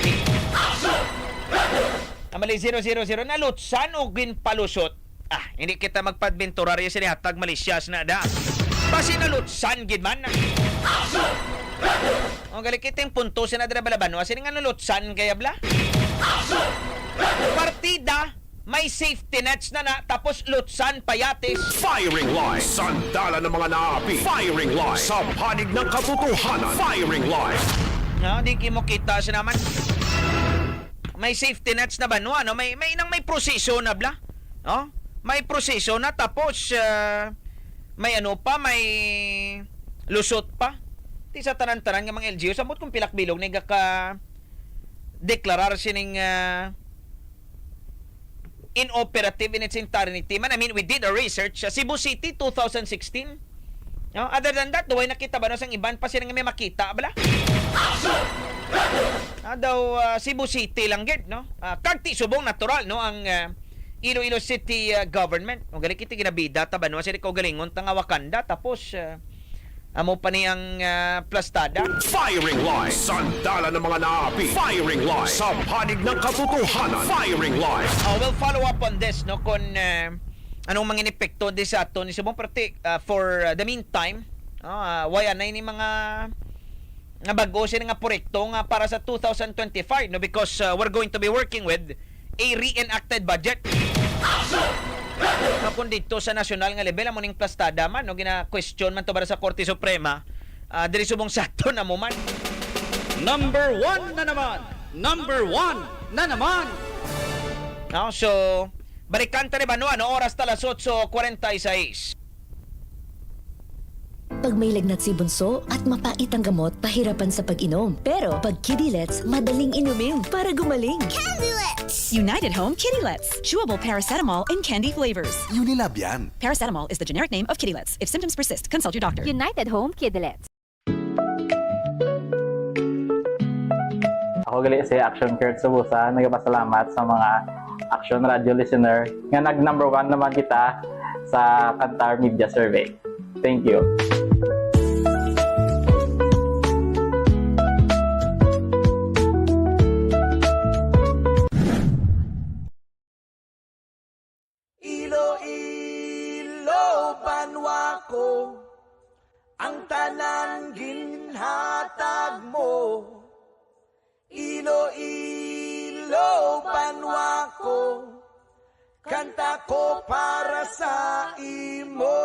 Amali 000 na lutsan o ginpalusot. Hindi kita magpadbenturaryo sinihatag malisyas na da. Basi na lutsan gid man. O gali kiteng punto sina dira balaban. Kasi nga nalutsan kaya bla. Partida may safety nets na tapos lutsan payatis. Firing Line. Sandala ng mga naapi. Firing Line. Sa panig ng katotohanan. Firing Line. Di mo kita siya naman. May safety nets na ba no? Ano may proseso na bla. No? May proseso na tapos may ano pa, may lusot pa. Ti sa tanan-tanan nga mga LGU samot kung pilak bilog ni ka deklarar sining inoperative in its entirety. I mean, we did a research sa Cebu City 2016. No? Other than that, duway nakita ba no sang iban pa sila nga may makita bala? Daw Cebu City lang gid no. Kagti subong natural no ang Iloilo City government. Kung gali kiti ginabida ta ba no sa ko galingon ta nga Wakanda tapos amo pa ni ang plastada. Firing Line. Sandala ng mga naapi. Firing Line. Sa panig ng katotohanan. Firing Line. We'll follow up on this no kung anong mga inepekto di sa ato ni subong parte for the meantime. Waya na ini mga nga bago sila nga proyekto nga para sa 2025 no because we're going to be working with a reenacted budget. Kapon dito sa national nga level amo ning plastada man no gina-question man to para sa Korte Suprema diri subong sakto na mo man. Number 1 na naman. Number 1 na naman. So balikan ta ni ba no oras ta 8:46. Pag may lagnat si bunso at mapait ang gamot, pahirapan sa pag-inom. Pero pag Kidilets, madaling inumin para gumaling. Candylets! United Home Kidilets. Chewable paracetamol in candy flavors. Unilab yan. Paracetamol is the generic name of Kidilets. If symptoms persist, consult your doctor. United Home Kidilets. Ako gali si Action Kurt Subusa. Nagpasalamat sa mga Action Radio listener nga nag-number 1 naman kita sa Kantar Media Survey. Thank you. Iloilo banwa ko ang tanan ginhatag mo. Iloilo banwa ko kanta ko para sa imo.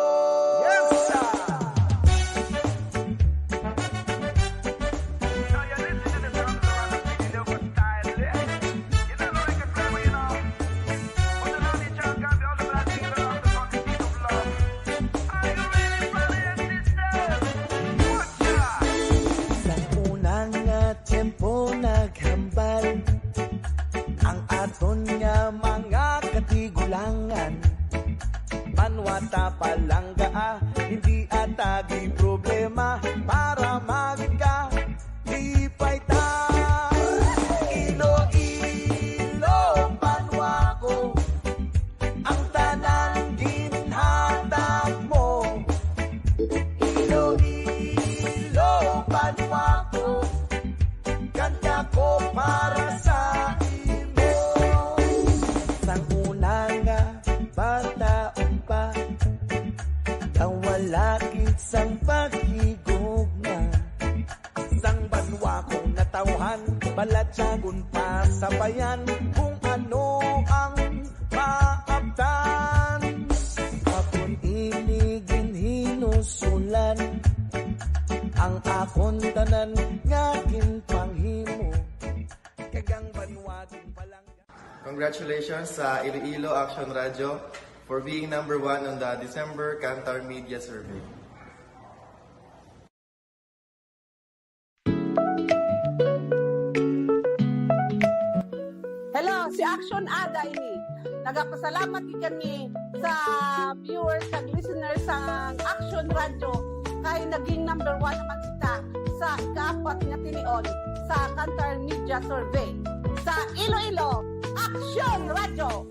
Yes, sir! Balatsagon pa sa bayan kung ano ang maabtan. Akon iligin hinusulan ang akon tanan nga ginpanghimo kagang banwagin palang. Congratulations sa Iloilo Action Radio for being number 1 on the December Kantar Media Survey. Hello, si Action Ada ini. Nagapasalamat kami sa viewers at listeners sa Action Radio kay naging number 1 naman kita sa ika-4 nga tinion sa Kantar Media Survey. Sa Iloilo, Action Radio!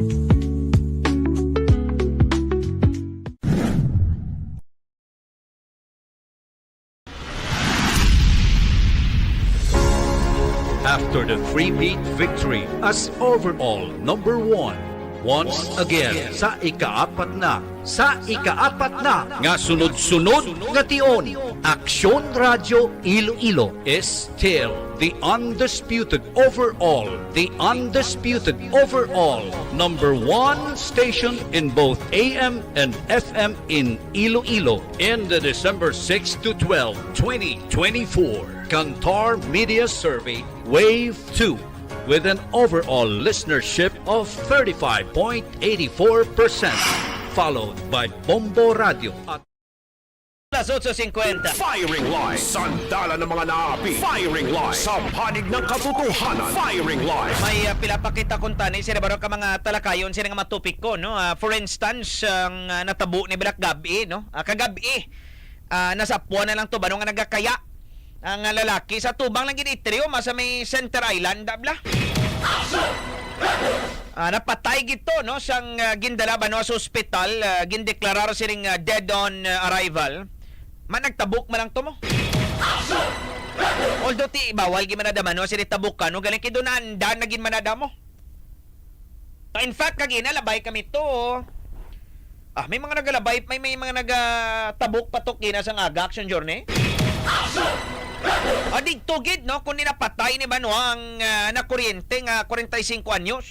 After the three-peat victory as overall number 1, once again sa ika-4 na nga sunod-sunod nga tion, Aksyon Radio Iloilo is still the undisputed overall number 1 station in both AM and FM in Iloilo in the December 6 to 12, 2024 Kantar Media Survey Wave 2 with an overall listenership of 35.84%, followed by Bombo Radio at Alas 8:50. Firing Line. Sandala ng mga naapi. Firing Line. Sa panig ng katotohanan. Firing Line. May pila pa kita kuntani sila baro ka mga talakayon sila nga matupik ko no. For instance, ang natabo ni Black Gabi no. Kagabi nasa puwan na lang to baro nga nagakaya ang lalaki sa tubang lang gid itriyo sa may Center Island dabla. Napatay gito no sang gindala ba no sa ospital, gindeklarar siring dead on arrival. Managtabok man lang to mo. Although ti bawal gi manadama no sila tabok ka no galing kido na andan nagin manadamo. In fact kagina labay kami to. May mga nagalabay, may mga nagatabok patok kina sang aga action journey. Dito gid no kun napatay ni Bano ang nakuryente nga 45 anyos.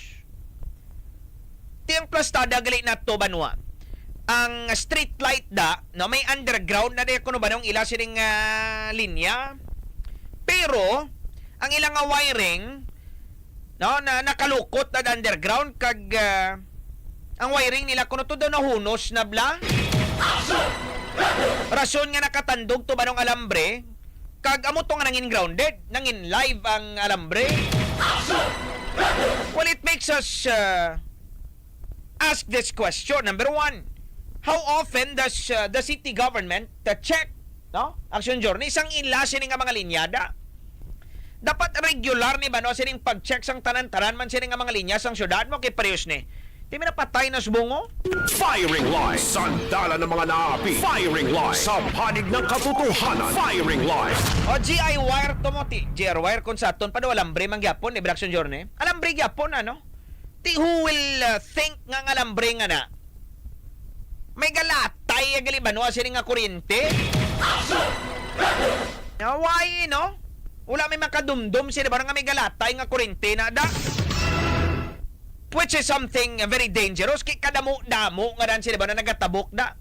Tiyang plastada gali na to Banwa. Ang street light da no may underground na di kuno ba nung ila sining linya. Pero ang ilang wiring no na nakalukot na underground kag ang wiring nila kuno to daw nahunos na bla. Rason nga nakatandog to ba nung alambre kag amo to nga nangin grounded, nangin live ang alambre. Well, it makes us ask this question. Number 1, how often does the city government check no action journey sang inlasin nga mga linyada? Dapat regular ni ba no sining pag-check sang tanan-tanan man sining nga mga linya sang syudad mo kay parehas ni. Di man napatay na subungo? Firing Line. Sandala ng mga naapi. Firing Line. Sa panig ng katotohanan. Firing Line. GI wire to mo ti. GI wire kung sa aton pa do alambre man gyapon ni action journey. Alambre gyapon no? Ti who will think nga alambre nga na? May galatay gali ba no sining nga kuryente? Why no? Wala may makadumdum sila ba nga may galatay nga kuryente na da? Which is something very dangerous. Kaya kadamo-damo nga dan sila ba na nagatabok da?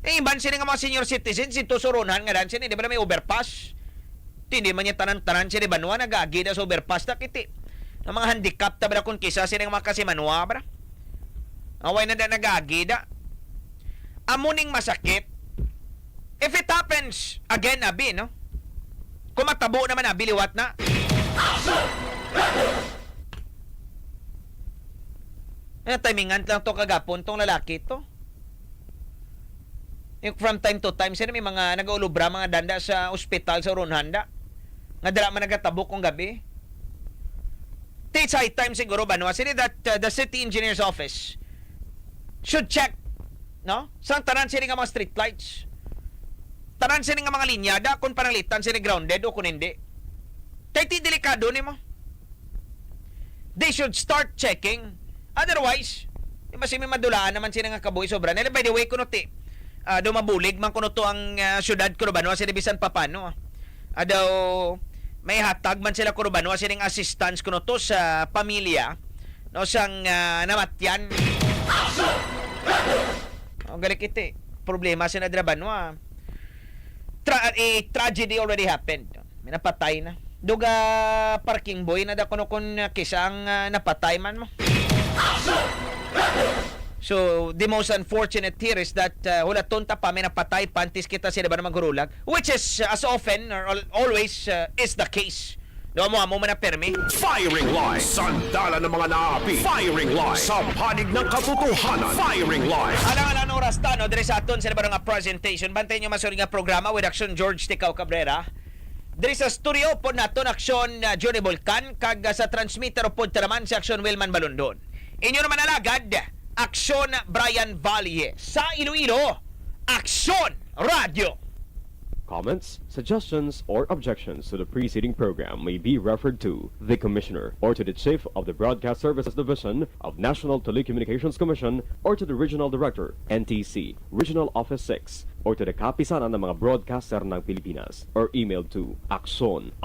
Iban sila nga mga senior citizens, ito surunan nga dan sila, di ba na may overpass? Hindi man niya tanan-tanan sila ba nuwa, nag-agi na sa overpass na kiti. Ang mga handicap ta ba kung kisa sila nga mga kasimanwa ba? Away na nag-agi da. Amuning masakit. If it happens again, abi, no? Kung matabo naman, abi, liwat na. Timingan lang to kagapon tong lalaki to. From time to time sila may mga nagaulubra mga danda sa ospital sa Ronhanda. Nga dala man nagatabok kong gabi. It's high time siguro ba no? Sila that the city engineer's office should check no? Sang tanan sila nga mga street lights. Tanan sila nga mga linyada kung pananglitan sila grounded o kung hindi. Kaya ti delikado ni mo. They should start checking. Otherwise, mas may madulaan naman sila nga kabuhi sobra. By the way, kuno ti, do mabulig man kuno to ang syudad kuno ba no? Sila bisan pa paano. Daw, may hatag man sila kuno ba no sining assistance kuno to sa pamilya no sang namatyan. Ang galing ite. Problema sa nadraban no. Tragedy already happened. May napatay na. Duga parking boy na da kuno kun kisang napatay man mo. So, the most unfortunate here is that wala tonta pa may napatay pantis kita sila ba na maghurulag, which is as often or always is the case. No mo na permi. Firing Line, sandala ng mga naapi. Firing Line, sa panig ng katotohanan. Firing Line. Alang oras ta no dire sa aton sila ba nga presentation. Bantayan niyo masuri nga programa with Action George Ticao Cabrera. Dire sa studio po naton Action Johnny Volcan kag sa transmitter po naman si Action Wilman Balondon. Inyo naman alagad Action Brian Valle sa Iloilo. Action Radio. Comments, suggestions, or objections to the preceding program may be referred to the Commissioner or to the Chief of the Broadcast Services Division of National Telecommunications Commission or to the Regional Director, NTC, Regional Office 6, or to the kapisanan ng mga broadcaster ng Pilipinas or emailed to akson_